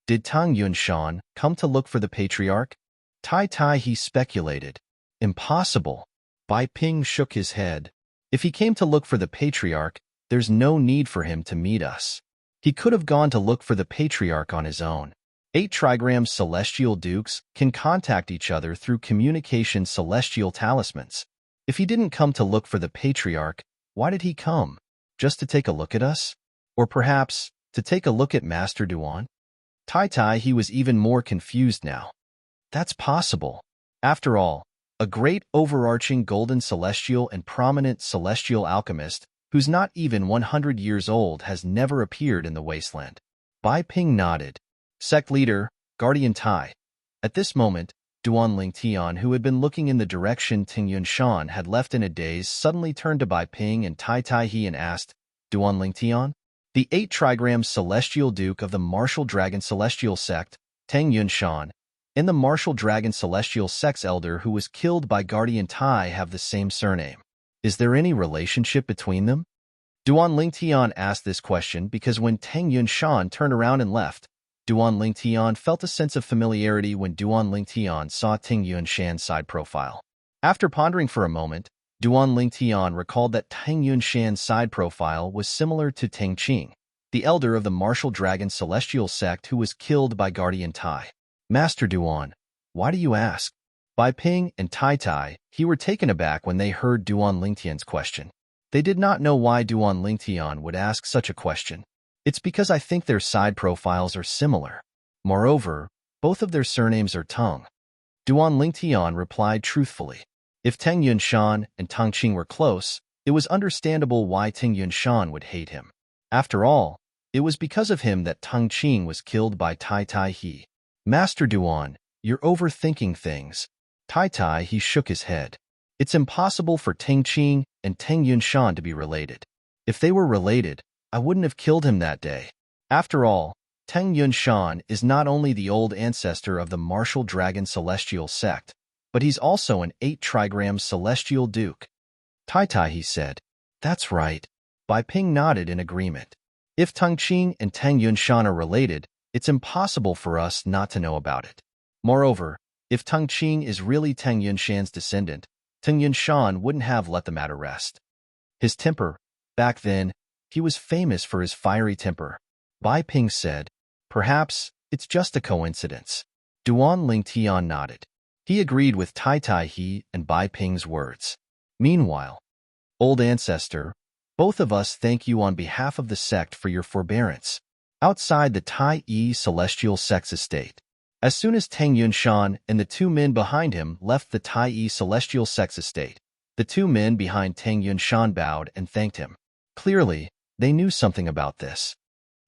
Did Tang Yunshan come to look for the patriarch? Tai Tai, he speculated. Impossible. Bai Ping shook his head. If he came to look for the patriarch, there's no need for him to meet us. He could have gone to look for the patriarch on his own. 8 trigram celestial dukes can contact each other through communication celestial talismans. If he didn't come to look for the patriarch, why did he come? Just to take a look at us? Or perhaps, to take a look at Master Duan? Tai Tai, he was even more confused now. That's possible. After all, a great overarching golden celestial and prominent celestial alchemist who's not even 100 years old has never appeared in the wasteland. Bai Ping nodded. Sect leader, Guardian Tai. At this moment, Duan Ling Tian, who had been looking in the direction Tang Yunshan had left in a daze, suddenly turned to Bai Ping and Tai Tai He and asked, Duan Ling Tian? The 8 trigram celestial duke of the martial dragon celestial sect, Tang Yunshan, and the martial dragon celestial sect's elder who was killed by Guardian Tai have the same surname. Is there any relationship between them? Duan Ling Tian asked this question because when Tang Yunshan turned around and left, Duan Ling Tian felt a sense of familiarity when Duan Ling Tian saw Tang Yunshan's side profile. After pondering for a moment, Duan Ling Tian recalled that Tang Yunshan's side profile was similar to Tang Qing, the elder of the martial dragon celestial sect who was killed by Guardian Tai. Master Duan, why do you ask? Bai Ping and Tai Tai, he were taken aback when they heard Duan Ling Tian's question. They did not know why Duan Ling Tian would ask such a question. It's because I think their side profiles are similar. Moreover, both of their surnames are Tang. Duan Ling Tian replied truthfully. If Tang Yunshan and Tang Qing were close, it was understandable why Tang Yunshan would hate him. After all, it was because of him that Tang Qing was killed by Tai Tai He. Master Duan, you're overthinking things. Tai Tai, he shook his head. It's impossible for Tang Qing and Tang Yunshan to be related. If they were related, I wouldn't have killed him that day. After all, Tang Yunshan is not only the old ancestor of the martial dragon celestial sect, but he's also an 8 trigram celestial duke. Tai Tai, he said. That's right. Bai Ping nodded in agreement. If Tang Qing and Tang Yunshan are related, it's impossible for us not to know about it. Moreover, if Tang Qing is really Tang Yunshan's descendant, Tang Yunshan wouldn't have let the matter rest. His temper, back then, He was famous for his fiery temper. Bai Ping said, "Perhaps it's just a coincidence." Duan Lingtian nodded. He agreed with Tai Tai He and Bai Ping's words. Meanwhile, old ancestor, both of us thank you on behalf of the sect for your forbearance. Outside the Tai Yi celestial sect's estate, as soon as Teng Yunshan and the two men behind him left the Tai Yi celestial sect's estate, the two men behind Teng Yunshan bowed and thanked him. Clearly, they knew something about this.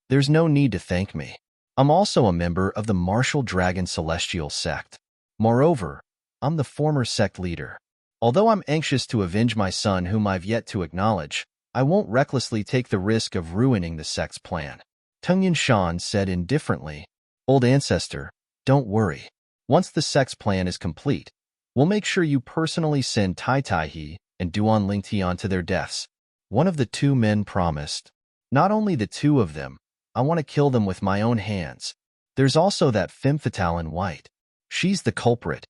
There's no need to thank me. I'm also a member of the Martial Dragon Celestial Sect. Moreover, I'm the former sect leader. Although I'm anxious to avenge my son whom I've yet to acknowledge, I won't recklessly take the risk of ruining the sect's plan. Teng Yunshan said indifferently, "Old ancestor, don't worry. Once the sect's plan is complete, we'll make sure you personally send Tai Tai He and Duan Lingtian to their deaths." One of the two men promised. "Not only the two of them, I want to kill them with my own hands. There's also that femme fatale in white. She's the culprit."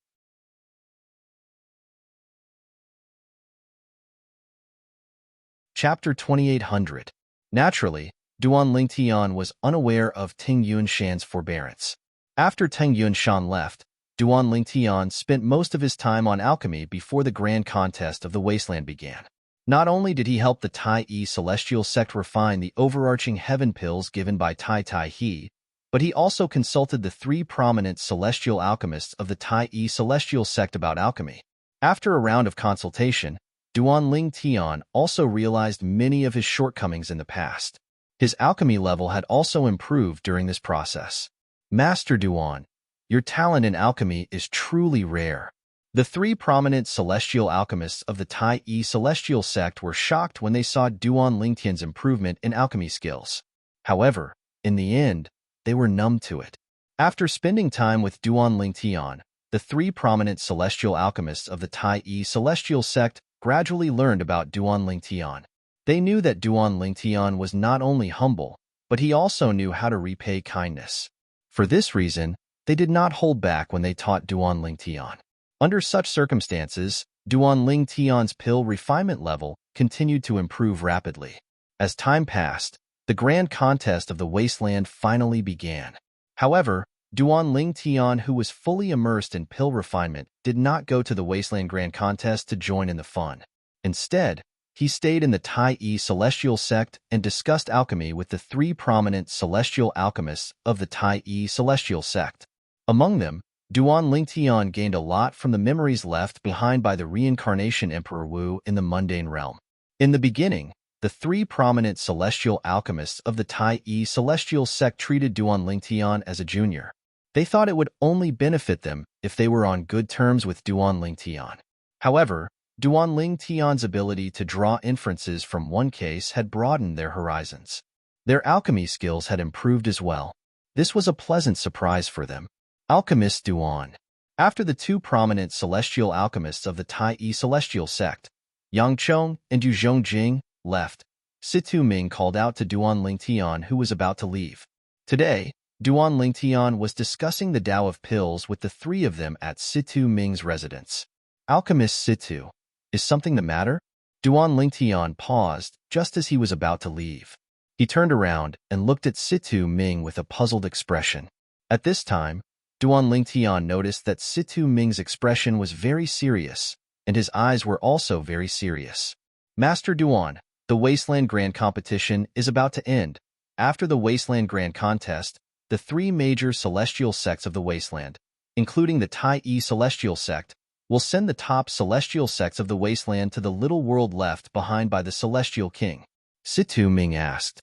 Chapter 2800. Naturally, Duan Lingtian was unaware of Teng Yunshan's forbearance. After Teng Yunshan left, Duan Lingtian spent most of his time on alchemy before the grand contest of the wasteland began. Not only did he help the Tai Yi celestial sect refine the overarching heaven pills given by Tai Tai He, but he also consulted the three prominent celestial alchemists of the Tai Yi celestial sect about alchemy. After a round of consultation, Duan Lingtian also realized many of his shortcomings in the past. His alchemy level had also improved during this process. "Master Duan, your talent in alchemy is truly rare." The three prominent celestial alchemists of the Tai Yi celestial sect were shocked when they saw Duan Lingtian's improvement in alchemy skills. However, in the end, they were numb to it. After spending time with Duan Lingtian, the three prominent celestial alchemists of the Tai Yi celestial sect gradually learned about Duan Lingtian. They knew that Duan Lingtian was not only humble, but he also knew how to repay kindness. For this reason, they did not hold back when they taught Duan Lingtian. Under such circumstances, Duan Lingtian's pill refinement level continued to improve rapidly. As time passed, the grand contest of the wasteland finally began. However, Duan Lingtian, who was fully immersed in pill refinement, did not go to the wasteland grand contest to join in the fun. Instead, he stayed in the Tai Yi celestial sect and discussed alchemy with the three prominent celestial alchemists of the Tai Yi celestial sect. Among them, Duan Lingtian gained a lot from the memories left behind by the reincarnation Emperor Wu in the mundane realm. In the beginning, the three prominent celestial alchemists of the Tai Yi celestial sect treated Duan Lingtian as a junior. They thought it would only benefit them if they were on good terms with Duan Lingtian. However, Duan Lingtian's ability to draw inferences from one case had broadened their horizons. Their alchemy skills had improved as well. This was a pleasant surprise for them. Alchemist Duan. After the two prominent celestial alchemists of the Tai Yi celestial sect, Yang Chong and Yu Zhongjing, left, Situ Ming called out to Duan Lingtian, who was about to leave. Today, Duan Lingtian was discussing the Tao of pills with the three of them at Situ Ming's residence. "Alchemist Situ, is something the matter?" Duan Lingtian paused just as he was about to leave. He turned around and looked at Situ Ming with a puzzled expression. At this time, Duan Lingtian noticed that Situ Ming's expression was very serious, and his eyes were also very serious. "Master Duan, the Wasteland Grand Competition is about to end. After the Wasteland Grand Contest, the three major celestial sects of the Wasteland, including the Tai Yi celestial sect, will send the top celestial sects of the Wasteland to the little world left behind by the Celestial King." Situ Ming asked.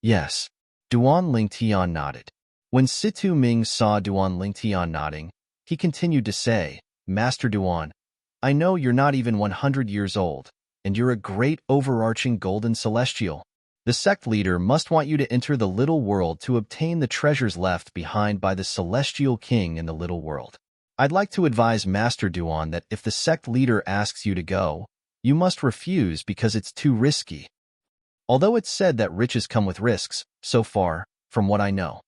"Yes." Duan Lingtian nodded. When Situ Ming saw Duan Lingtian nodding, he continued to say, "Master Duan, I know you're not even 100 years old, and you're a great overarching golden celestial. The sect leader must want you to enter the little world to obtain the treasures left behind by the Celestial King in the little world. I'd like to advise Master Duan that if the sect leader asks you to go, you must refuse because it's too risky. Although it's said that riches come with risks, so far, from what I know,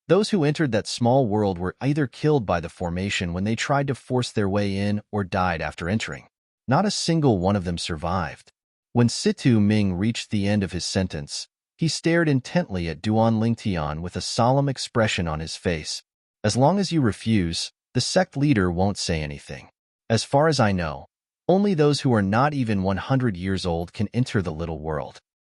those who entered that small world were either killed by the formation when they tried to force their way in or died after entering. Not a single one of them survived." When Situ Ming reached the end of his sentence, He stared intently at Duan Lingtian with a solemn expression on his face. As long as you refuse, the sect leader won't say anything. As far as I know, only those who are not even 100 years old can enter the little world.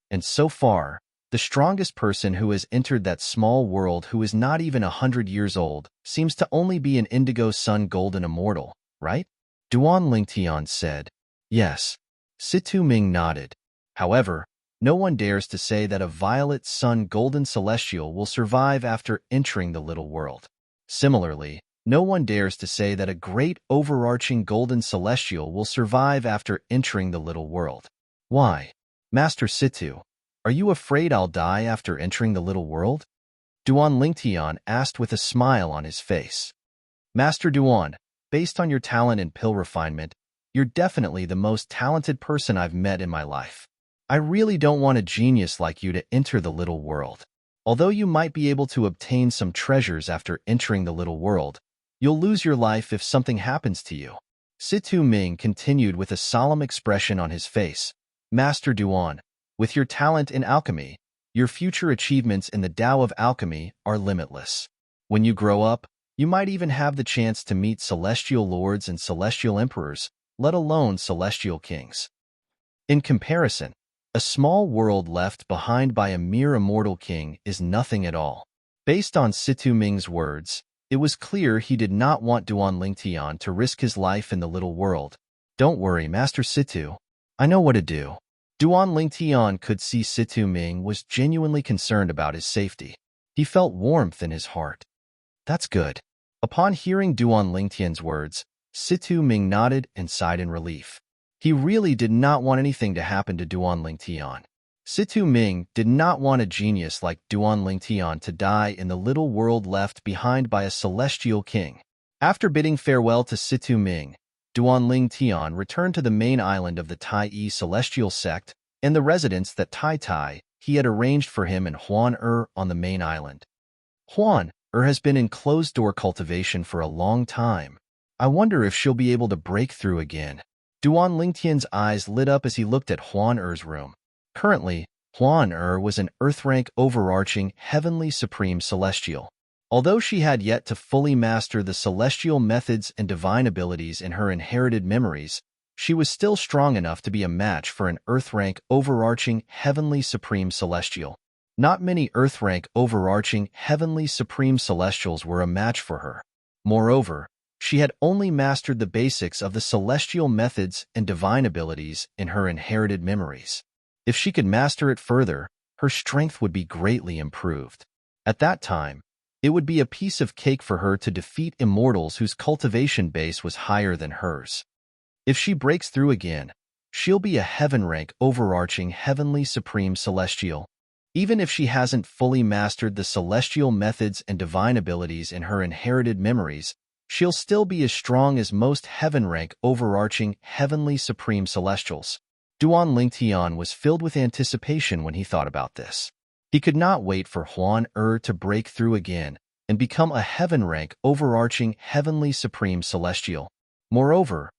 And so far, the strongest person who has entered that small world who is not even 100 years old seems to only be an indigo sun golden immortal, right? Duan Lingtian said. Yes. Situ Ming nodded. However, no one dares to say that a violet sun golden celestial will survive after entering the little world. Similarly, no one dares to say that a great overarching golden celestial will survive after entering the little world. Why? Master Situ, are you afraid I'll die after entering the little world? Duan Lingtian asked with a smile on his face. Master Duan, based on your talent in pill refinement, you're definitely the most talented person I've met in my life. I really don't want a genius like you to enter the little world. Although you might be able to obtain some treasures after entering the little world, you'll lose your life if something happens to you. Situ Ming continued with a solemn expression on his face. Master Duan, with your talent in alchemy, your future achievements in the Tao of alchemy are limitless. When you grow up, you might even have the chance to meet celestial lords and celestial emperors, let alone celestial kings. In comparison, a small world left behind by a mere immortal king is nothing at all. Based on Situ Ming's words, it was clear he did not want Duan Lingtian to risk his life in the little world. Don't worry, Master Situ. I know what to do. Duan Lingtian could see Situ Ming was genuinely concerned about his safety. He felt warmth in his heart. That's good. Upon hearing Duan Lingtian's words, Situ Ming nodded and sighed in relief. He really did not want anything to happen to Duan Lingtian. Situ Ming did not want a genius like Duan Lingtian to die in the little world left behind by a celestial king. After bidding farewell to Situ Ming, Duan Lingtian returned to the main island of the Tai celestial sect and the residence that Tai he had arranged for him in Huan on the main island. Huan has been in closed-door cultivation for a long time. I wonder if she'll be able to break through again. Duan Lingtian's eyes lit up as he looked at Huan room. Currently, Huan was an Earth-rank overarching, heavenly supreme celestial. Although she had yet to fully master the celestial methods and divine abilities in her inherited memories, she was still strong enough to be a match for an Earth-rank overarching, heavenly supreme celestial. Not many Earth-rank overarching, heavenly supreme celestials were a match for her. Moreover, she had only mastered the basics of the celestial methods and divine abilities in her inherited memories. If she could master it further, her strength would be greatly improved. At that time, it would be a piece of cake for her to defeat immortals whose cultivation base was higher than hers. If she breaks through again, she'll be a heaven-rank overarching heavenly supreme celestial. Even if she hasn't fully mastered the celestial methods and divine abilities in her inherited memories, she'll still be as strong as most heaven-rank overarching heavenly supreme celestials. Duan Lingtian was filled with anticipation when he thought about this. He could not wait for Huan to break through again and become a heaven-rank overarching heavenly supreme celestial. Moreover,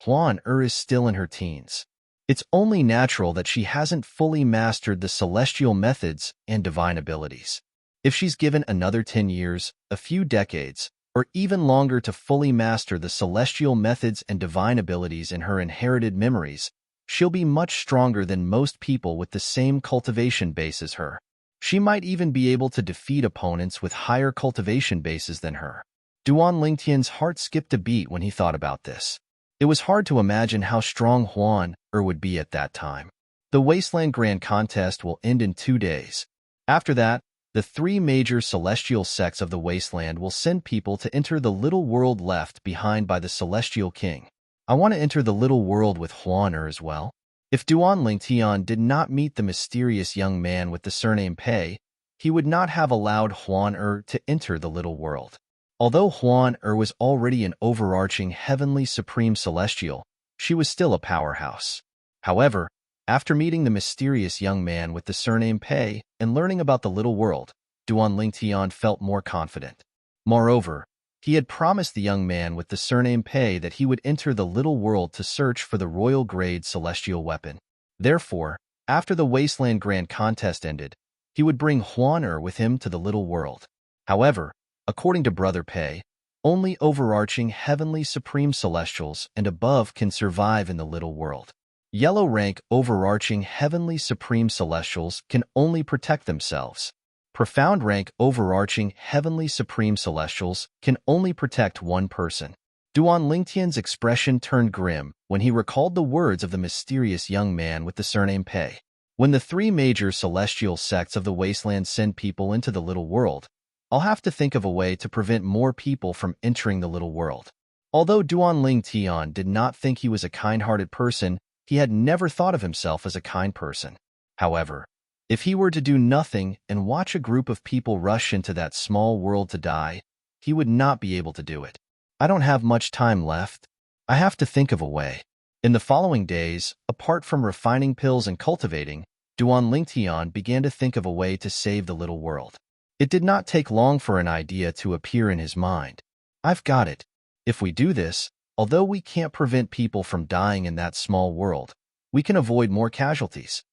Huan is still in her teens. It's only natural that she hasn't fully mastered the celestial methods and divine abilities. If she's given another 10 years, a few decades, or even longer to fully master the celestial methods and divine abilities in her inherited memories, she'll be much stronger than most people with the same cultivation base as her. She might even be able to defeat opponents with higher cultivation bases than her. Duan Lingtian's heart skipped a beat when he thought about this. It was hard to imagine how strong Huan would be at that time. The Wasteland Grand Contest will end in 2 days. After that, the 3 major celestial sects of the Wasteland will send people to enter the little world left behind by the Celestial King. I want to enter the little world with Huan as well. If Duan Lingtian did not meet the mysterious young man with the surname Pei, he would not have allowed Huan to enter the little world. Although Huan was already an overarching heavenly supreme celestial, she was still a powerhouse. However, after meeting the mysterious young man with the surname Pei and learning about the little world, Duan Lingtian felt more confident. Moreover, he had promised the young man with the surname Pei that he would enter the little world to search for the royal grade celestial weapon. Therefore, after the Wasteland Grand Contest ended, he would bring Huan with him to the little world. However, according to Brother Pei, only overarching heavenly supreme celestials and above can survive in the little world. Yellow rank overarching heavenly supreme celestials can only protect themselves. Profound rank overarching heavenly supreme celestials can only protect one person. Duan Lingtian's expression turned grim when he recalled the words of the mysterious young man with the surname Pei. When the three major celestial sects of the wasteland send people into the little world, I'll have to think of a way to prevent more people from entering the little world. Although Duan Lingtian did not think he was a kind-hearted person, he had never thought of himself as a kind person. However, if he were to do nothing and watch a group of people rush into that small world to die, he would not be able to do it. I don't have much time left. I have to think of a way. In the following days, apart from refining pills and cultivating, Duan Lingtian began to think of a way to save the little world. It did not take long for an idea to appear in his mind. I've got it. If we do this, although we can't prevent people from dying in that small world, we can avoid more casualties.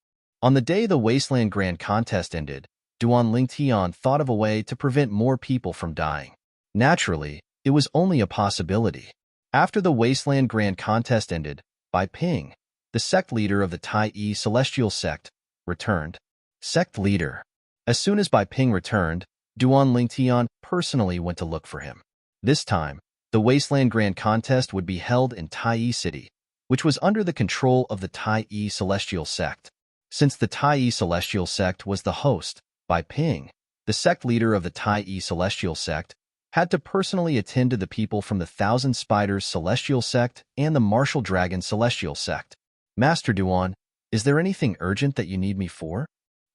On the day the Wasteland Grand Contest ended, Duan Lingtian thought of a way to prevent more people from dying. Naturally, it was only a possibility. After the Wasteland Grand Contest ended, Bai Ping, the sect leader of the Tai Celestial Sect, returned. Sect leader. As soon as Bai Ping returned, Duan Lingtian personally went to look for him. This time, the Wasteland Grand Contest would be held in Tai City, which was under the control of the Tai Celestial Sect. Since the Tai Celestial Sect was the host, Bai Ping, the sect leader of the Tai Celestial Sect, had to personally attend to the people from the Thousand Spiders Celestial Sect and the Martial Dragon Celestial Sect. Master Duan, is there anything urgent that you need me for?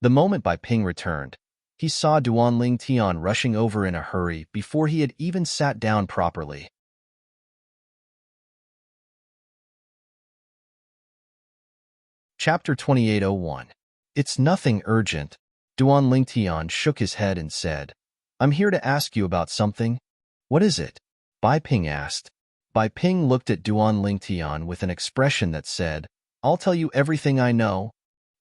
The moment Bai Ping returned, he saw Duan Lingtian rushing over in a hurry before he had even sat down properly. Chapter 2801. It's nothing urgent. Duan Lingtian shook his head and said, I'm here to ask you about something. What is it? Bai Ping asked. Bai Ping looked at Duan Lingtian with an expression that said, I'll tell you everything I know.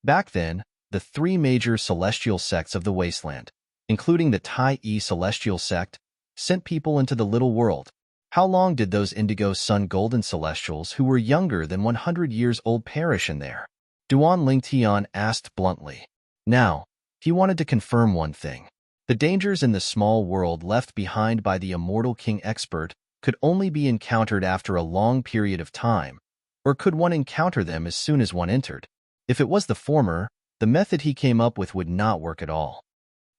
Back then, the three major celestial sects of the wasteland, including the Tai Celestial Sect, sent people into the little world. How long did those indigo sun golden celestials who were younger than 100 years old perish in there? Duan Lingtian asked bluntly. Now, he wanted to confirm one thing. The dangers in the small world left behind by the immortal king expert could only be encountered after a long period of time, or could one encounter them as soon as one entered? If it was the former, the method he came up with would not work at all.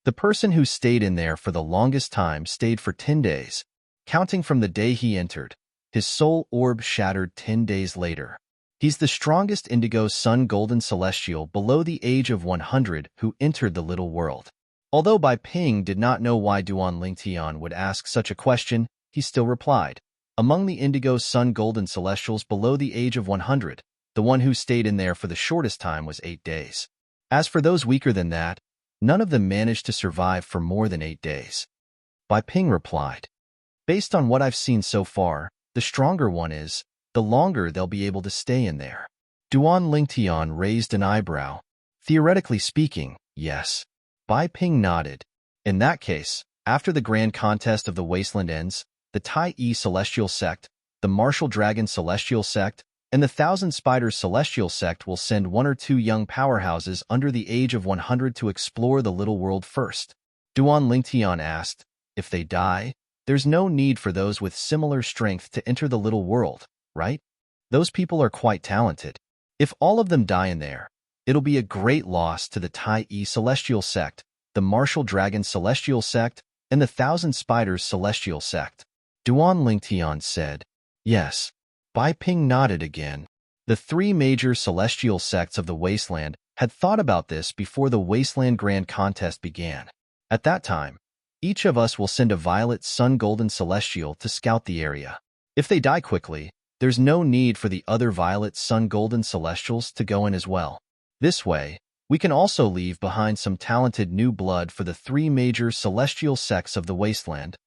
The person who stayed in there for the longest time stayed for 10 days, counting from the day he entered. His soul orb shattered 10 days later. He's the strongest indigo sun golden celestial below the age of 100 who entered the little world. Although Bai Ping did not know why Duan Lingtian would ask such a question, he still replied, among the indigo sun golden celestials below the age of 100, the one who stayed in there for the shortest time was 8 days. As for those weaker than that, none of them managed to survive for more than 8 days. Bai Ping replied, based on what I've seen so far, the stronger one is, the longer they'll be able to stay in there. Duan Lingtian raised an eyebrow. Theoretically speaking, yes. Bai Ping nodded. In that case, after the grand contest of the wasteland ends, the Tai Celestial Sect, the Martial Dragon Celestial Sect, and the Thousand Spiders Celestial Sect will send 1 or 2 young powerhouses under the age of 100 to explore the little world first. Duan Lingtian asked, if they die, there's no need for those with similar strength to enter the little world, right? Those people are quite talented. If all of them die in there, it'll be a great loss to the Tai Celestial Sect, the Martial Dragon Celestial Sect, and the Thousand Spiders Celestial Sect. Duan Lingtian said, yes. Bai Ping nodded again. The 3 major celestial sects of the wasteland had thought about this before the Wasteland Grand Contest began. At that time, each of us will send a violet sun golden celestial to scout the area. If they die quickly, there's no need for the other violet sun golden celestials to go in as well. This way, we can also leave behind some talented new blood for the 3 major celestial sects of the wasteland.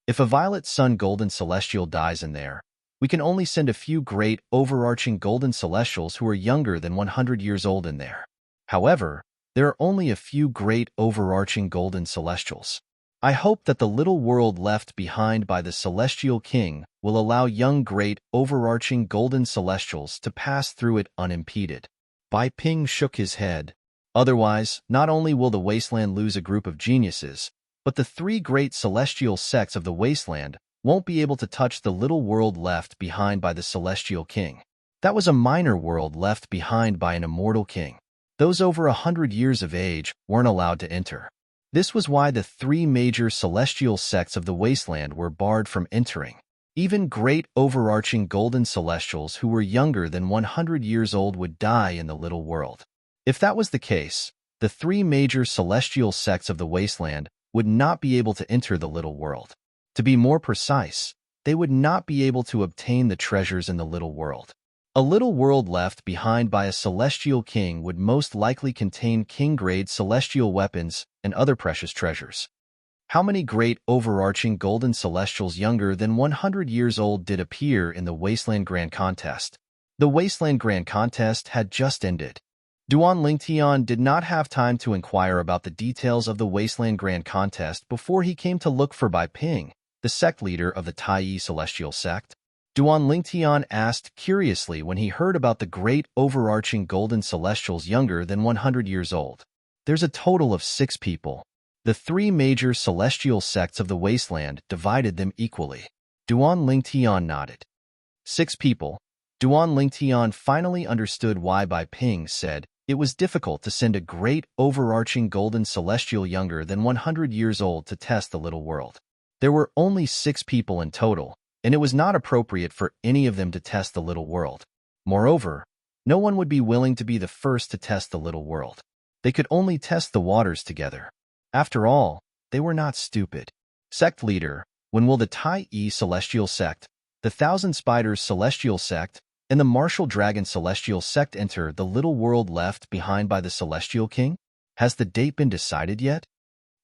If a violet sun golden celestial dies in there, we can only send a few great overarching golden celestials who are younger than 100 years old in there. However, There are only a few great overarching golden celestials. I hope that the little world left behind by the celestial king will allow young great overarching golden celestials to pass through it unimpeded. Bai Ping shook his head. Otherwise, not only will the wasteland lose a group of geniuses, but the three great celestial sects of the wasteland won't be able to touch the little world left behind by the celestial king. That was a minor world left behind by an immortal king. Those over 100 years of age weren't allowed to enter. This was why the three major celestial sects of the wasteland were barred from entering. Even great overarching golden celestials who were younger than 100 years old would die in the little world. If that was the case, the three major celestial sects of the wasteland would not be able to enter the little world. To be more precise, they would not be able to obtain the treasures in the little world. A little world left behind by a celestial king would most likely contain king-grade celestial weapons and other precious treasures. How many great overarching golden celestials younger than 100 years old did appear in the Wasteland Grand Contest? The Wasteland Grand Contest had just ended. Duan Lingtian did not have time to inquire about the details of the Wasteland Grand Contest before he came to look for Bai Ping, the sect leader of the Tai Celestial Sect. Duan Lingtian asked curiously when he heard about the great overarching golden celestials younger than 100 years old. There's a total of 6 people. The three major celestial sects of the wasteland divided them equally. Duan Lingtian nodded. 6 people. Duan Lingtian finally understood why Bai Ping said it was difficult to send a great overarching golden celestial younger than 100 years old to test the little world. There were only 6 people in total, and it was not appropriate for any of them to test the little world. Moreover, no one would be willing to be the first to test the little world. They could only test the waters together. After all, they were not stupid. Sect leader, when will the Tai Celestial Sect, the Thousand Spiders Celestial Sect, and the Martial Dragon Celestial Sect enter the little world left behind by the Celestial King? Has the date been decided yet?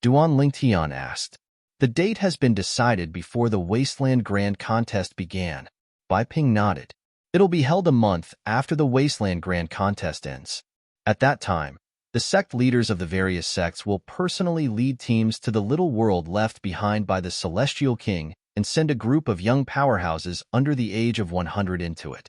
Duan Lingtian asked. The date has been decided before the Wasteland Grand Contest began. Bai Ping nodded. It'll be held a month after the Wasteland Grand Contest ends. At that time, the sect leaders of the various sects will personally lead teams to the little world left behind by the Celestial King and send a group of young powerhouses under the age of 100 into it.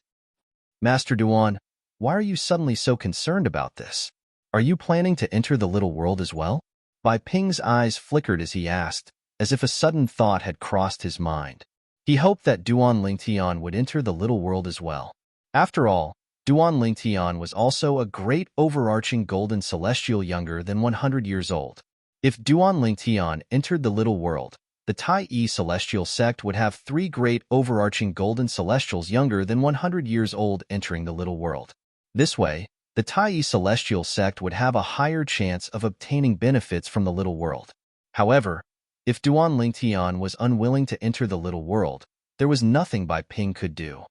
Master Duan, why are you suddenly so concerned about this? Are you planning to enter the little world as well? Bai Ping's eyes flickered as he asked, as if a sudden thought had crossed his mind. He hoped that Duan Lingtian would enter the little world as well. After all, Duan Lingtian was also a great overarching golden celestial younger than 100 years old. If Duan Lingtian entered the little world, the Tai Celestial Sect would have 3 great overarching golden celestials younger than 100 years old entering the little world. This way, the Tai Celestial Sect would have a higher chance of obtaining benefits from the little world. However, if Duan Lingtian was unwilling to enter the little world, there was nothing Bai Ping could do.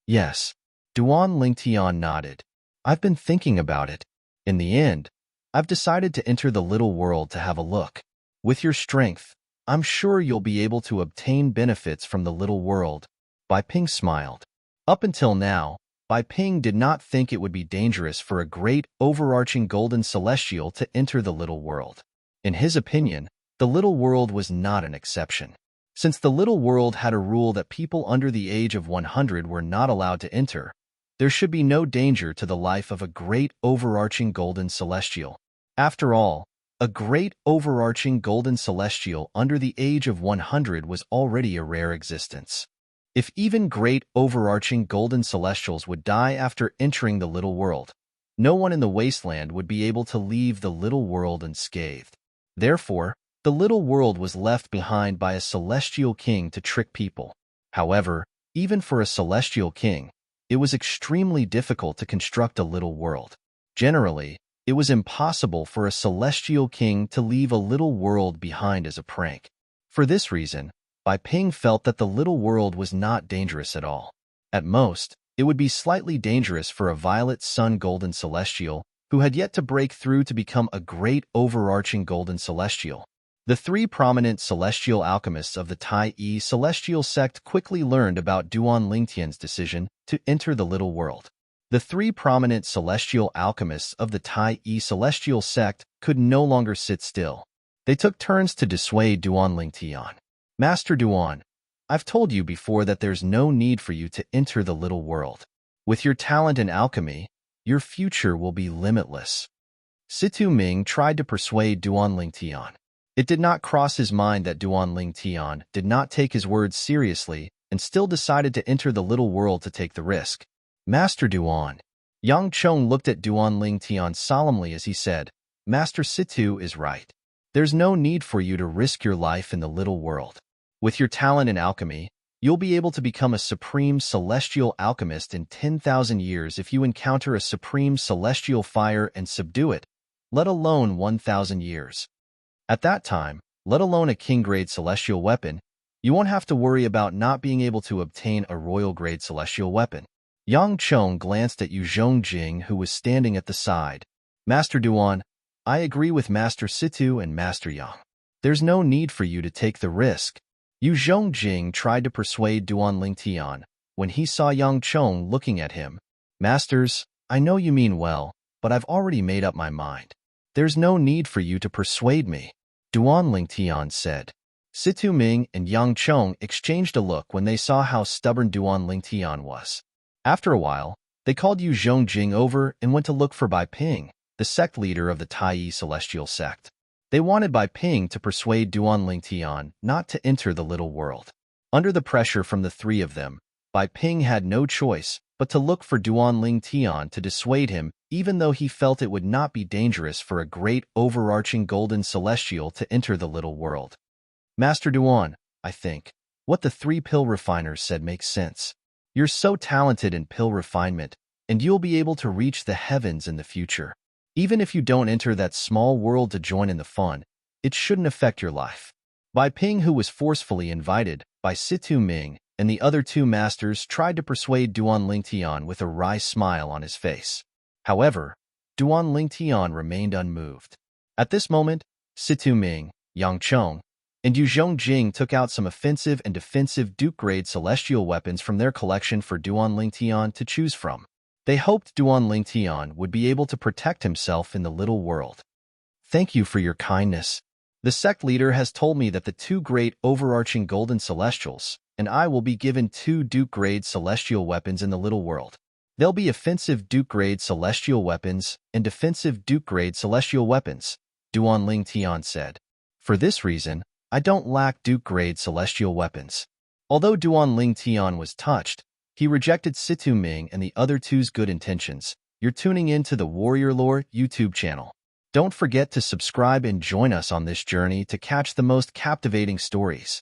Yes, Duan Lingtian nodded. I've been thinking about it. In the end, I've decided to enter the little world to have a look. With your strength, I'm sure you'll be able to obtain benefits from the little world. Bai Ping smiled. Up until now, Bai Ping did not think it would be dangerous for a great overarching golden celestial to enter the little world. In his opinion, the little world was not an exception. Since the little world had a rule that people under the age of 100 were not allowed to enter, there should be no danger to the life of a great overarching golden celestial. After all, a great overarching golden celestial under the age of 100 was already a rare existence. If even great overarching golden celestials would die after entering the little world, no one in the wasteland would be able to leave the little world unscathed. Therefore, the little world was left behind by a celestial king to trick people. However, even for a celestial king, it was extremely difficult to construct a little world. Generally, it was impossible for a celestial king to leave a little world behind as a prank. For this reason, Bai Ping felt that the little world was not dangerous at all. At most, it would be slightly dangerous for a violet sun golden celestial who had yet to break through to become a great overarching golden celestial. The 3 prominent celestial alchemists of the Tai Celestial Sect quickly learned about Duan Lingtian's decision to enter the little world. The three prominent celestial alchemists of the Tai celestial sect could no longer sit still. They took turns to dissuade Duan Lingtian. Master Duan, I've told you before that there's no need for you to enter the little world. With your talent in alchemy, your future will be limitless. Situ Ming tried to persuade Duan Lingtian. It did not cross his mind that Duan Lingtian did not take his words seriously and still decided to enter the little world to take the risk. Master Duan. Yang Chong looked at Duan Lingtian solemnly as he said, Master Situ is right. There's no need for you to risk your life in the little world. With your talent in alchemy, you'll be able to become a supreme celestial alchemist in 10,000 years if you encounter a supreme celestial fire and subdue it, let alone 1,000 years. At that time, let alone a king-grade celestial weapon, you won't have to worry about not being able to obtain a royal-grade celestial weapon. Yang Chong glanced at Yu Zhongjing, who was standing at the side. Master Duan, I agree with Master Situ and Master Yang. There's no need for you to take the risk. Yu Zhongjing tried to persuade Duan Lingtian when he saw Yang Chong looking at him. Masters, I know you mean well, but I've already made up my mind. There's no need for you to persuade me, Duan Lingtian said. Situ Ming and Yang Chong exchanged a look when they saw how stubborn Duan Lingtian was. After a while, they called Yu Zhongjing over and went to look for Bai Ping, the sect leader of the Tai celestial sect. They wanted Bai Ping to persuade Duan Lingtian not to enter the little world. Under the pressure from the three of them, Bai Ping had no choice but to look for Duan Lingtian to dissuade him, even though he felt it would not be dangerous for a great overarching golden celestial to enter the little world. Master Duan, I think, what the three pill refiners said makes sense. You're so talented in pill refinement, and you'll be able to reach the heavens in the future. Even if you don't enter that small world to join in the fun, it shouldn't affect your life. Bai Ping, who was forcefully invited by Situ Ming and the other two masters, tried to persuade Duan Lingtian with a wry smile on his face. However, Duan Lingtian remained unmoved. At this moment, Situ Ming, Yang Chong, and Yu Zhongjing took out some offensive and defensive Duke-grade celestial weapons from their collection for Duan Lingtian to choose from. They hoped Duan Lingtian would be able to protect himself in the little world. Thank you for your kindness. The sect leader has told me that the two great overarching golden celestials and I will be given 2 Duke-grade celestial weapons in the little world. They'll be offensive Duke-grade celestial weapons and defensive Duke-grade celestial weapons, Duan Lingtian said. For this reason, I don't lack Duke-grade celestial weapons. Although Duan Lingtian was touched, he rejected Situ Ming and the other two's good intentions. You're tuning in to the Warrior Lore YouTube channel. Don't forget to subscribe and join us on this journey to catch the most captivating stories.